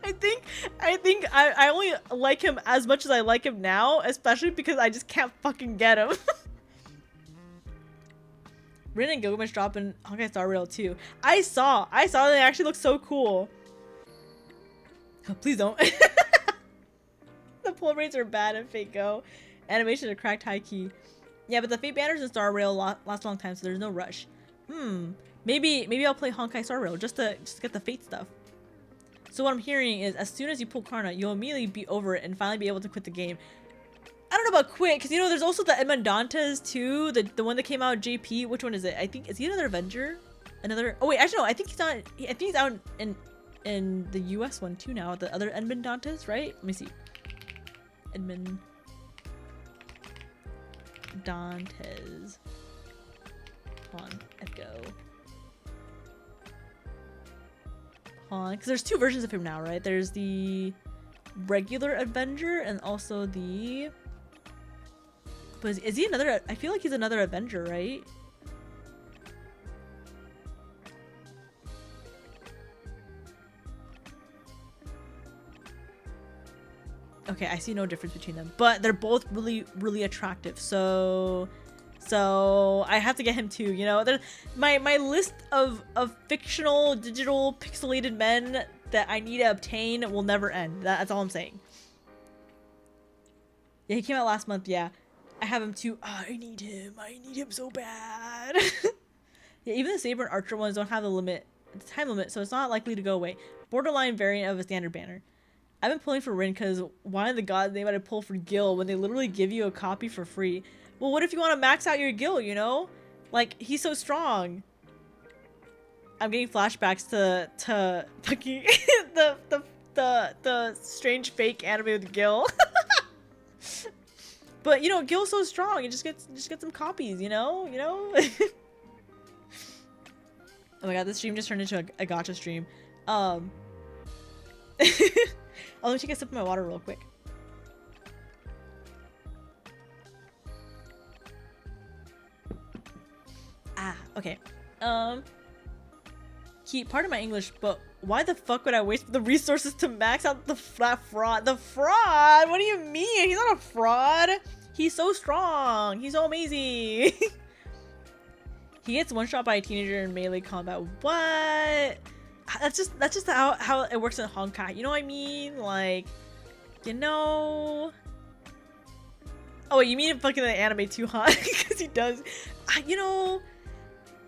[SPEAKER 1] I think I only like him as much as I like him now, especially because I just can't fucking get him. Rin and Gilgamesh drop in Honkai Star Rail 2. I saw they actually look so cool. Oh, please don't. The pull rates are bad in Fate Go. Animation of cracked high key. Yeah, but the Fate banners in Star Rail last a long time, so there's no rush. Maybe I'll play Honkai Star Rail just to get the Fate stuff. So what I'm hearing is as soon as you pull Karna, you'll immediately be over it and finally be able to quit the game. I don't know about quit, because you know there's also the Edmond Dantes too, the one that came out JP. Which one is it? I think, is he another Avenger? Another, oh wait, actually no, I think he's out in the US one too now, the other Edmond Dantes, right? Let me see. Edmond Dantes. Hold on, Echo. Hold on, because there's two versions of him now, right? There's the regular Avenger and also the... But is he another? I feel like he's another Avenger, right? Okay, I see no difference between them, but they're both really, really attractive. So I have to get him too. You know, my list of fictional, digital, pixelated men that I need to obtain will never end. That's all I'm saying. Yeah, he came out last month. Yeah. I have him too. Oh, I need him. I need him so bad. Yeah, even the Saber and Archer ones don't have the time limit, so it's not likely to go away. Borderline variant of a standard banner. I've been pulling for Rin because why in the god's name would I pull for Gil when they literally give you a copy for free? Well, what if you want to max out your Gil, you know? Like, he's so strong. I'm getting flashbacks to fucking the strange fake anime with Gil. But you know, Gil's so strong. You just get some copies, you know. Oh my god, this stream just turned into a gacha stream. Oh, let me take a sip of my water real quick. Ah, okay. pardon my English, but why the fuck would I waste the resources to max out that fraud? The fraud? What do you mean? He's not a fraud. He's so strong. He's so amazing. He gets one shot by a teenager in melee combat. What? That's just how it works in Honkai. You know what I mean? Like, you know. Oh wait, you mean fucking the anime too, huh? Because he does. You know.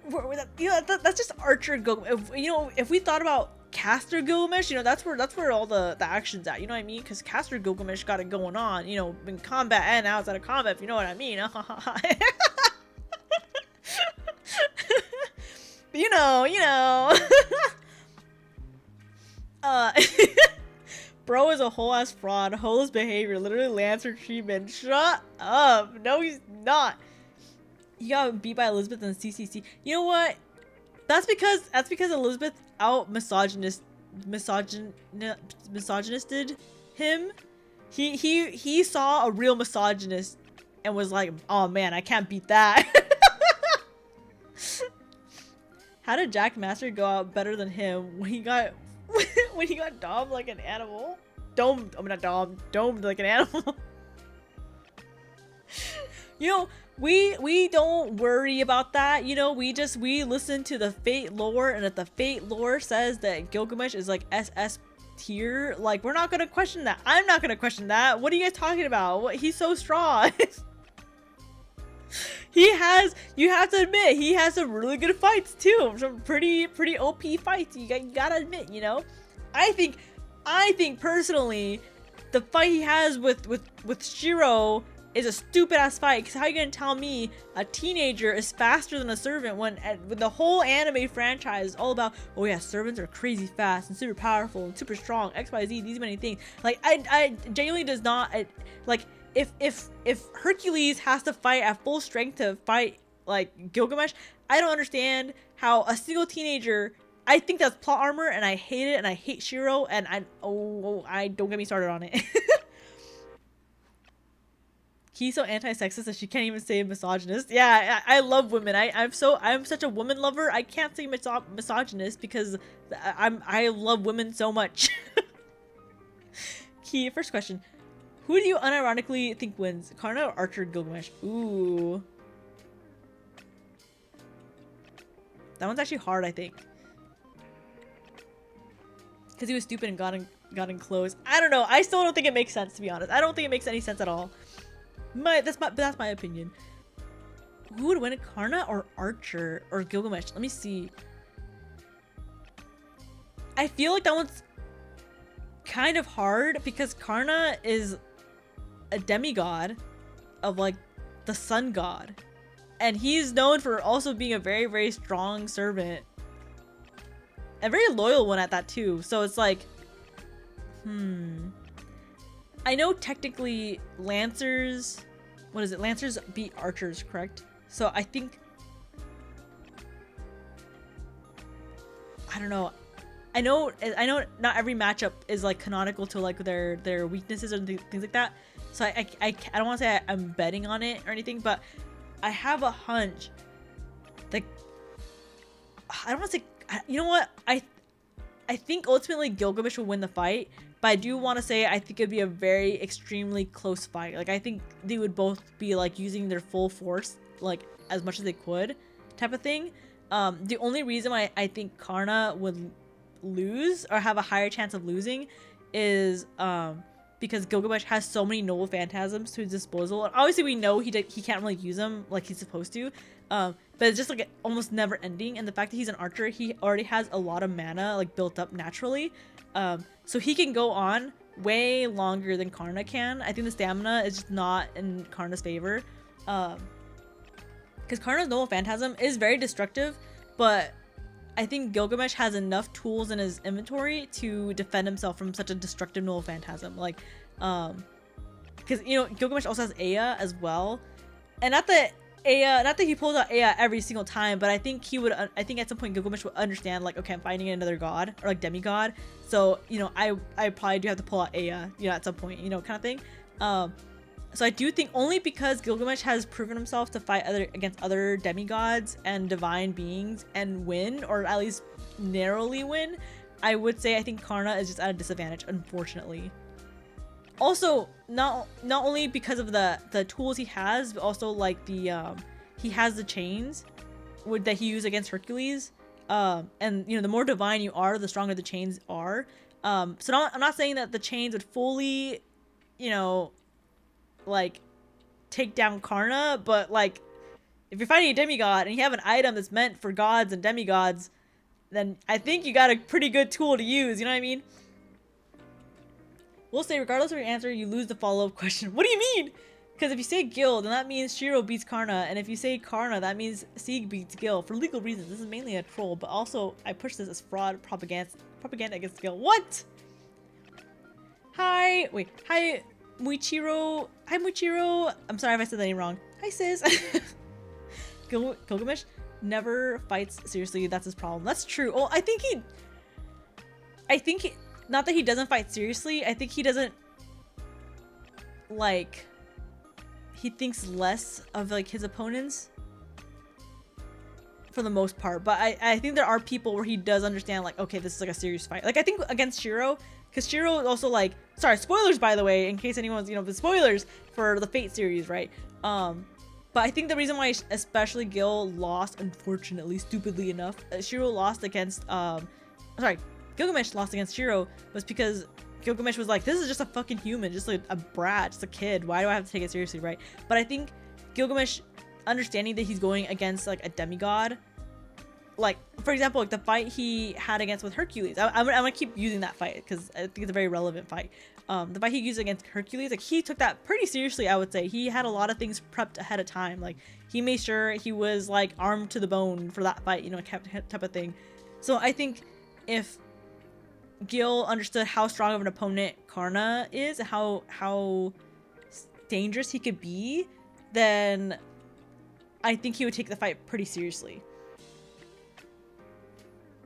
[SPEAKER 1] That's just Archer Gilgamesh. You know, if we thought about Caster Gilgamesh, you know, that's where all the action's at. You know what I mean? Because Caster Gilgamesh got it going on. You know, in combat and outside of combat. If you know what I mean. you know. Bro is a whole ass fraud. Holo's behavior literally Lancer treatment. Shut up. No, he's not. He got beat by Elizabeth in CCC. You know what? That's because Elizabeth out misogynisted him. He saw a real misogynist and was like, oh man, I can't beat that. How did Jack Master go out better than him when he got domed like an animal? Domed like an animal. You know, we don't worry about that. You know, we listen to the Fate lore, and if the Fate lore says that Gilgamesh is like SS tier, like we're not gonna question that. I'm not gonna question that. What are you guys talking about? What, he's so strong. You have to admit, he has some really good fights too. Some pretty OP fights. You gotta admit, you know. I think personally, the fight he has with Shiro is a stupid ass fight. Because how are you gonna tell me a teenager is faster than a servant when the whole anime franchise is all about, oh yeah, servants are crazy fast and super powerful and super strong, XYZ, these many things. Like I genuinely does not like. If Hercules has to fight at full strength to fight like Gilgamesh, I don't understand how a single teenager. I think that's plot armor, and I hate it, and I hate Shiro, and I don't get me started on it. He's so anti-sexist that she can't even say misogynist. Yeah, I love women. I'm such a woman lover. I can't say misogynist because I love women so much. First question. Who do you unironically think wins? Karna or Archer Gilgamesh? Ooh. That one's actually hard, I think. Because he was stupid and got in clothes. I don't know. I still don't think it makes sense, to be honest. I don't think it makes any sense at all. That's my opinion. Who would win, Karna or Archer or Gilgamesh? Let me see. I feel like that one's kind of hard because Karna is a demigod of like the sun god, and he's known for also being a very, very strong servant, a very loyal one at that too. So it's like, I know technically Lancers, what is it? Lancers beat Archers, correct? So I think, I don't know. I know not every matchup is like canonical to like their weaknesses and things like that. So I don't want to say I'm betting on it or anything, but I have a hunch that I don't want to say, you know what, I think ultimately Gilgamesh will win the fight, but I do want to say I think it'd be a very extremely close fight. Like I think they would both be like using their full force like as much as they could type of thing. The only reason why I think Karna would lose or have a higher chance of losing is because Gilgamesh has so many noble phantasms to his disposal, and obviously we know he can't really use them like he's supposed to, but it's just like almost never ending. And the fact that he's an archer, he already has a lot of mana like built up naturally, so he can go on way longer than Karna can. I think the stamina is just not in Karna's favor, because Karna's noble phantasm is very destructive, but I think Gilgamesh has enough tools in his inventory to defend himself from such a destructive noble phantasm. Like, because you know Gilgamesh also has Aya as well, and not that he pulls out Aya every single time, but I think he would. I think at some point Gilgamesh would understand like, okay, I'm fighting another god or like demigod, so you know I probably do have to pull out Aya, you know, at some point, you know, kind of thing. So I do think only because Gilgamesh has proven himself to fight against other demigods and divine beings and win, or at least narrowly win, I would say I think Karna is just at a disadvantage, unfortunately. Also, not only because of the tools he has, but also like the he has the chains that he used against Hercules. And you know, the more divine you are, the stronger the chains are. I'm not saying that the chains would fully, you know, like take down Karna, but like if you're fighting a demigod and you have an item that's meant for gods and demigods, then I think you got a pretty good tool to use, you know what I mean? We'll say regardless of your answer, you lose the follow-up question. What do you mean? Because if you say Gil, then that means Shiro beats Karna, and if you say Karna, that means Sieg beats Gil. For legal reasons, this is mainly a troll, but also I push this as fraud propaganda against Gil. What? Hi Muichiro. Hi Muichiro. I'm sorry if I said that name wrong. Hi sis. Gilgamesh never fights seriously. That's his problem. That's true. Oh, I think he, not that he doesn't fight seriously. I think he doesn't, like, he thinks less of like his opponents for the most part. But I think there are people where he does understand, like, okay, this is like a serious fight. Like I think against Shiro, because Shiro is also like, sorry, spoilers by the way, in case anyone's, you know, the spoilers for the Fate series, right? But I think the reason why especially Gil lost, unfortunately, stupidly enough, Shiro lost against, Gilgamesh lost against Shiro was because Gilgamesh was like, this is just a fucking human, just like a brat, just a kid. Why do I have to take it seriously, right? But I think Gilgamesh understanding that he's going against like a demigod, like for example, like the fight he had against with Hercules. I'm gonna keep using that fight because I think it's a very relevant fight. The fight he used against Hercules, like he took that pretty seriously, I would say. He had a lot of things prepped ahead of time. Like he made sure he was like armed to the bone for that fight, you know, type of thing. So I think if Gil understood how strong of an opponent Karna is, how dangerous he could be, then I think he would take the fight pretty seriously.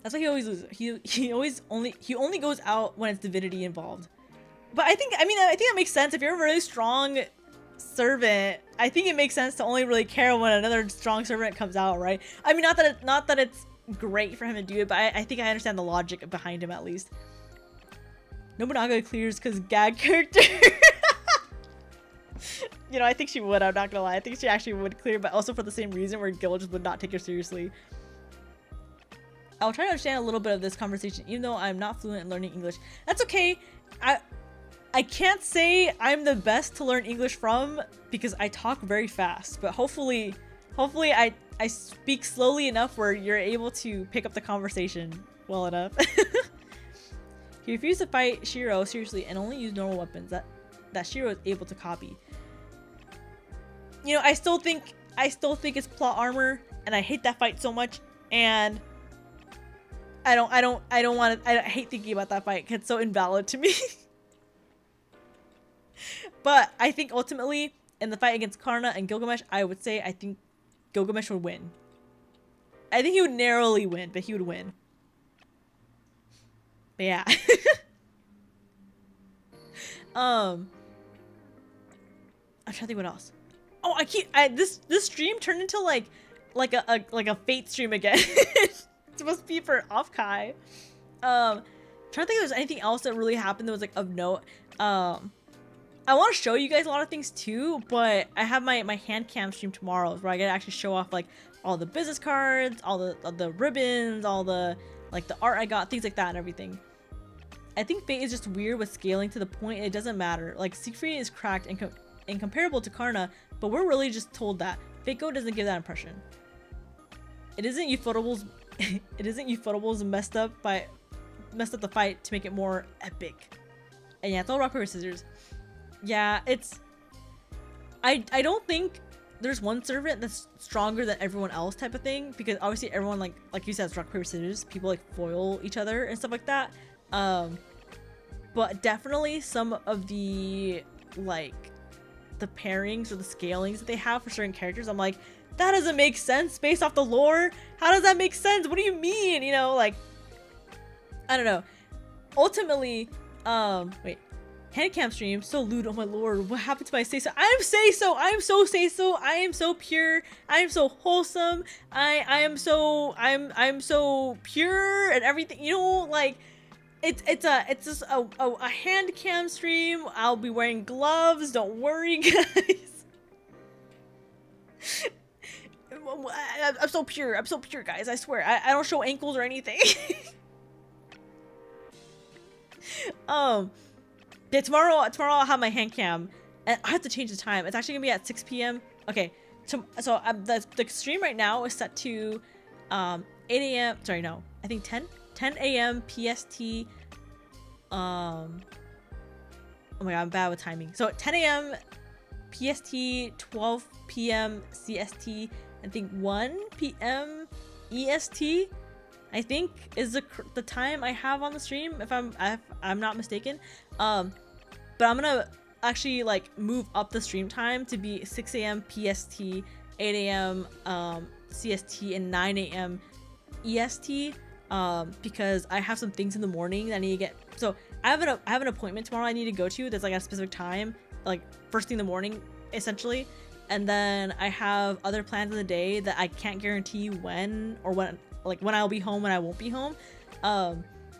[SPEAKER 1] That's why he always loses. He only goes out when it's divinity involved. But I think that makes sense. If you're a really strong servant, I think it makes sense to only really care when another strong servant comes out, right? I mean, not that it's great for him to do it, but I think I understand the logic behind him at least. Nobunaga clears because gag character. You know, I think she would. I'm not gonna lie. I think she actually would clear, but also for the same reason where Gil just would not take her seriously. I'll try to understand a little bit of this conversation, even though I'm not fluent in learning English. That's okay. I can't say I'm the best to learn English from because I talk very fast, but hopefully I speak slowly enough where you're able to pick up the conversation well enough. He refused to fight Shiro seriously and only used normal weapons that Shiro is able to copy. You know, I still think it's plot armor, and I hate that fight so much, and I hate thinking about that fight. It's so invalid to me. But I think ultimately in the fight against Karna and Gilgamesh, I would say I think Gilgamesh would win. I think he would narrowly win, but he would win. But yeah. I'm trying to think what else. Oh, this stream turned into like a Fate stream again. It's supposed to be for Offkai. Trying to think if there's anything else that really happened that was like of note. I want to show you guys a lot of things too, but I have my hand cam stream tomorrow where I get to actually show off like all the business cards, all the ribbons, all the like the art I got, things like that and everything. I think Fate is just weird with scaling to the point it doesn't matter. Like Siegfried is cracked and incomparable to Karna, but we're really just told that. Fateco doesn't give that impression. It isn't Ufotable's messed up the fight to make it more epic. And yeah, it's all rock paper scissors. Yeah, it's I don't think there's one servant that's stronger than everyone else type of thing, because obviously everyone like you said, it's rock paper scissors. People like foil each other and stuff like that. But definitely some of the like the pairings or the scalings that they have for certain characters, I'm like, that doesn't make sense based off the lore. How does that make sense? What do you mean? You know, like, I don't know. Ultimately, wait. handcam stream. So lewd. Oh my lord, what happened to my say so? I am say so. I am so say so. I am so pure. I am so wholesome. I'm so pure and everything. You know, like it's just a hand cam stream. I'll be wearing gloves. Don't worry, guys. I'm so pure. I'm so pure, guys. I swear. I don't show ankles or anything. Yeah, tomorrow I'll have my hand cam, and I have to change the time. It's actually gonna be at 6 p.m. Okay, so the stream right now is set to 8 a.m. Sorry, no, I think 10 a.m. PST. Oh my god, I'm bad with timing. So 10 a.m. PST, 12 p.m. CST, I think 1 p.m. EST. I think is the time I have on the stream, if I'm not mistaken. But I'm gonna actually like move up the stream time to be 6 a.m. PST, 8 a.m. CST, and 9 a.m. EST. Because I have some things in the morning that I need to get. So I have an appointment tomorrow I need to go to. That's like at a specific time, like first thing in the morning, essentially. And then I have other plans of the day that I can't guarantee when I'll be home, when I won't be home.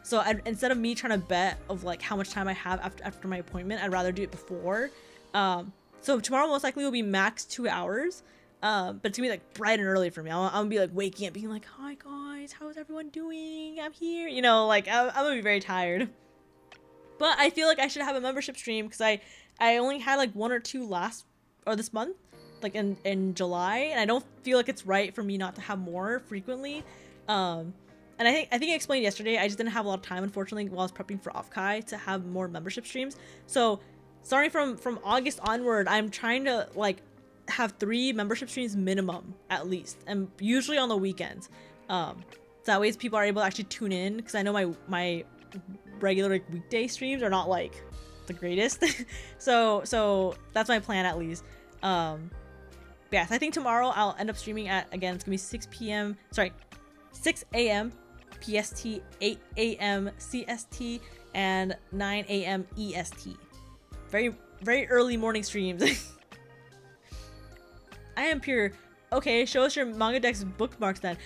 [SPEAKER 1] So instead of me trying to bet of like how much time I have after my appointment, I'd rather do it before. So tomorrow most likely will be max 2 hours. But it's gonna be like bright and early for me. I'm gonna be like waking up being like, hi guys, how's everyone doing? I'm here. You know, like I'm gonna be very tired. But I feel like I should have a membership stream because I only had like 1 or 2 this month, like in July, and I don't feel like it's right for me not to have more frequently. And I think I explained yesterday, I just didn't have a lot of time, unfortunately, while I was prepping for Offkai to have more membership streams. So starting from August onward, I'm trying to like have 3 membership streams minimum at least, and usually on the weekends. So that way people are able to actually tune in, because I know my regular like weekday streams are not like the greatest. so that's my plan at least. Yeah, so I think tomorrow I'll end up streaming at, again, it's gonna be 6 a.m. PST, 8 a.m. CST, and 9 a.m. EST. Very, very early morning streams. I am pure. Okay, show us your manga deck's bookmarks then.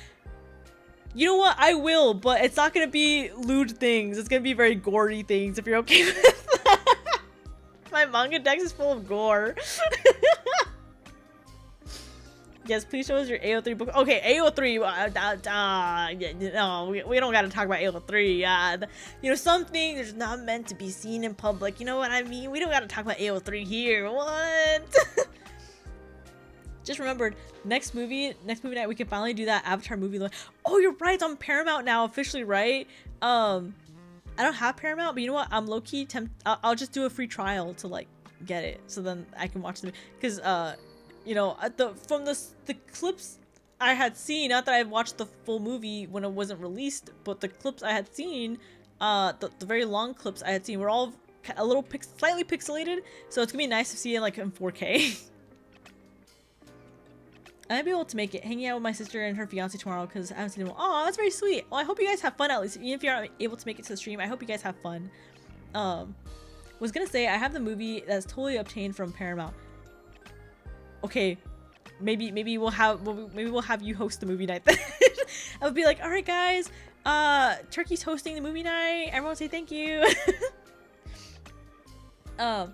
[SPEAKER 1] You know what? I will, but it's not gonna be lewd things. It's gonna be very gory things, if you're okay with that. My manga deck is full of gore. Yes, please show us your AO3 book. Okay, AO3. No, we don't gotta talk about AO3. You know, some things are not meant to be seen in public. You know what I mean? We don't gotta talk about AO3 here. What? Just remembered, next movie night, we can finally do that Avatar movie. Oh, you're right. It's on Paramount now, officially, right? I don't have Paramount, but you know what? I'm low-key I'll just do a free trial to like get it, so then I can watch them. Because you know, from the clips I had seen, not that I've watched the full movie when it wasn't released, but the clips I had seen, the very long clips I had seen were all a little slightly pixelated, so it's gonna be nice to see it like in 4K. I might be able to make it, hanging out with my sister and her fiance tomorrow, because I haven't seen them. Oh, that's very sweet. Well, I hope you guys have fun at least. Even if you're not able to make it to the stream, I hope you guys have fun. Was gonna say, I have the movie that's totally obtained from Paramount. Okay, maybe we'll have you host the movie night then. I would be like, all right guys, Turkey's hosting the movie night. Everyone say thank you. To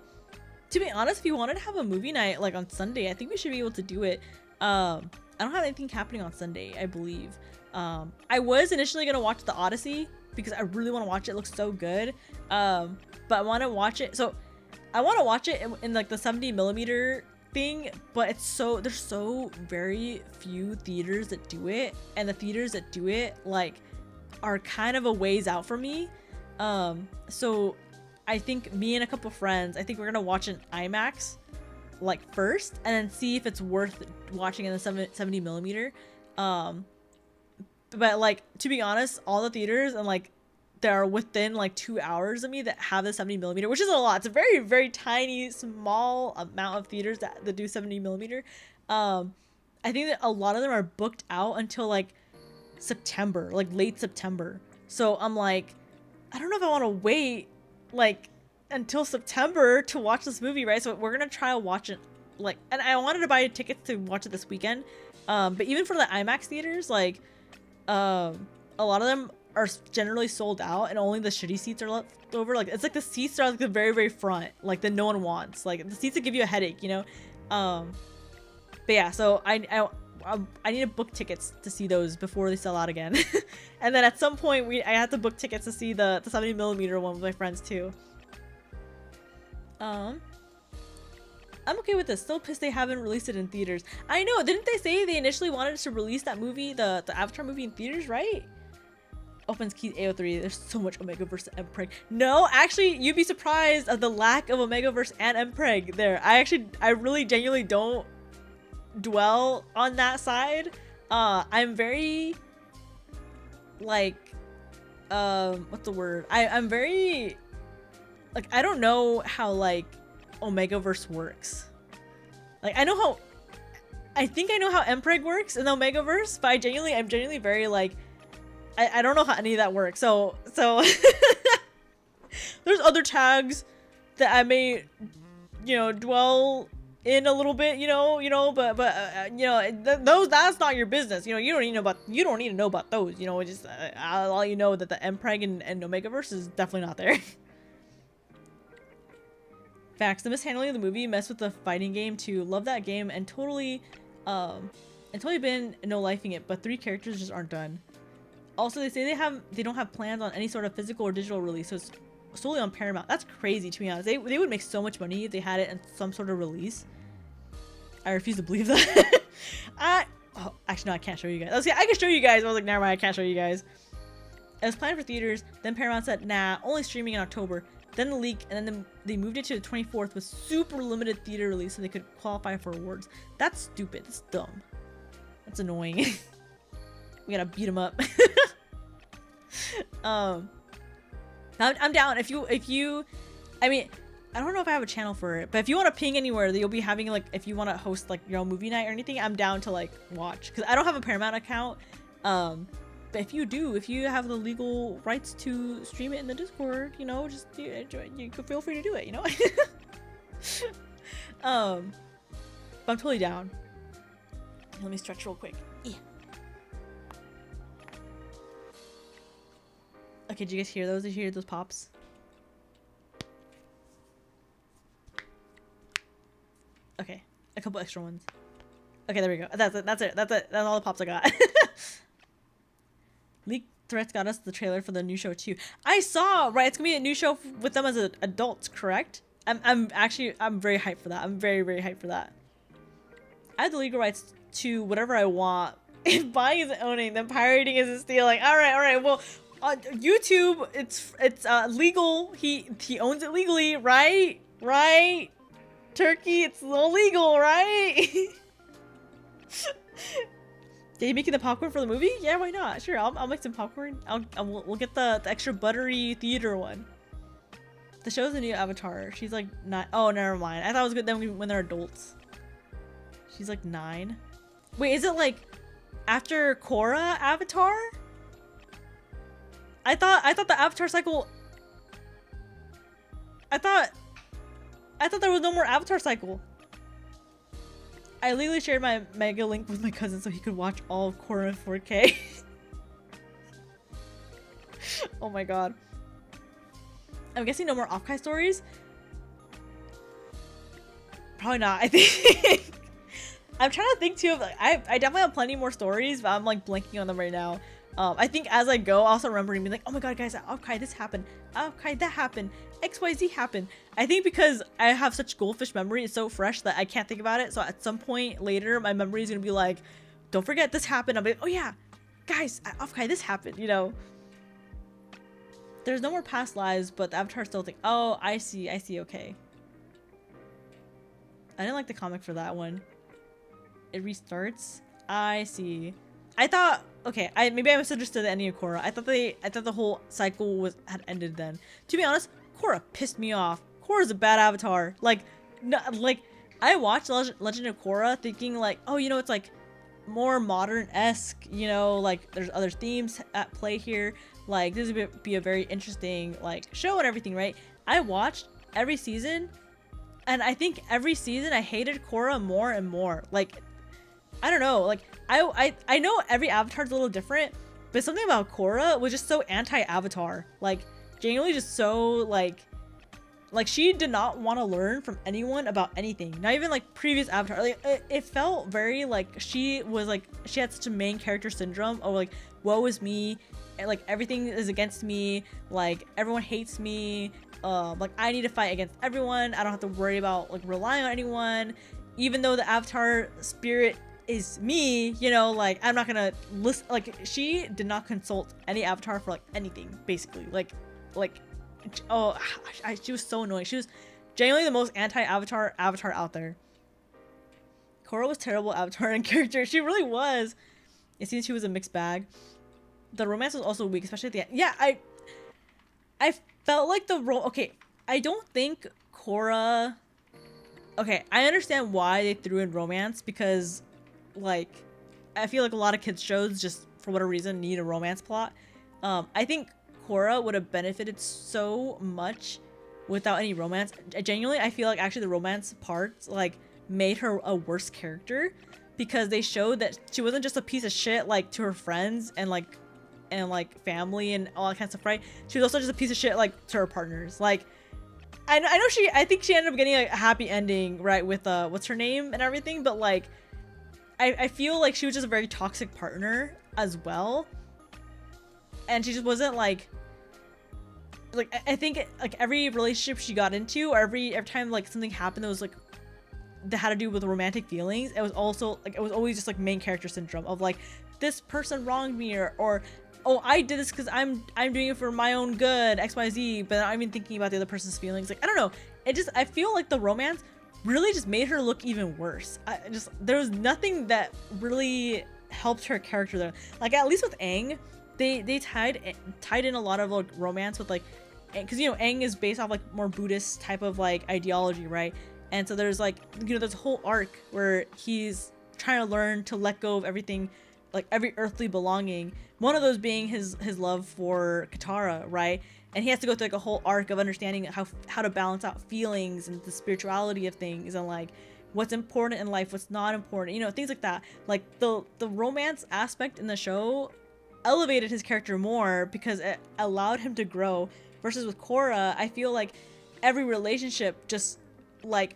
[SPEAKER 1] be honest, if you wanted to have a movie night like on Sunday, I think we should be able to do it. I don't have anything happening on Sunday, I believe. I was initially gonna watch The Odyssey because I really want to watch it. It looks so good. But I want to watch it. So I want to watch it in like the 70mm thing, but there's so very few theaters that do it, and the theaters that do it like are kind of a ways out for me. So I think me and a couple friends, I think we're gonna watch an IMAX like first, and then see if it's worth watching in the 70mm. But like, to be honest, all the theaters and like that are within like 2 hours of me that have the 70mm, which is a lot. It's a very, very tiny, small amount of theaters that do 70mm. I think that a lot of them are booked out until like September, like late September. So I'm like, I don't know if I want to wait like until September to watch this movie, right? So we're gonna try to watch it, like, and I wanted to buy tickets to watch it this weekend. But even for the IMAX theaters, like, a lot of them are generally sold out, and only the shitty seats are left over. Like, it's like the seats are like the very, very front, like that no one wants, like the seats that give you a headache, you know. But yeah, so I need to book tickets to see those before they sell out again. And then at some point I have to book tickets to see the 70mm one with my friends too. I'm okay with this. Still pissed they haven't released it in theaters. I know, didn't they say they initially wanted to release that movie, the Avatar movie, in theaters, right? Opens keys AO3. There's so much Omegaverse and Mpreg. No, actually, you'd be surprised of the lack of Omegaverse and Mpreg there. I really genuinely don't dwell on that side. I'm very, like, what's the word? I'm very, like, I don't know how, like, Omegaverse works. Like, I think I know how Mpreg works in the Omegaverse, but I'm genuinely very, like, I don't know how any of that works. So there's other tags that I may, you know, dwell in a little bit, you know, but you know, that's not your business. You know, you don't need to know about those. You know, just I'll let you know that the Mpreg and Omegaverse is definitely not there. Facts. The mishandling of the movie messed with the fighting game too. Love that game and totally been no lifing it, but 3 characters just aren't done. Also, they say they don't have plans on any sort of physical or digital release, so it's solely on Paramount. That's crazy, to be honest. They would make so much money if they had it in some sort of release. I refuse to believe that. Oh, actually, no, I can't show you guys. I can show you guys. I was like, never mind, I can't show you guys. It was planned for theaters, then Paramount said, nah, only streaming in October. Then the leak, and then they moved it to the 24th with super limited theater release so they could qualify for awards. That's stupid. That's dumb. That's annoying. We gotta beat them up. I'm down. If you, I mean, I don't know if I have a channel for it, but if you want to ping anywhere that you'll be having, like, if you want to host like your own movie night or anything, I'm down to like watch, because I don't have a Paramount account. But if you do, if you have the legal rights to stream it in the Discord, you know, just you can feel free to do it, you know. But I'm totally down. Let me stretch real quick. Yeah. Okay, did you guys hear those? Did you hear those pops? Okay, a couple extra ones. Okay, there we go. That's it. That's all the pops I got. Leak threats got us the trailer for the new show too. I saw, right? It's gonna be a new show with them as adults, correct? I'm very hyped for that. I'm very, very hyped for that. I have the legal rights to whatever I want. If buying isn't owning, then pirating isn't stealing. All right. Well, YouTube, it's legal. He owns it legally, right? Right? Turkey, it's illegal, right? Are you making the popcorn for the movie? Yeah, why not? Sure, I'll make some popcorn. We'll get the extra buttery theater one. The show's a new Avatar. She's like 9. Oh, never mind. I thought it was good then when they're adults. She's like 9. Wait, is it like after Korra Avatar? I thought the Avatar cycle. I thought there was no more Avatar cycle. I legally shared my Mega Link with my cousin so he could watch all of Korra in 4K. Oh my god. I'm guessing no more Offkai stories? Probably not, I think. I'm trying to think too of, like, I definitely have plenty more stories, but I'm like blanking on them right now. I think as I go, I'll also remember and be like, oh my god, guys, Offkai this happened. Offkai that happened. XYZ happened. I think because I have such goldfish memory, it's so fresh that I can't think about it. So at some point later, my memory is gonna be like, don't forget this happened. I'll be like, oh yeah, guys, at Offkai this happened, you know. There's no more past lives, but the Avatar still think, oh, I see, okay. I didn't like the comic for that one. It restarts. I see. I thought, okay, maybe I misunderstood the ending of Korra. I thought the whole cycle had ended then. To be honest, Korra pissed me off. Korra's a bad Avatar. Like, no, like I watched Legend of Korra thinking like, oh, you know, it's like more modern-esque, you know, like there's other themes at play here. Like this would be a very interesting like show and everything, right? I watched every season, and I think every season I hated Korra more and more. Like, I don't know, like I know every avatar is a little different, but something about Korra was just so anti-avatar. Like, genuinely just so like she did not want to learn from anyone about anything, not even like previous avatar. Like it felt very like she was like, she had such a main character syndrome of like, woe is me, and like everything is against me, like everyone hates me, like I need to fight against everyone, I don't have to worry about like relying on anyone, even though the avatar spirit is me, you know, like I'm not gonna listen. Like, she did not consult any avatar for like anything, basically. Like oh, she was so annoying. She was genuinely the most anti-avatar avatar out there. Korra was terrible avatar and character. She really was. It seems she was a mixed bag. The romance was also weak, especially at the end. Yeah, I felt like okay, I don't think Korra. Okay, I understand why they threw in romance, because like I feel like a lot of kids shows just for whatever reason need a romance plot. I think Korra would have benefited so much without any romance. Genuinely, I feel like actually the romance parts like made her a worse character, because they showed that she wasn't just a piece of shit like to her friends and like family and all that kind of stuff, right? She was also just a piece of shit like to her partners. Like I know I think she ended up getting a happy ending, right, with what's her name and everything, but like I feel like she was just a very toxic partner as well, and she just wasn't like I think like every relationship she got into, or every time like something happened that was like that had to do with romantic feelings, it was also like, it was always just like main character syndrome of like, this person wronged me, or oh, I did this because I'm doing it for my own good, XYZ, but I'm even thinking about the other person's feelings. Like, I don't know, I feel like the romance really just made her look even worse. There was nothing that really helped her character there. Like, at least with Aang, they tied in a lot of like romance with like, because you know Aang is based off like more Buddhist type of like ideology, right? And so there's like, you know, there's a whole arc where he's trying to learn to let go of everything, like every earthly belonging, one of those being his love for Katara, right? And he has to go through like a whole arc of understanding how to balance out feelings and the spirituality of things, and like what's important in life, what's not important, you know, things like that. Like the romance aspect in the show elevated his character more because it allowed him to grow, versus with Korra, I feel like every relationship just like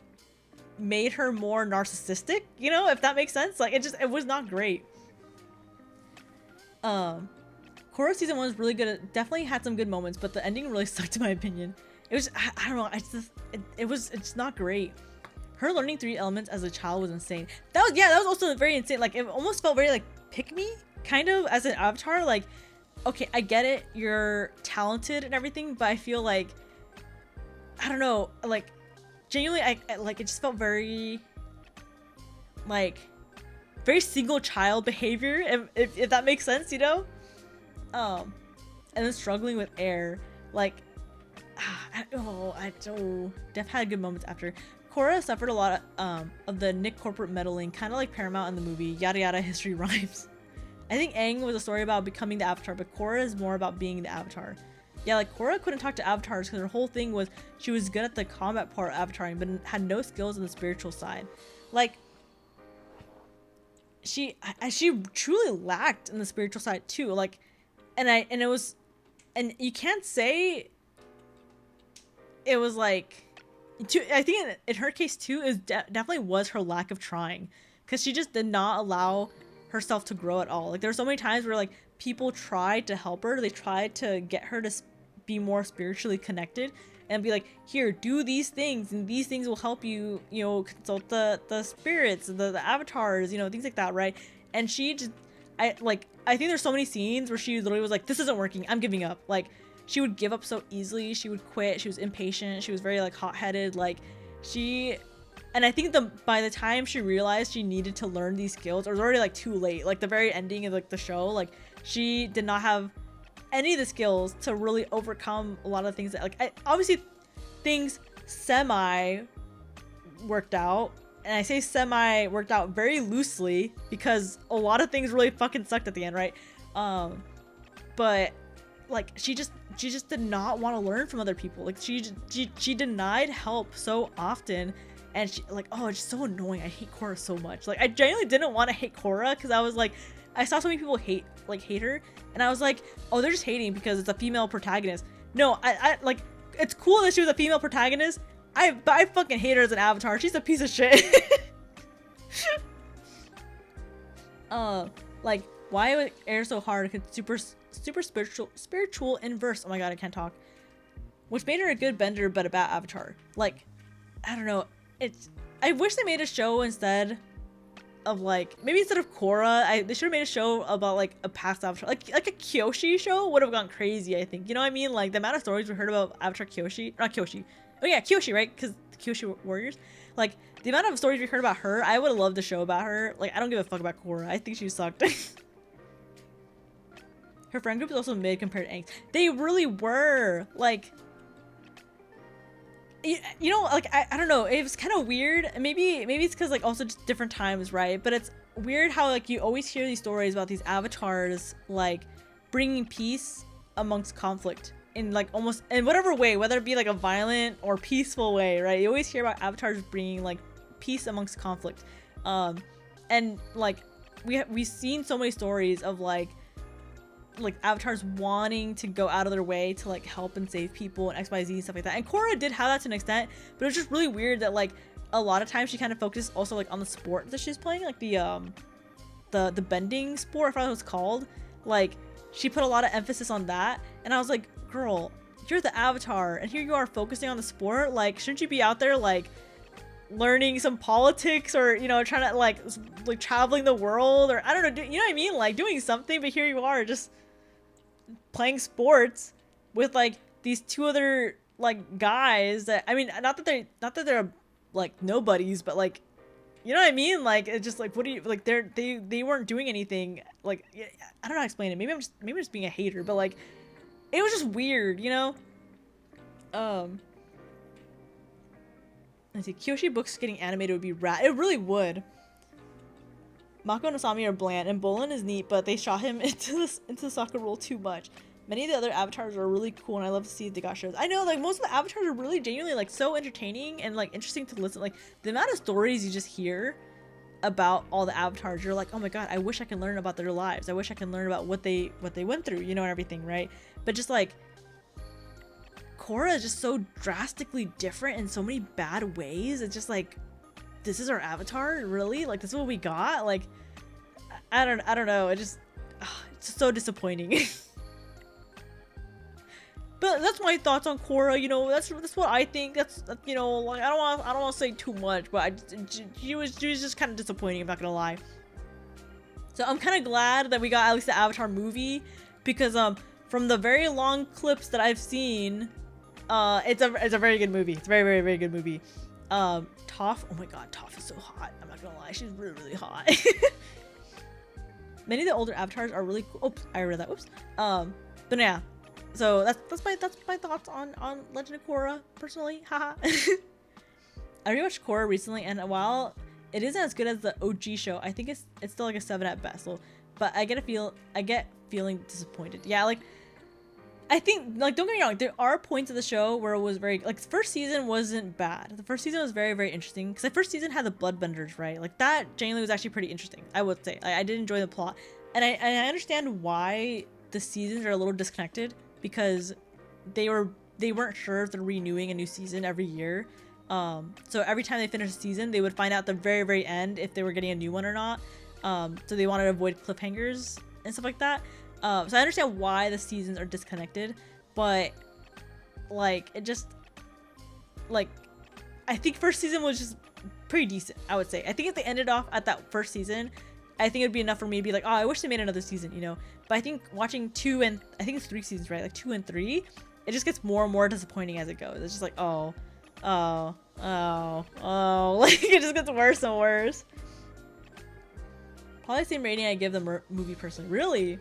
[SPEAKER 1] made her more narcissistic, you know, if that makes sense. Like it was not great. Korra season 1 was really good. It definitely had some good moments, but the ending really sucked in my opinion. It was, I don't know, it's not great. Her learning 3 elements as a child was insane. That was also very insane. Like, it almost felt very like pick me kind of as an avatar. Like, okay, I get it, you're talented and everything, but I feel like, I don't know, like genuinely I like, it just felt very like very single child behavior, if that makes sense, you know. And then struggling with air, like Def had good moments after. Korra suffered a lot of the Nick corporate meddling, kind of like Paramount in the movie, yada yada history rhymes. I think Aang was a story about becoming the avatar, but Korra is more about being the avatar. Yeah, like Korra couldn't talk to avatars because her whole thing was she was good at the combat part of avataring, but had no skills on the spiritual side. Like, she truly lacked in the spiritual side too. Like, and you can't say it was like, I think in her case too, is definitely was her lack of trying, because she just did not allow herself to grow at all. Like, there were so many times where like people tried to help her, they tried to get her to be more spiritually connected and be like, here, do these things, and these things will help you, you know, consult the spirits, the avatars, you know, things like that, right? And she just, I think there's so many scenes where she literally was like, this isn't working, I'm giving up. Like, she would give up so easily, she would quit, she was impatient, she was very like hot-headed, like and I think by the time she realized she needed to learn these skills, it was already like too late. Like, the very ending of like the show, like she did not have any of the skills to really overcome a lot of things that like, obviously things semi worked out, and I say semi worked out very loosely because a lot of things really fucking sucked at the end, right? But like, she just she just did not want to learn from other people. Like she denied help so often, and she like, oh, it's so annoying. I hate Korra so much. Like I genuinely didn't want to hate Korra because I was like, I saw so many people hate her, and I was like, oh, they're just hating because it's a female protagonist. No, I like, it's cool that she was a female protagonist. But I fucking hate her as an avatar. She's a piece of shit. Like, why would air so hard? Super spiritual inverse. Oh my god, I can't talk. Which made her a good bender, but a bad avatar. Like, I don't know. I wish they made a show instead of like, maybe instead of Korra, they should have made a show about like a past avatar. Like a Kyoshi show would have gone crazy, I think. You know what I mean? Like the amount of stories we heard about Avatar Kyoshi, not Kyoshi. Oh yeah, Kyoshi, right? Because Kyoshi Warriors. Like, the amount of stories we heard about her, I would have loved the show about her. Like, I don't give a fuck about Korra. I think she sucked. Her friend group is also mid compared to Aang's. They really were. Like, you know, like, I don't know. It was kind of weird. Maybe it's because, like, also just different times, right? But it's weird how, like, you always hear these stories about these avatars, like, bringing peace amongst conflict. In like almost in whatever way, whether it be like a violent or peaceful way, right? You always hear about avatars bringing like peace amongst conflict, and like we've seen so many stories of like avatars wanting to go out of their way to like help and save people and XYZ and stuff like that. And Korra did have that to an extent, but it was just really weird that like a lot of times she kind of focused also like on the sport that she's playing, like the bending sport, I forgot what it's called. Like she put a lot of emphasis on that, and I was like, girl, you're the avatar and here you are focusing on the sport. Like, shouldn't you be out there like learning some politics, or you know, trying to like traveling the world, or I don't know, you know what I mean, like doing something? But here you are just playing sports with like these two other like guys that, I mean, not that they're like nobodies, but like, you know what I mean? Like, it's just like, what do you like? They weren't doing anything. Like, I don't know how to explain it. Maybe I'm just being a hater, but like, it was just weird, you know? Let's see. Kyoshi books getting animated would be rad. It really would. Mako and Asami are bland, and Bolin is neat, but they shot him into the soccer role too much. Many of the other avatars are really cool, and I love to see they got shows. I know, like, most of the avatars are really genuinely, like, so entertaining and, like, interesting to listen. Like, the amount of stories you just hear about all the avatars, you're like, oh my god, I wish I could learn about their lives. I wish I could learn about what they went through, you know, and everything, right? But just, like, Korra is just so drastically different in so many bad ways. It's just, like, this is our avatar? Really? Like, this is what we got? Like, I don't know. It's just so disappointing. But that's my thoughts on Korra. You know, that's what I think. That's you know, like, I don't want to say too much, but she was just kind of disappointing, I'm not gonna lie. So I'm kind of glad that we got at least the Avatar movie, because from the very long clips that I've seen, it's a very good movie. It's a very, very good movie. Toph, oh my god, Toph is so hot. I'm not gonna lie, she's really, really hot. Many of the older avatars are really cool. Oops, I read that. Oops. But yeah. So that's my thoughts on Legend of Korra, personally. Haha. I rewatched Korra recently, and while it isn't as good as the OG show, I think it's still like a 7 at best. So, but I get feeling disappointed. Yeah, like, I think, like, don't get me wrong, there are points of the show where it was very, like, the first season wasn't bad. The first season was very, very interesting, because the first season had the bloodbenders, right? Like, that genuinely was actually pretty interesting, I would say. I did enjoy the plot, and I understand why the seasons are a little disconnected, because they weren't sure if they're renewing a new season every year. So every time they finished a season, they would find out at the very, very end if they were getting a new one or not. So they wanted to avoid cliffhangers and stuff like that. So I understand why the seasons are disconnected, but like, it just, like, I think first season was just pretty decent, I would say. I think if they ended off at that first season, I think it'd be enough for me to be like, oh, I wish they made another season, you know? But I think watching 2 and, I think it's 3 seasons, right? Like 2 and 3, it just gets more and more disappointing as it goes. It's just like, oh, like, it just gets worse and worse. Probably the same rating I give the movie personally. Really?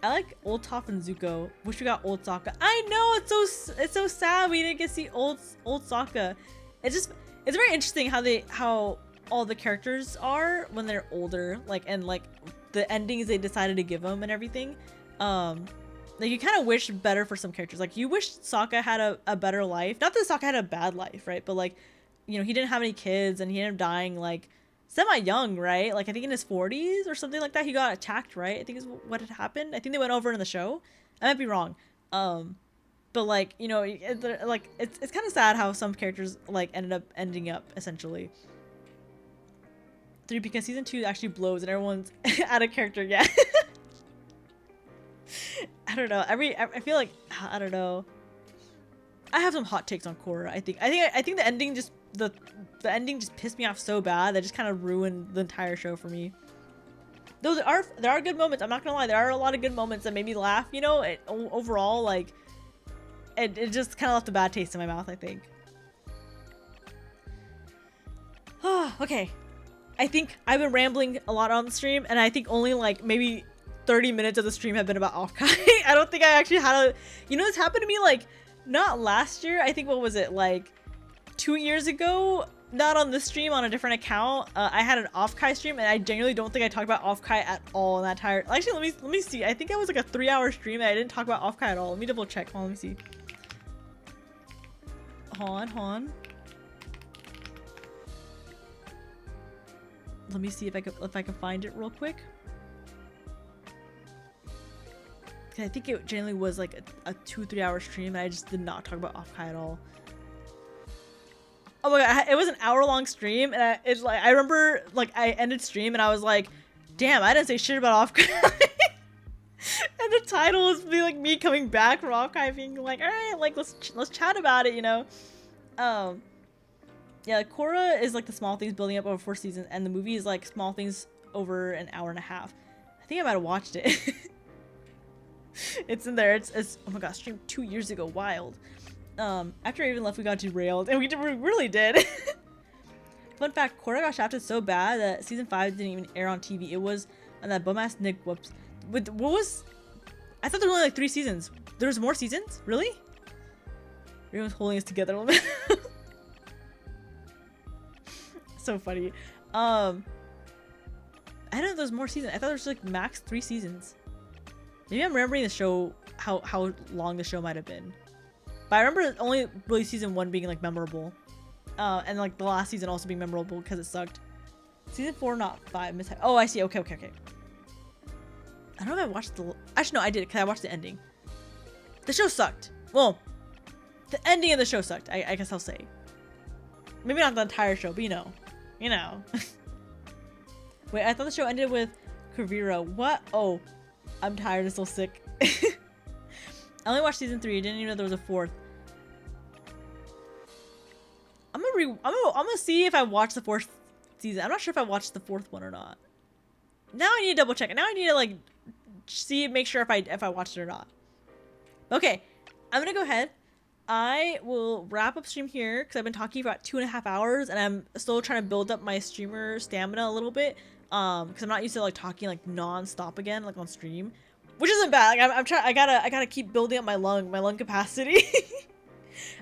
[SPEAKER 1] I like old Toph and Zuko. Wish we got old Sokka. I know, it's so sad we didn't get to see old Sokka. It's very interesting how all the characters are when they're older, like, and like the endings they decided to give them and everything. like you kind of wish better for some characters. Like you wish Sokka had a better life. Not that Sokka had a bad life, right? But like, you know, he didn't have any kids and he ended up dying like semi young, right? Like I think in his 40s or something like that. He got attacked, right? I think is what had happened. I think they went over in the show. I might be wrong. But like, you know, like it's kind of sad how some characters like ending up essentially. 3 because season 2 actually blows and everyone's out of character. Yeah. I don't know. I feel like I don't know. I have some hot takes on Korra. I think the ending just the ending just pissed me off so bad that just kind of ruined the entire show for me. Though there are good moments. I'm not gonna lie. There are a lot of good moments that made me laugh. You know, overall like it just kind of left a bad taste in my mouth. I think. Okay. I think I've been rambling a lot on the stream, and I think only like maybe 30 minutes of the stream have been about Offkai. I don't think I actually had a, you know, this happened to me like not last year. I think what was it, like 2 years ago? Not on this stream, on a different account. I had an Offkai stream, and I genuinely don't think I talked about Offkai at all in that entire. Actually, let me see. I think it was like a 3-hour stream and I didn't talk about Offkai at all. Let me double check. Hold on, let me see. Hold on. Let me see if I can find it real quick. I think it generally was like a 2-3 hour stream and I just did not talk about Offkai at all. Oh my god, it was an hour-long stream and it's like I remember like I ended stream and I was like, damn, I didn't say shit about Offkai. And the title was be like me coming back from Offkai being like, all right, like let's chat about it, you know. Yeah, like, Korra is like the small things building up over 4 seasons, and the movie is like small things over an hour and a half. I think I might have watched it. It's in there. It's oh my god, streamed 2 years ago. Wild. After I even left, we got derailed, and we really did. Fun fact: Korra got shafted so bad that season 5 didn't even air on TV. It was on that bum-ass Nick whoops. What was? I thought there were only like 3 seasons. There was more seasons? Really? Everyone's holding us together a little bit. So funny. I didn't know there was more seasons. I thought there was like max 3 seasons. Maybe I'm remembering the show how long the show might have been. But I remember only really season 1 being like memorable. And like the last season also being memorable because it sucked. Season 4, not 5. Oh, I see. Okay. I don't know if I watched the. Actually, no, I did because I watched the ending. The show sucked. Well, the ending of the show sucked. I guess I'll say. Maybe not the entire show, but you know. Wait, I thought the show ended with Kavira. What? Oh, I'm tired and still sick. I only watched season 3. I didn't even know there was a 4th. I'm gonna see if I watched the 4th season. I'm not sure if I watched the 4th one or not. Now I need to double check it. Now I need to like make sure if I watched it or not. Okay, I'm gonna go ahead. I will wrap up stream here because I've been talking for about 2.5 hours and I'm still trying to build up my streamer stamina a little bit. Because I'm not used to like talking like non-stop again, like on stream, which isn't bad. Like I'm trying. I gotta keep building up my lung capacity.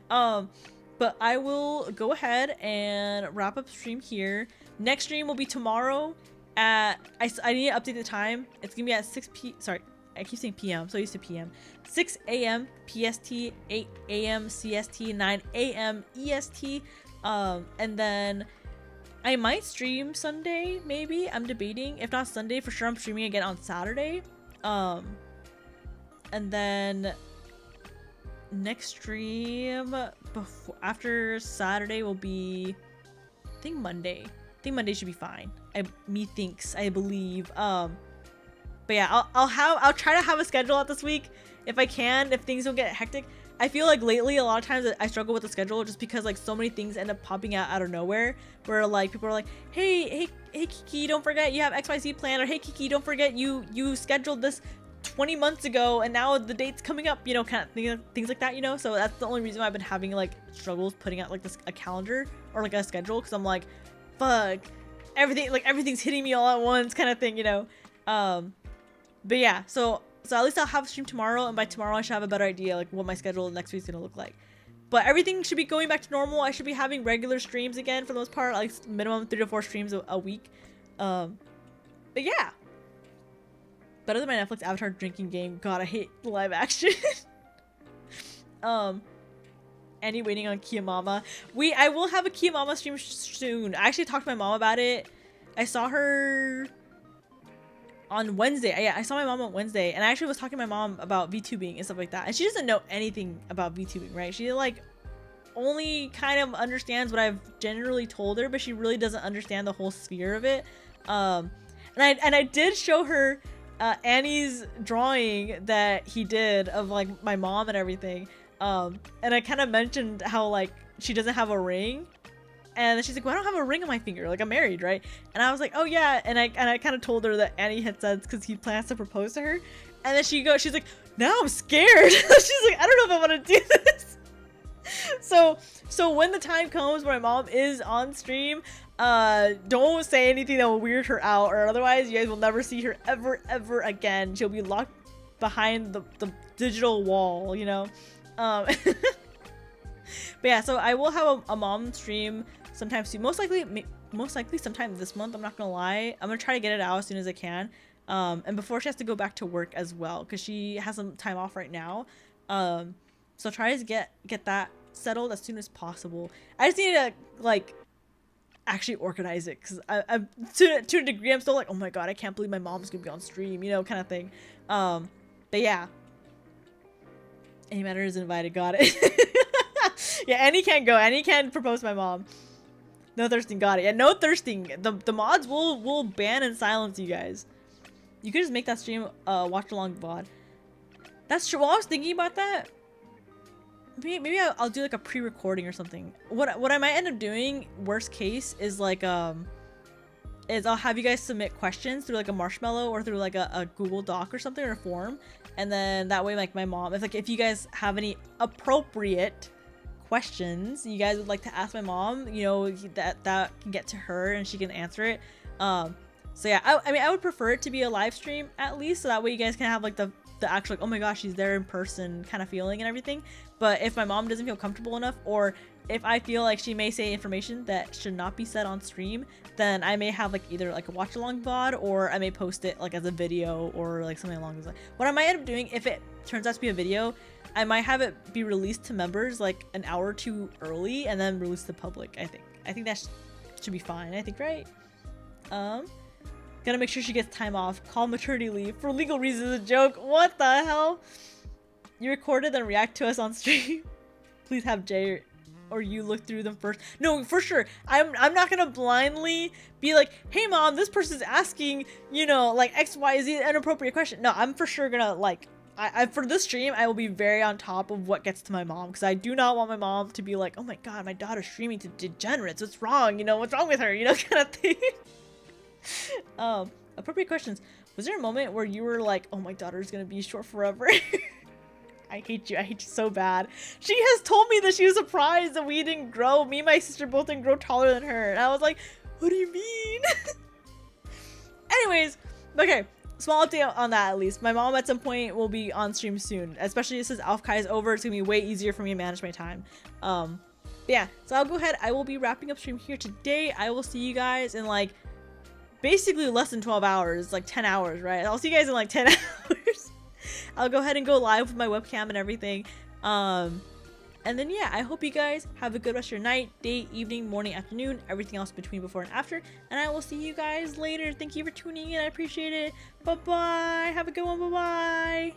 [SPEAKER 1] But I will go ahead and wrap up stream here. Next stream will be tomorrow at I need to update the time. It's gonna be at 6 p. Sorry, I keep saying PM. So used to PM. 6 a.m. PST, 8 a.m. CST, 9 a.m. EST. And then I might stream Sunday, maybe. I'm debating. If not Sunday, for sure I'm streaming again on Saturday. And then next stream after Saturday will be, I think Monday. I think Monday should be fine. I believe. But yeah, I'll try to have a schedule out this week if I can, if things don't get hectic. I feel like lately a lot of times I struggle with the schedule just because like so many things end up popping out of nowhere where like people are like, hey Kiki, don't forget you have XYZ planned, or hey Kiki, don't forget you scheduled this 20 months ago and now the date's coming up, you know, kind of things like that, you know. So that's the only reason why I've been having like struggles putting out like a calendar or like a schedule, because I'm like, fuck, everything's hitting me all at once kind of thing, you know. But yeah, so at least I'll have a stream tomorrow, and by tomorrow I should have a better idea like what my schedule next week's gonna look like. But everything should be going back to normal. I should be having regular streams again for the most part, like minimum 3 to 4 streams a week. But yeah, Better than my Netflix Avatar drinking game. God, I hate live action. Annie waiting on Kiayama. I will have a Kiayama stream soon. I actually talked to my mom about it. I saw her on Wednesday. Yeah, I saw my mom on Wednesday, and I actually was talking to my mom about VTubing and stuff like that. And she doesn't know anything about VTubing, right? She like only kind of understands what I've generally told her, but she really doesn't understand the whole sphere of it. And I did show her Annie's drawing that he did of like my mom and everything. And I kind of mentioned how like she doesn't have a ring, and then she's like, well, I don't have a ring on my finger, like I'm married, right? And I was like, oh yeah. And I kind of told her that Annie had said because he plans to propose to her, and then she's like, now I'm scared. She's like, I don't know if I want to do this. So when the time comes where my mom is on stream, don't say anything that will weird her out, or otherwise you guys will never see her ever again. She'll be locked behind the digital wall, you know. But yeah, so I will have a mom stream sometime soon. Most likely sometime this month. I'm not gonna lie. I'm gonna try to get it out as soon as I can. And before she has to go back to work as well, because she has some time off right now. So try to get that settled as soon as possible. I just need to like actually organize it, because I'm to a degree I'm still like, oh my god, I can't believe my mom's gonna be on stream, you know, kind of thing. But yeah. Any matter is invited, got it. Yeah, Annie can't go. Annie can't propose to my mom. No thirsting, got it. Yeah, no thirsting. The mods will ban and silence you guys. You could just make that stream watch along VOD. That's true. While I was thinking about that, maybe I'll do like a pre-recording or something. What I might end up doing, worst case, is like is I'll have you guys submit questions through like a Marshmallow or through like a Google Doc or something, or a form. And then that way, like my mom, if you guys have any appropriate questions you guys would like to ask my mom, you know, that can get to her and she can answer it. So yeah, I mean, I would prefer it to be a live stream at least, so that way you guys can have like the actual, like, oh my gosh, she's there in person kind of feeling and everything. But if my mom doesn't feel comfortable enough, or if I feel like she may say information that should not be said on stream, then I may have like either like a watch along VOD, or I may post it like as a video or like something along those lines. What I might end up doing, if it turns out to be a video, I might have it be released to members like an hour or two early and then released to the public. I think that should be fine, I think, right? Gotta make sure she gets time off. Call maternity leave for legal reasons. A joke. What the hell? You recorded then react to us on stream. Please have Jay or you look through them first. No, for sure. I'm not gonna blindly be like, hey mom, this person's asking, you know, like XYZ inappropriate question. No, I'm for sure gonna like, I for this stream I will be very on top of what gets to my mom, because I do not want my mom to be like, oh my god, my daughter's streaming to degenerates. What's wrong? You know, what's wrong with her? You know, kind of thing. Appropriate questions. Was there a moment where you were like, oh, my daughter's gonna be short forever? I hate you so bad. She has told me that she was surprised that we didn't grow. Me and my sister both didn't grow taller than her, and I was like, what do you mean? Anyways, okay, small update on that. At least my mom at some point will be on stream soon, especially since Offkai is over. It's gonna be way easier for me to manage my time. Yeah, so I'll go ahead. I will be wrapping up stream here today. I will see you guys in like basically less than 12 hours, like 10 hours, right? I'll see you guys in like 10 hours. I'll go ahead and go live with my webcam and everything. And then yeah, I hope you guys have a good rest of your night, day, evening, morning, afternoon, everything else between, before and after. And I will see you guys later. Thank you for tuning in. I appreciate it. Bye-bye. Have a good one. Bye-bye.